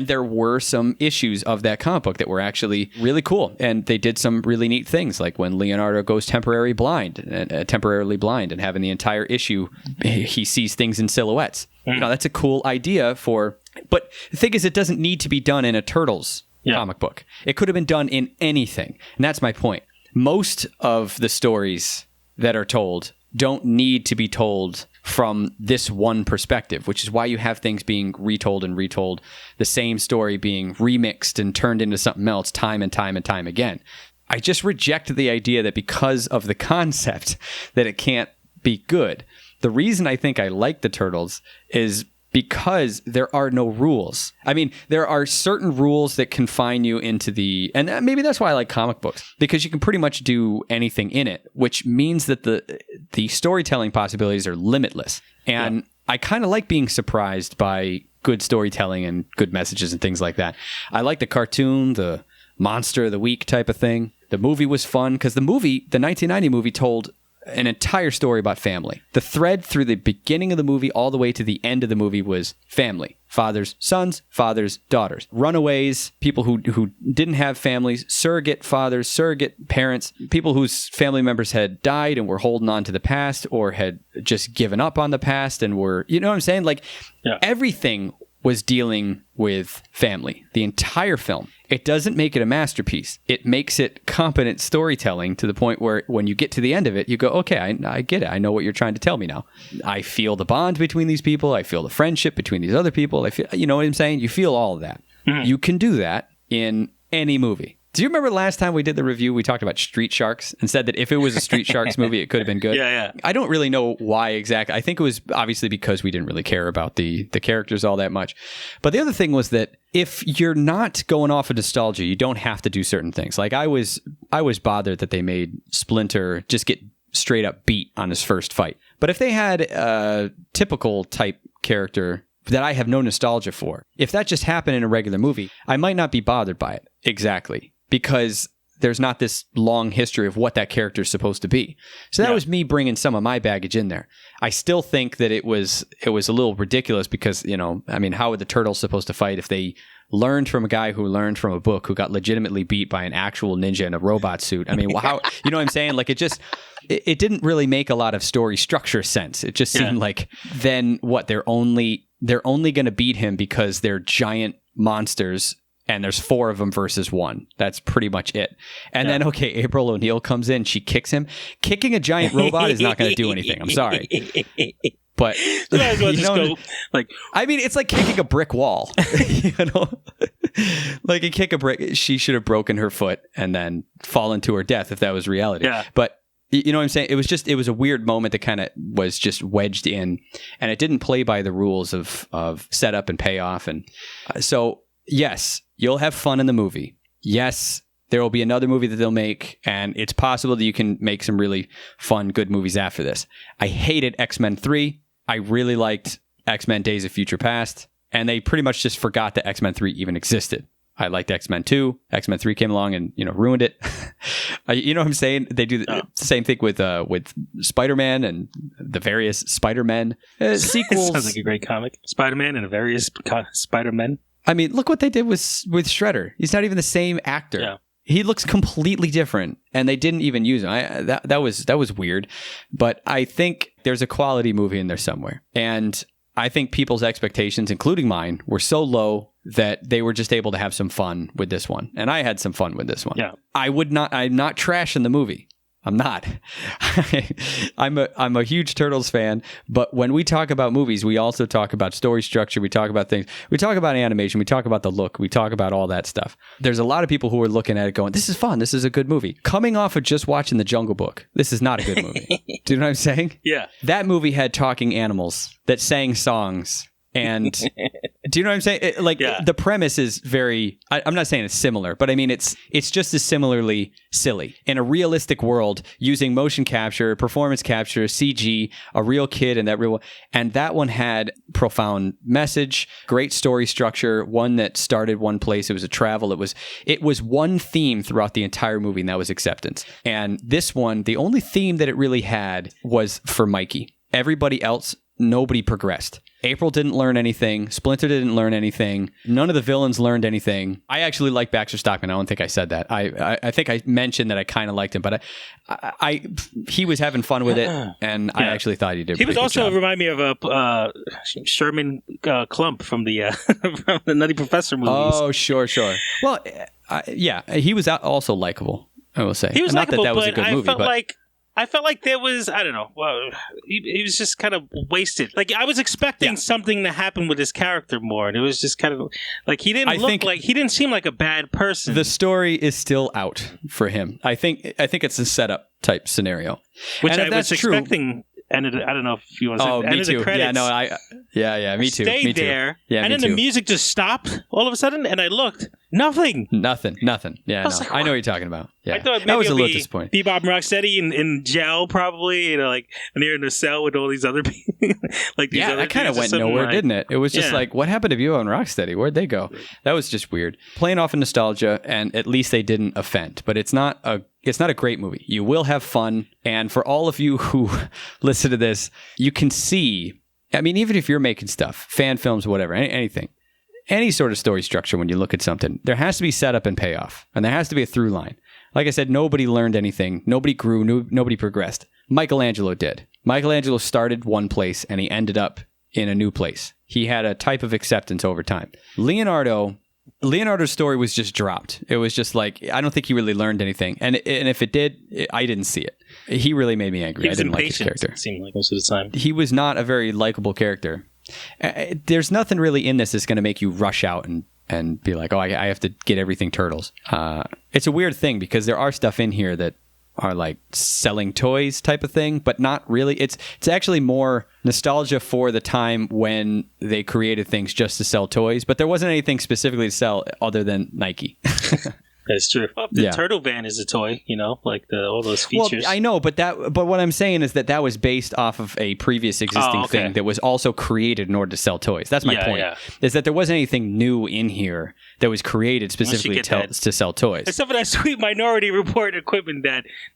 there were some issues of that comic book that were actually really cool. And they did some really neat things, like when Leonardo goes temporarily blind and having the entire issue, he sees things in silhouettes. That's a cool idea but the thing is, it doesn't need to be done in a Turtles comic book. It could have been done in anything. And that's my point. Most of the stories that are told don't need to be told from this one perspective, which is why you have things being retold and retold, the same story being remixed and turned into something else time and time and time again. I just reject the idea that because of the concept that it can't be good. The reason I think I like the Turtles is because there are no rules. I mean, there are certain rules that confine you into and maybe that's why I like comic books, because you can pretty much do anything in it, which means that the storytelling possibilities are limitless. And I kind of like being surprised by good storytelling and good messages and things like that. I like the cartoon, the monster of the week type of thing. The movie was fun because the 1990 movie told an entire story about family. The thread through the beginning of the movie all the way to the end of the movie was family. Fathers, sons, fathers, daughters. Runaways, people who didn't have families, surrogate fathers, surrogate parents, people whose family members had died and were holding on to the past or had just given up on the past and were, you know what I'm saying? Like everything was dealing with family. The entire film. It doesn't make it a masterpiece. It makes it competent storytelling to the point where when you get to the end of it, you go, okay, I get it. I know what you're trying to tell me now. I feel the bond between these people. I feel the friendship between these other people. I feel, you know what I'm saying? You feel all of that. Mm-hmm. You can do that in any movie. Do you remember last time we did the review, we talked about Street Sharks and said that if it was a Street Sharks movie, it could have been good? Yeah. I don't really know why exactly. I think it was obviously because we didn't really care about the characters all that much. But the other thing was that if you're not going off of nostalgia, you don't have to do certain things. Like I was bothered that they made Splinter just get straight up beat on his first fight. But if they had a typical type character that I have no nostalgia for, if that just happened in a regular movie, I might not be bothered by it. Exactly. Because there's not this long history of what that character is supposed to be. So that was me bringing some of my baggage in there. I still think that it was a little ridiculous because, you know, I mean, how are the Turtles supposed to fight if they learned from a guy who learned from a book who got legitimately beat by an actual ninja in a robot suit? I mean, how, you know what I'm saying? Like it didn't really make a lot of story structure sense. It just seemed like then what, they're only going to beat him because they're giant monsters and there's 4 of them versus 1. That's pretty much it. And then, okay, April O'Neil comes in. She kicks him. Kicking a giant robot is not going to do anything. I'm sorry. But, you know, I mean, it's like kicking a brick wall. You know? Like a kick a brick. She should have broken her foot and then fallen to her death if that was reality. Yeah. But, you know what I'm saying? It was a weird moment that kind of was just wedged in. And it didn't play by the rules of setup and payoff. And so, yes, you'll have fun in the movie. Yes, there will be another movie that they'll make, and it's possible that you can make some really fun, good movies after this. I hated X-Men 3. I really liked X-Men Days of Future Past, and they pretty much just forgot that X-Men 3 even existed. I liked X-Men 2. X-Men 3 came along and, you know, ruined it. You know what I'm saying? They do the same thing with Spider-Man and the various Spider-Men sequels. Sounds like a great comic. Spider-Man and the various Spider-Men. I mean, look what they did with Shredder. He's not even the same actor. Yeah. He looks completely different, and they didn't even use him. That was weird. But I think there's a quality movie in there somewhere. And I think people's expectations, including mine, were so low that they were just able to have some fun with this one. And I had some fun with this one. Yeah. I'm not trashing the movie. I'm not. I'm a huge Turtles fan, but when we talk about movies, we also talk about story structure. We talk about things. We talk about animation. We talk about the look. We talk about all that stuff. There's a lot of people who are looking at it going, this is fun. This is a good movie. Coming off of just watching The Jungle Book, this is not a good movie. Do you know what I'm saying? Yeah. That movie had talking animals that sang songs. And do you know what I'm saying? The premise is very, I'm not saying it's similar, but I mean, it's just as similarly silly. In a realistic world, using motion capture, performance capture, CG, a real kid and that one had profound message, great story structure, one that started one place. It was a travel. It was one theme throughout the entire movie, and that was acceptance. And this one, the only theme that it really had was for Mikey. Everybody else nobody progressed. April didn't learn anything. Splinter didn't learn anything. None of the villains learned anything. I actually like Baxter Stockman. I don't think I said that. I think I mentioned that I kind of liked him, but he was having fun with it, and I actually thought he did. He was also remind me of a Sherman Klump from the from the Nutty Professor movies. Oh, sure. Well, yeah, he was also likable. I will say he was not likable, that was a good movie, I felt like there was, I don't know, well, he was just kind of wasted. Like, I was expecting something to happen with his character more, and it was just kind of, like, he didn't seem like a bad person. The story is still out for him. I think it's a setup type scenario. Which I was expecting, and I don't know if you want to say, me too. Credits, me too. Stayed there, and then the music just stopped all of a sudden, and I looked. Nothing. Yeah, I know what you're talking about. Yeah. I thought maybe I was a little disappointed. Bebop Rocksteady in jail, probably, like, and they're in a cell with all these other people. Like, these other that kind of went nowhere, didn't it? It was just like, what happened to Bebop and Rocksteady? Where'd they go? That was just weird. Playing off of nostalgia, and at least they didn't offend. But it's not a great movie. You will have fun, and for all of you who listen to this, you can see. I mean, even if you're making stuff, fan films, whatever, anything. Any sort of story structure, when you look at something, there has to be setup and payoff, and there has to be a through line. Like I said, nobody learned anything. Nobody grew. Nobody progressed. Michelangelo did. Michelangelo started one place, and he ended up in a new place. He had a type of acceptance over time. Leonardo's story was just dropped. It was just like, I don't think he really learned anything. And if it did, I didn't see it. He really made me angry. He was I didn't impatient, like his character. It seemed like most of the time. He was not a very likable character. There's nothing really in this that's going to make you rush out and be like, oh, I have to get everything Turtles. It's a weird thing because there are stuff in here that are like selling toys type of thing, but not really. It's actually more nostalgia for the time when they created things just to sell toys, but there wasn't anything specifically to sell other than Nike. That's true. Well, the Turtle Van is a toy, like all those features. Well, I know, but what I'm saying is that was based off of a previous existing thing that was also created in order to sell toys. That's my point. Yeah. Is that there wasn't anything new in here that was created specifically to sell toys. Except for that sweet Minority Report equipment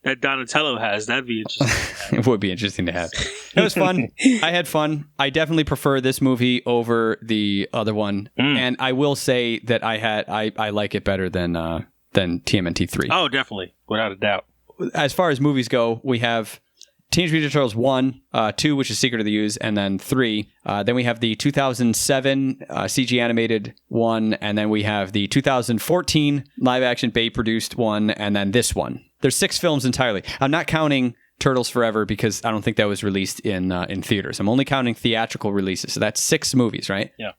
that Donatello has. That'd be interesting. It would be interesting to have. It was fun. I had fun. I definitely prefer this movie over the other one, and I will say that I like it better than TMNT 3. Oh, definitely. Without a doubt. As far as movies go, we have Teenage Mutant Ninja Turtles 1, 2, which is Secret of the Ooze, and then 3. Then we have the 2007 CG animated one, and then we have the 2014 live-action Bay-produced one, and then this one. There's 6 films entirely. I'm not counting Turtles Forever because I don't think that was released in theaters. I'm only counting theatrical releases, so that's 6 movies, right? Yeah.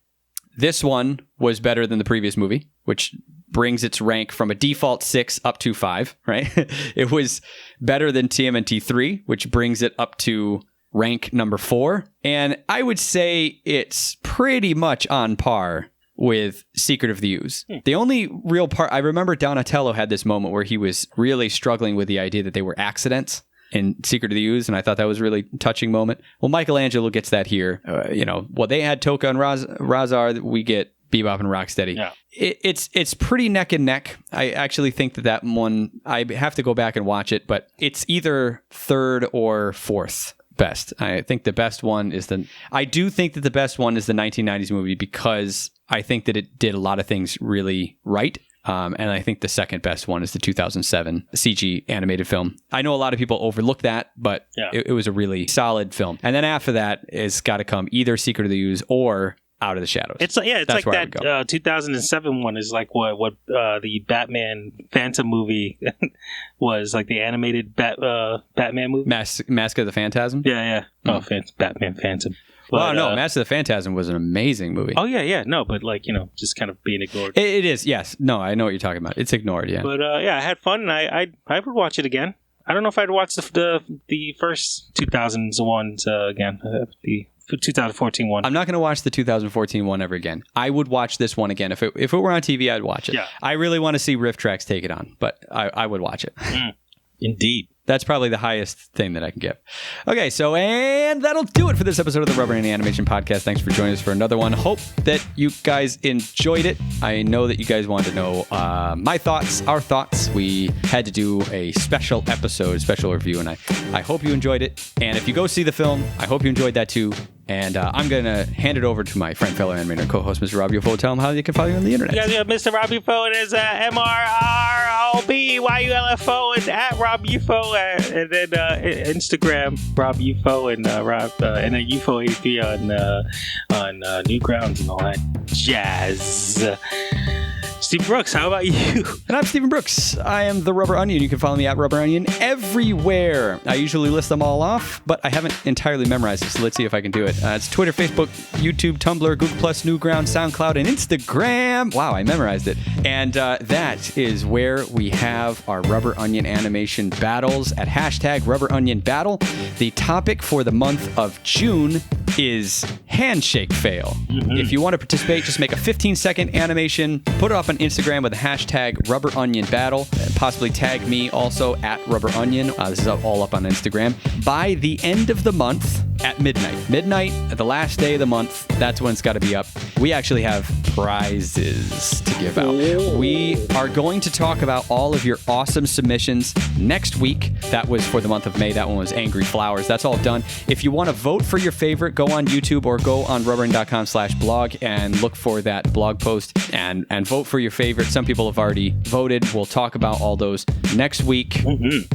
This one was better than the previous movie, which brings its rank from a default 6 up to 5, right? It was better than TMNT 3, which brings it up to rank number 4. And I would say it's pretty much on par with Secret of the Ooze. The only real part, I remember Donatello had this moment where he was really struggling with the idea that they were accidents in Secret of the Ooze, and I thought that was a really touching moment. Well, Michelangelo gets that here. They had Toka and Razar, we get Bebop and Rocksteady. Yeah. It's pretty neck and neck. I actually think that one, I have to go back and watch it, but it's either third or fourth best. I think the best one is I do think that the best one is the 1990s movie because I think that it did a lot of things really right. And I think the second best one is the 2007 CG animated film. I know a lot of people overlook that, but it was a really solid film. And then after that, it's got to come either Secret of the Ooze or Out of the Shadows. It's like that 2007 one is like what the Batman Phantom movie was, like the animated Batman movie. Mask of the Phantasm? Yeah. Oh, Batman Phantom. But, no, Mask of the Phantasm was an amazing movie. Oh, yeah. No, but just kind of being ignored. It is, yes. No, I know what you're talking about. It's ignored, yeah. But I had fun. I would watch it again. I don't know if I'd watch the first 2000s ones again. The 2014 one. I'm not going to watch the 2014 one ever again. I would watch this one again. If it were on TV, I'd watch it. Yeah. I really want to see Riff Tracks take it on, but I would watch it. Indeed. That's probably the highest thing that I can give. Okay, and that'll do it for this episode of the Rubber Band Animation Podcast. Thanks for joining us for another one. Hope that you guys enjoyed it. I know that you guys wanted to know my thoughts, our thoughts. We had to do a special episode, special review, and I hope you enjoyed it. And if you go see the film, I hope you enjoyed that too. And I'm going to hand it over to my friend, fellow animator, co-host, Mr. Rob Ufo. Tell him how you can follow you on the internet. Yeah, Mr. Rob Ufo. It is MRROBYULFO and at Rob Ufo. And then Instagram, Rob Ufo, and and then UFO83 on Newgrounds and all that jazz. Steve Brooks, how about you? And I'm Stephen Brooks. I am the Rubber Onion. You can follow me at Rubber Onion everywhere. I usually list them all off, but I haven't entirely memorized it, so let's see if I can do it. It's Twitter, Facebook, YouTube, Tumblr, Google+, Newgrounds, SoundCloud, and Instagram. Wow, I memorized it. And that is where we have our Rubber Onion animation battles at hashtag Rubber Onion Battle. The topic for the month of June is handshake fail. If you want to participate, just make a 15-second animation, put it up on Instagram with the hashtag Rubber Onion Battle, and possibly tag me also at Rubber Onion. This is all up on Instagram. By the end of the month at midnight, at the last day of the month, that's when it's got to be up. We actually have prizes to give out. We are going to talk about all of your awesome submissions next week. That was for the month of May. That one was Angry Flowers. That's all done. If you want to vote for your favorite, go on YouTube or go on rubberin.com/blog and look for that blog post and vote for your favorite. Some people have already voted. We'll talk about all those next week.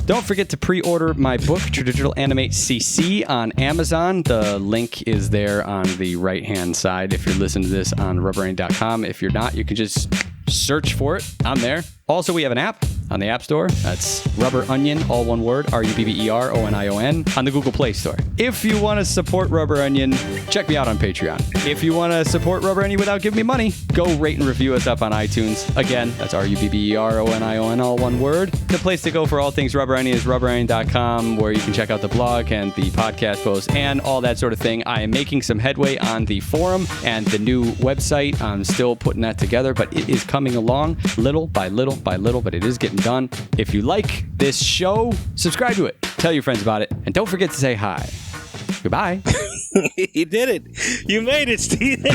Don't forget to pre-order my book, Tradigital Animate CC, on Amazon. The link is there on the right-hand side if you're listening to this on rubberin.com. If you're not, you can just search for it. I'm there. Also, we have an app on the App Store. That's Rubber Onion, all one word, RUBBERONION, on the Google Play Store. If you want to support Rubber Onion, check me out on Patreon. If you want to support Rubber Onion without giving me money, go rate and review us up on iTunes. Again, that's RUBBERONION, all one word. The place to go for all things Rubber Onion is rubberonion.com, where you can check out the blog and the podcast posts and all that sort of thing. I am making some headway on the forum and the new website. I'm still putting that together, but it is coming along little by little, but it is getting done. If you like this show, subscribe to it. Tell your friends about it. And don't forget to say hi. Goodbye. You did it. You made it, Steven.